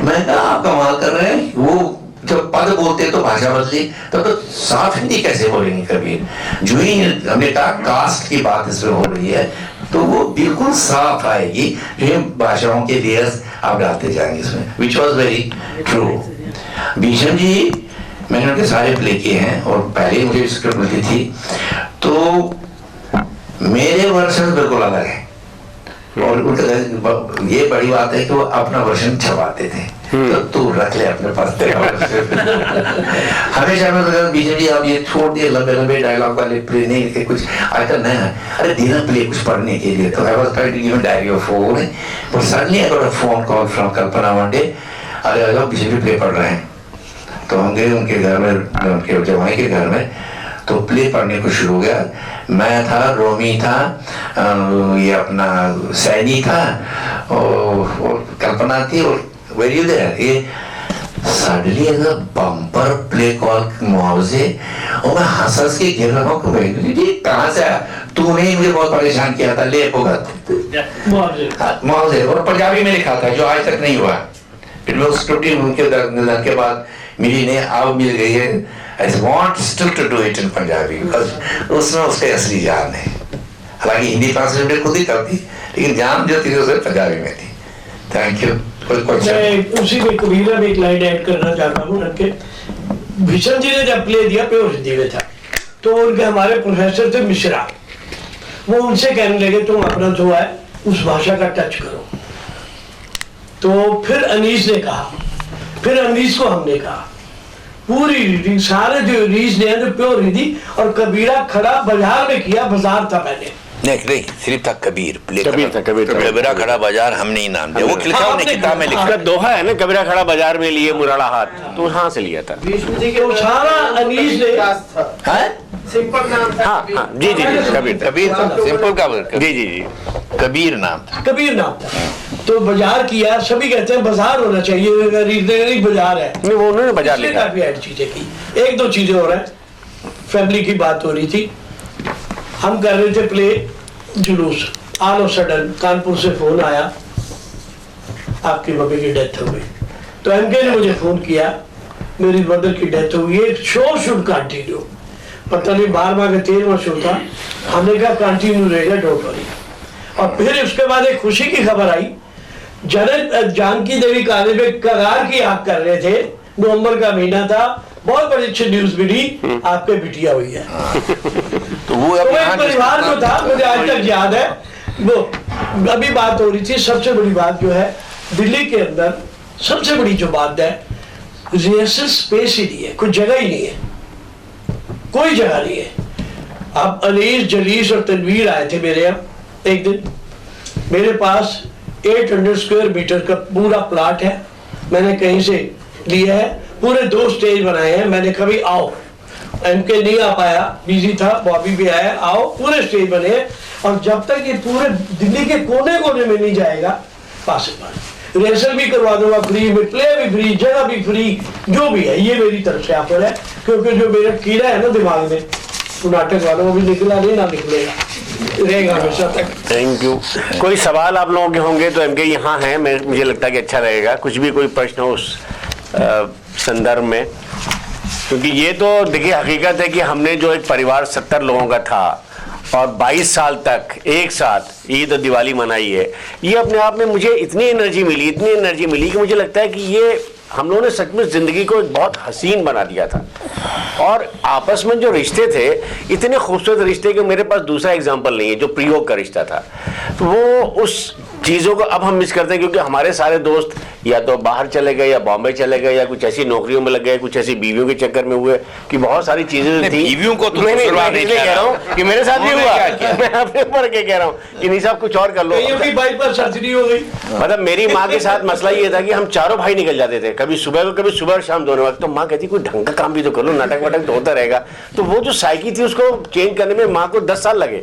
मैं कहा आप कमाल कर रहे हैं, वो जब पद बोलते तो भाषा बदली, तो साफ हिंदी कैसे बोलेंगे कबीर। जो ही हमने कहा कास्ट की बात इसमें हो रही है, तो वो बिल्कुल साफ आएगी, जो भाषाओं के लेयर्स आप डालते जाएंगे इसमें, which was very true. Bhishma ji मैंने उनके सारे प्ले किए हैं, और पहले मुझे स्क्रिप्ट मिलती थी, तो मेरे वर्षन बिल्कुल अलग है, और उनका ये बड़ी बात है कि वो अपना वर्षन छपाते थे, तो तू रख ले अपने पास तेरा हमेशा मैं बीजेपी जी आप ये छोड़ दिए लंबे लंबे डायलॉग वाले प्ले नहीं लिखे, कुछ आजकल नया अरे देना प्ले कुछ पढ़ने के लिए। तो I was trying to give diary of phone, but suddenly I got a phone call from Kalpana one day, अरे बीजेपी प्ले पढ़ रहे हैं। तो हम गए उनके घर में, उनके जवाई के घर में, तो प्ले पढ़ने को शुरू हो गया। मैं था, रोमी था, ये अपना सैनी था, और कल्पना थी, और वेरी देयर ये suddenly as a bumper play call मुआवजे, और मैं हंस के गिर रहा हूँ कि कहाँ से आया, तूने मुझे बहुत परेशान किया था, ले मुआवजे, और पंजाबी में लिखा था जो आज तक नहीं हुआ। फिर मैं उस टूटी उनके निधन के बाद मेरी ने अब मिल गई है। I want still to do it in Punjabi because उसमें उसके असली जान है। हालांकि हिंदी ट्रांसलेट खुद ही करती, लेकिन जान जो थी उसे पंजाबी में थी। Thank you. मैं उसी में कबीरा में एक लाइन ऐड करना चाहता हूँ रखे। भीषम जी ने जब प्ले दिया प्योर हिंदी में था, तो उनके हमारे प्रोफेसर थे मिश्रा, वो उनसे कहने लगे तुम अपना जो है उस भाषा का टच करो। तो फिर अनीस ने कहा, फिर अनीस को हमने कहा, पूरी रीडिंग सारे जो रीज ने तो प्योर हिंदी, और कबीरा खड़ा बाजार में किया, बाजार था पहले नहीं सिर्फ था कबीर कबीरा खड़ा बाजार हमने ही नाम दिया, वो लिखा हमने किताब में लिखा, दोहा है ना, कबीरा खड़ा बाजार में लिए मुराड़ा हाथ, तो वहां से लिया था। तो सारा अनीस ने सिंपल नाम था। हाँ जी जी कबीर सिंपल का जी जी कबीर नाम था। कबीर नाम था। तो बाजार किया, सभी कहते हैं बाजार होना चाहिए, रीजनरी बाजार है, नहीं वो उन्होंने बाजार लिखा। काफी ऐड चीजें की। एक दो चीजें हो रहा है, फैमिली की बात हो रही थी, हम कर रहे थे प्ले जुलूस, ऑल ऑफ सडन कानपुर से फोन आया, आपकी मम्मी की डेथ हो गई। तो एमके ने मुझे फोन किया, मेरी मदर की डेथ हो गई, शो शुड कंटिन्यू। पता नहीं 12वां का 13वां शो था, हमने कहा कंटिन्यू रहेगा, डोंट वरी। और फिर उसके बाद एक खुशी की खबर आई, जानकी देवी काले में कगार की आग कर रहे थे, नवंबर का महीना था, बहुत बड़ी अच्छी न्यूज मिली, आपके बिटिया हुई है। तो वो एक परिवार जो था, मुझे आज तक याद है, वो अभी बात हो रही थी, सबसे बड़ी बात जो है दिल्ली के अंदर सबसे बड़ी जो बात है, रिहर्सल स्पेस ही नहीं है, कोई जगह ही नहीं है, कोई जगह नहीं है। अब अनीस, जलीस और तनवीर आए थे मेरे यहाँ एक दिन, मेरे पास 800 स्क्वायर मीटर का पूरा प्लाट है, मैंने कहीं से लिया है, पूरे 2 स्टेज बनाए हैं। मैंने कभी आओ, एमके नहीं आ पाया, बिजी था, बॉबी भी आया, आओ, पूरे स्टेज बने हैं। और जब तक ये पूरे दिल्ली के कोने कोने में नहीं जाएगा, पास रिहर्सल भी करवा दूंगा फ्री में, प्ले भी फ्री, जगह भी फ्री, जो भी है ये मेरी तरफ से ऑफर है। क्योंकि जो मेरा कीड़ा है ना दिमाग में, तो नाटक वालों को भी निकला नहीं, ना निकलेगा, रहेगा हमेशा तक। Thank you. कोई सवाल आप लोगों के होंगे तो एमके यहाँ हैं, मुझे लगता है कि अच्छा रहेगा, कुछ भी कोई प्रश्न हो उस संदर्भ में, क्योंकि ये तो देखिए हकीकत है कि हमने जो एक परिवार 70 लोगों का था और 22 साल तक एक साथ ईद और दिवाली मनाई है, ये अपने आप में मुझे इतनी एनर्जी मिली कि मुझे लगता है कि ये हम लोगों ने सचमुच जिंदगी को एक बहुत हसीन बना दिया था। और आपस में जो रिश्ते थे, इतने खूबसूरत रिश्ते कि मेरे पास दूसरा एग्जाम्पल नहीं है, जो प्रयोग का रिश्ता था। तो वो उस चीज़ों को अब हम मिस करते हैं, क्योंकि हमारे सारे दोस्त या तो बाहर चले गए या बॉम्बे चले गए या कुछ ऐसी नौकरियों में लग गए, कुछ ऐसी बीवियों के चक्कर में हुए कि बहुत सारी चीजें थी। बीवियों को तो मैं नहीं कह रहा हूँ कि मेरे साथ भी हुआ, मैं अपने ऊपर के कह रहा हूँ कि नहीं साहब कुछ और कर लो। बाईपास सर्जरी हो गई। मतलब मेरी माँ के साथ मसला ये था कि हम चारों भाई निकल जाते थे, कभी सुबह को, कभी सुबह और शाम दोनों वक्त। तो माँ कहती कोई ढंग का काम भी तो कर लो, नाटक वाटक तो होता रहेगा। तो वो जो साइकी थी उसको चेंज करने में माँ को 10 साल लगे,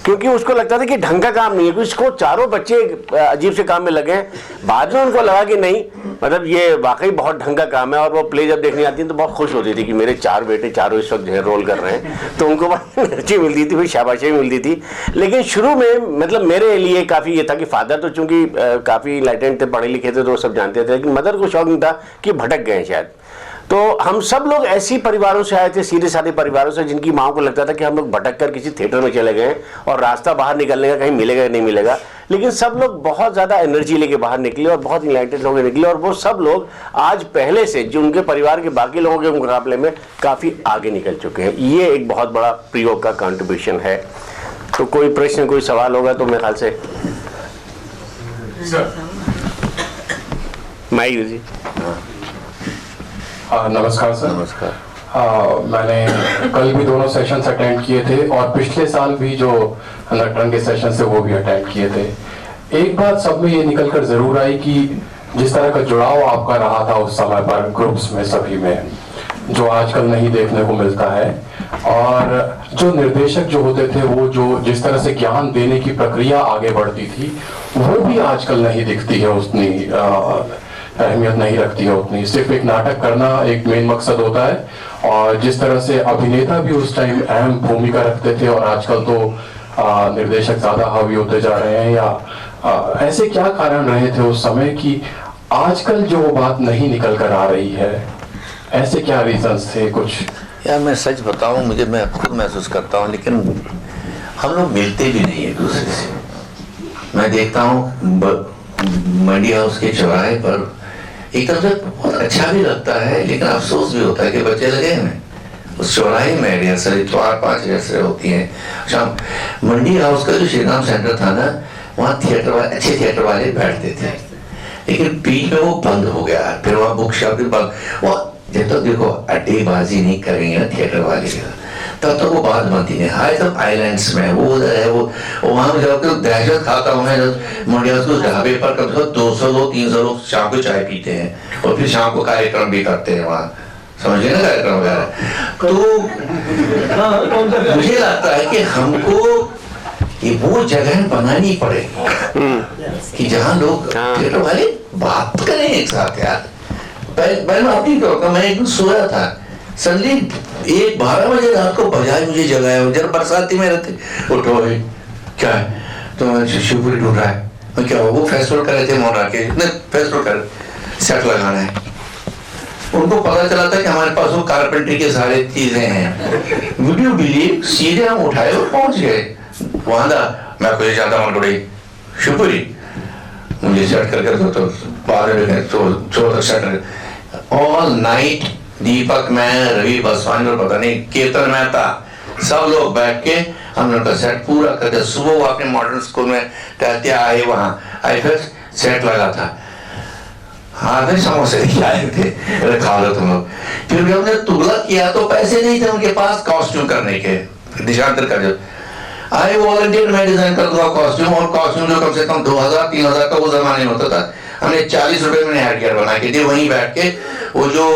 क्योंकि उसको लगता था कि ढंग का काम नहीं है, इसको चारों बच्चे अजीब से काम में लगे हैं। बाद में उनको लगा कि नहीं, मतलब ये वाकई बहुत ढंग का काम है। और वो प्ले जब देखने आती है तो बहुत खुश होती थी कि मेरे 4 बेटे चारों इस वक्त रोल कर रहे हैं, तो उनको बड़ी एनर्जी मिलती थी, फिर शाबाशी मिलती थी। लेकिन शुरू में मतलब मेरे लिए काफ़ी ये था कि फादर तो चूँकि काफ़ी लाइटेंट थे, पढ़े लिखे थे, तो वो सब जानते थे, लेकिन मदर को शौक नहीं था कि भटक गए शायद। तो हम सब लोग ऐसी परिवारों से आए थे, सीधे साधे परिवारों से, जिनकी माँ को लगता था कि हम लोग भटक कर किसी थिएटर में चले गए और रास्ता बाहर निकलने का कहीं मिलेगा या नहीं मिलेगा। लेकिन सब लोग बहुत ज़्यादा एनर्जी लेके बाहर निकले और बहुत इनलाइटेड होकर निकले, और वो सब लोग आज पहले से जो उनके परिवार के बाकी लोगों के मुकाबले में काफ़ी आगे निकल चुके हैं। ये एक बहुत बड़ा प्रयोग का कंट्रीब्यूशन है। तो कोई प्रश्न, कोई सवाल होगा तो मेरे ख्याल से माइक जी। नमस्कार सर। नमस्कार। मैंने कल भी दोनों सेशंस अटेंड किए थे और पिछले साल भी जो नटरंग के सेशंस थे वो भी अटेंड किए थे। एक बात सब में ये निकल कर जरूर आई कि जिस तरह का जुड़ाव आपका रहा था उस समय पर ग्रुप्स में, सभी में, जो आजकल नहीं देखने को मिलता है। और जो निर्देशक जो होते थे, वो जो जिस तरह से ज्ञान देने की प्रक्रिया आगे बढ़ती थी, वो भी आजकल नहीं दिखती है, उतनी अहमियत नहीं रखती है उतनी। सिर्फ एक नाटक करना एक मेन मकसद होता है। और जिस तरह से अभिनेता भी उस टाइम अहम भूमिका रखते थे, और आजकल तो निर्देशक ज्यादा हावी होते जा रहे हैं, या ऐसे क्या कारण रहे थे उस समय कि आजकल जो बात नहीं निकल कर आ रही है? ऐसे क्या रीजंस थे कुछ? यार मैं सच बताऊं, मैं खुद महसूस करता हूं, लेकिन हम लोग मिलते भी नहीं एक दूसरे से। मैं देखता हूं मंडी हाउस के चौराहे पर, एक तरफ से बहुत अच्छा भी लगता है, लेकिन अफसोस भी होता है कि बच्चे लगे हैं उस चौराहे में रिहर्सल, 4-5 रिहर्सल होती हैं शाम। मंडी हाउस का जो श्री राम सेंटर था ना, वहाँ थिएटर वाले, अच्छे थिएटर वाले बैठते थे, लेकिन बीच में वो बंद हो गया। फिर वहाँ बुक शॉप भी बंद। वो जब तक देखो अड्डेबाजी नहीं करेंगे ना थिएटर वाले, तब तक वो बात बनती नहीं। हाय सब आइलैंड्स में वो उधर है, वो वहाँ जाकर दहशत खाता हूँ मैं। मंडी हाउस को ढाबे पर कम से कम 200 लोग 300 लोग शाम को चाय पीते हैं, और फिर शाम को कार्यक्रम भी करते हैं वहाँ, समझिए ना, कार्यक्रम वगैरह। तो मुझे लगता है कि हमको कि वो जगह बनानी पड़ेगी कि जहाँ लोग थिएटर वाले बात करें एक साथ यार। मैं अपनी कहूँगा, मैं एक दिन सोया था, सडनली 12 बजे रात को बजाय मुझे जगाया, जरा बरसाती में रहते, उठो है क्या है, तो मैं शिवपुरी ढूंढ रहा है, मैं क्या वो फेस्टिवल कर रहे थे मोहरा के, फेस्टिवल कर सेट लगाना है। उनको पता चला था कि हमारे पास वो कारपेंट्री के सारे चीजें हैं। वुड यू बिलीव, सीधे हम उठाए और पहुंच गए वहां था। मैं कोई जाता हूँ थोड़ी शिवपुरी, मुझे सेट करके तो बाद में तो सेट ऑल नाइट, दीपक, मैं, रवि बसवानी और पता नहीं केतन मेहता, सब लोग बैठ के हमने उनका सेट पूरा करके सुबह वो अपने मॉडर्न स्कूल में टहलते आए, वहाँ आए, फिर सेट लगा था। हाँ नहीं समोसे आए थे, खा लो तुम लोग। फिर भी हमने तुगलक किया तो पैसे नहीं थे उनके पास कॉस्ट्यूम करने के, देशांतर कर जो आई वॉलंटियर मैं डिजाइन कर दूंगा कॉस्ट्यूम, और कॉस्ट्यूम जो कम से कम 2000-3000 का वो जमाने में होता था, हमने 40 रुपए में हेयर केयर बना के दिए। वहीं बैठ के वो जो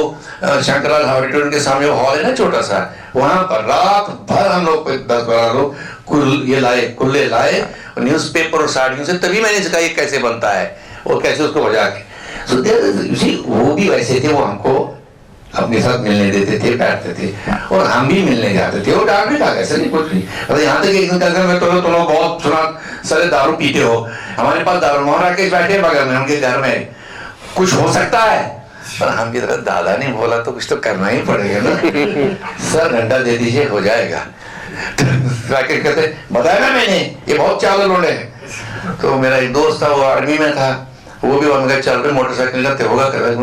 शंकरलाल ऑडिटोरियम के सामने हॉल है ना छोटा सा, वहां पर रात भर हम लोग 10-12 लोग ये लाए, कुल्ले लाए और न्यूज़पेपर और साड़ियों से, तभी मैंने इसका ये कैसे बनता है और कैसे उसको बजा के। वो भी वैसे थे, वो हमको अपने साथ मिलने देते थे, बैठते थे और हम भी मिलने जाते थे, और डांट भी था कैसे नहीं कुछ नहीं। मतलब यहाँ तक एक दिन में तो तुम लोग बहुत सुना सारे दारू पीते हो, हमारे पास दारू मोहरा के बैठे बगल में उनके घर में, कुछ हो सकता है, पर हम की तरह दादा ने बोला तो कुछ तो करना ही पड़ेगा ना। सर घंटा दे दीजिए हो जाएगा। कहते बताया ना मैंने, ये बहुत चावल लोड़े हैं। तो मेरा एक दोस्त था, वो आर्मी में था, वो भी उनका चल पे मोटरसाइकिल का होगा कर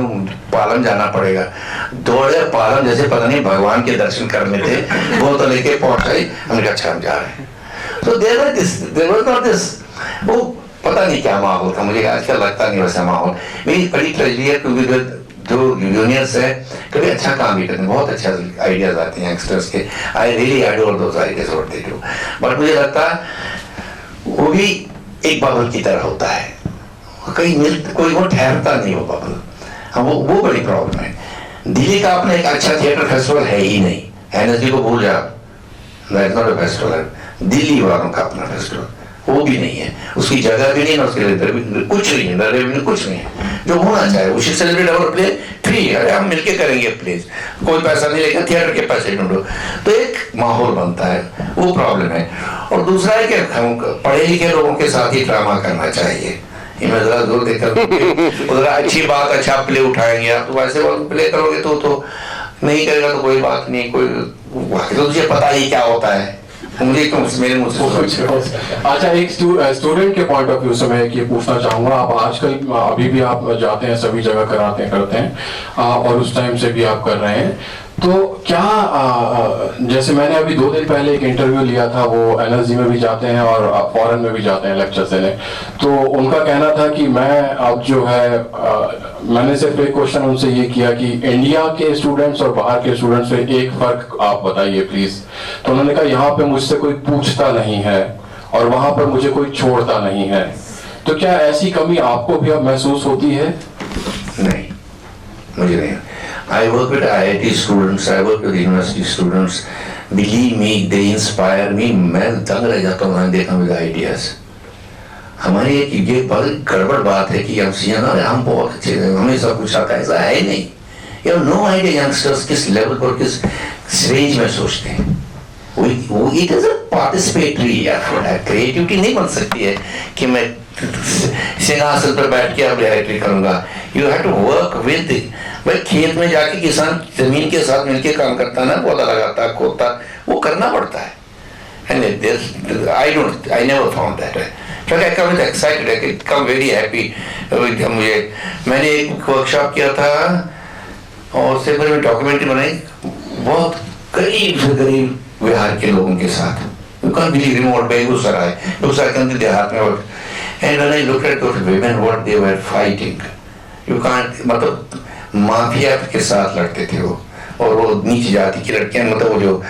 पालम जाना पड़ेगा, दौड़े पालम जैसे पता नहीं भगवान के दर्शन करने थे, वो तो लेके पहुंचाई, हमने कहा अच्छा हम जा रहे हैं। तो देर वाज नॉट दिस, वो पता नहीं क्या माहौल था, मुझे आजकल लगता नहीं वैसा माहौल। मेरी बड़ी ट्रेजेडी है क्योंकि जो यूनियर्स है कभी अच्छा काम भी करते हैं, बहुत अच्छा आइडियाज आते हैं यंगस्टर्स के, I really adore those ideas what they do, but मुझे लगता है वो भी एक बबल की तरह होता है, कहीं कोई वो ठहरता नहीं वो बबल। हाँ वो बड़ी प्रॉब्लम है। दिल्ली का अपना एक अच्छा थिएटर फेस्टिवल है ही नहीं, एनएसडी को भूल जाओ, that not a festival, Delhi वालों का अपना फेस्टिवल वो भी नहीं है, उसकी जगह भी नहीं है, उसके लिए कुछ नहीं है, रेवेन्यू कुछ नहीं है। जो होना चाहिए वो सेलिब्रेट अवर प्ले फ्री, अरे हम मिलके करेंगे प्लेस, कोई पैसा नहीं लेकर थिएटर के पैसे ढूंढो, तो एक माहौल बनता है, वो प्रॉब्लम है। और दूसरा है कि हम पढ़े लिखे लोगों के साथ ही ड्रामा करना चाहिए, मैं जरा जोर देकर उधर अच्छी बात अच्छा प्ले उठाएंगे आप, तो वैसे प्ले करोगे तो नहीं करेगा तो कोई बात नहीं, कोई तो तुझे पता ही क्या होता है, मुझे मेरे मुंह से। अच्छा, एक स्टूडेंट के पॉइंट ऑफ व्यू से मैं ये पूछना चाहूंगा, आप आजकल अभी भी आप जाते हैं सभी जगह करते हैं और उस टाइम से भी आप कर रहे हैं, तो क्या जैसे मैंने अभी 2 दिन पहले एक इंटरव्यू लिया था, वो एनएसजी में भी जाते हैं और फॉरेन में भी जाते हैं लेक्चर देने, तो उनका कहना था कि मैं अब जो है मैंने सिर्फ एक क्वेश्चन उनसे ये किया कि इंडिया के स्टूडेंट्स और बाहर के स्टूडेंट्स में एक फर्क आप बताइए प्लीज। तो उन्होंने कहा यहाँ पे मुझसे कोई पूछता नहीं है और वहां पर मुझे कोई छोड़ता नहीं है, तो क्या ऐसी कमी आपको भी अब महसूस होती है? नहीं, मुझे नहीं। I work with IIT students, I work with university students. Believe me, they inspire me. मैं दंग रह जाता हूँ मैं देखा with ideas. हमारी ये बहुत गड़बड़ बात है कि हम बहुत अच्छे हैं, हमें सब कुछ आता है, ऐसा है नहीं। You have no idea youngsters किस लेवल पर किस रेंज में सोचते हैं। वो it is a participatory effort है, creativity नहीं बन सकती है कि मैं सिंहासन पर बैठ के अब डायरेक्टली करूंगा। You have to work with it. भाई खेत में जाके किसान जमीन के साथ मिलके काम करता है ना, पौधा लगाता, खोदता, वो करना पड़ता है। And I never found that. So I come excited, I come very happy. मैंने एक वर्कशॉप किया था और उससे फिर मैं डॉक्यूमेंट्री बनाई बहुत गरीब से गरीब बिहार के लोगों के साथ, रिमोट बेगूसराय के अंदर देहात में। And when I looked at those women, what they were fighting, you can't, मतलब माफिया के साथ लड़ते थे वो, और वो नीच जाति की लड़कियां, मतलब वो जो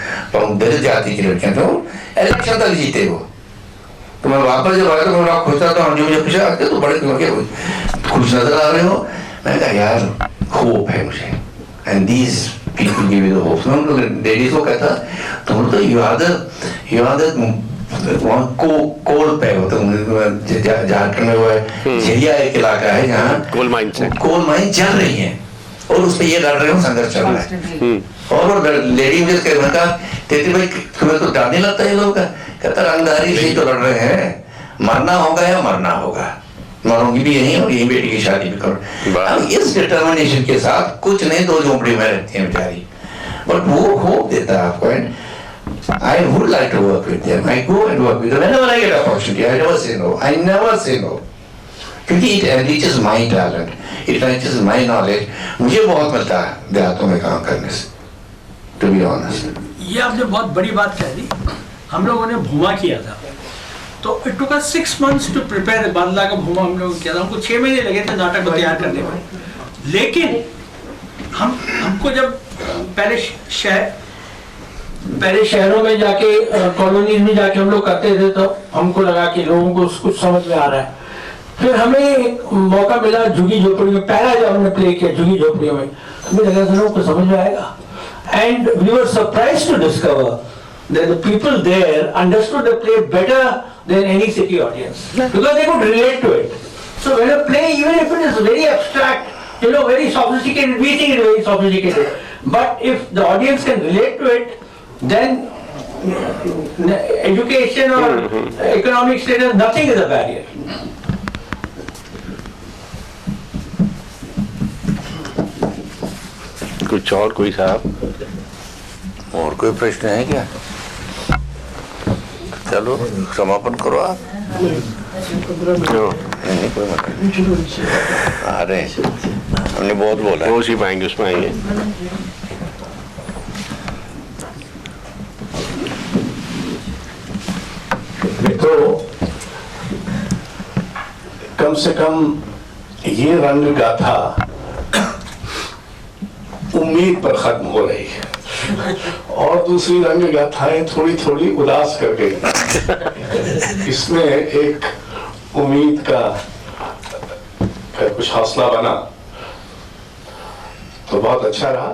दलित जाति की लड़कियां थे, वो इलेक्शन तक जीते वो। तो मैं वापस जब आया तो मैं बड़ा खुश था, तो मुझे पूछा तो बड़े खुश नजर आ रहे हो, मैंने कहा यार होप है मुझे, and these people give you the hope. Daddy को कहता तुम तो यू आर द वहाँ कोल पे हो तुम झारखंड में वो है झेलिया एक इलाका है जहाँ कोल माइंस है, कोल माइन चल रही है और उस पर ये लड़ रहे हो, संघर्ष चल रहा है। और वो लेडी मुझे कहा तेती भाई तुम्हें तो डर नहीं लगता ये लोग का? कहता रंगदारी से तो लड़ रहे हैं, मरना होगा या मरना होगा, मरूंगी भी यहीं और यहीं बेटी की शादी भी करो। अब इस डिटर्मिनेशन के साथ कुछ नहीं, दो झोंपड़ी में रहती है बेचारी, बट वो होप देता है आपको। And I would like to work with them. I go and work with them whenever I get an opportunity. I never say no. I never say no. क्योंकि it enriches my talent, it enriches my knowledge. मुझे बहुत मिलता है देहातों में काम करने से, to be honest. ये आपने बहुत बड़ी बात कह दी। हम लोगों ने भूमा किया था, तो it took us 6 months to prepare। बादला का भूमा हम लोगों ने किया था, हमको 6 महीने लगे थे नाटक को तैयार करने में। लेकिन हमको जब पहले शहरों में जाके कॉलोनीज में जाके हम लोग करते थे, तो हमको लगा कि लोगों को कुछ समझ में आ रहा है। फिर हमें एक मौका मिला झुग्गी झोपड़ी में, पहला जब हमने प्ले किया झुग्गी झोपड़ियों में, हमें लगा था लोगों को समझ में आएगा। And we were surprised to discover that the people there understood the play better than any city audience, because they could relate to it. So when a play, even if it is very abstract, you know, very sophisticated, we think it is very sophisticated, but if the audience can relate to it, then education or economic status, nothing is a barrier. कुछ और कोई साहब? और कोई प्रश्न है क्या? चलो समापन करो आप। नहीं कोई मत आ रहे, हमने बहुत बोला, वो उसी पाएंगे, उसमें आएंगे। तो कम से कम ये रंग गाथा उम्मीद पर खत्म हो रही है, और दूसरी रंग गाथाएं थोड़ी थोड़ी उदास कर गई। इसमें एक उम्मीद का कुछ हौसला बना, तो बहुत अच्छा रहा।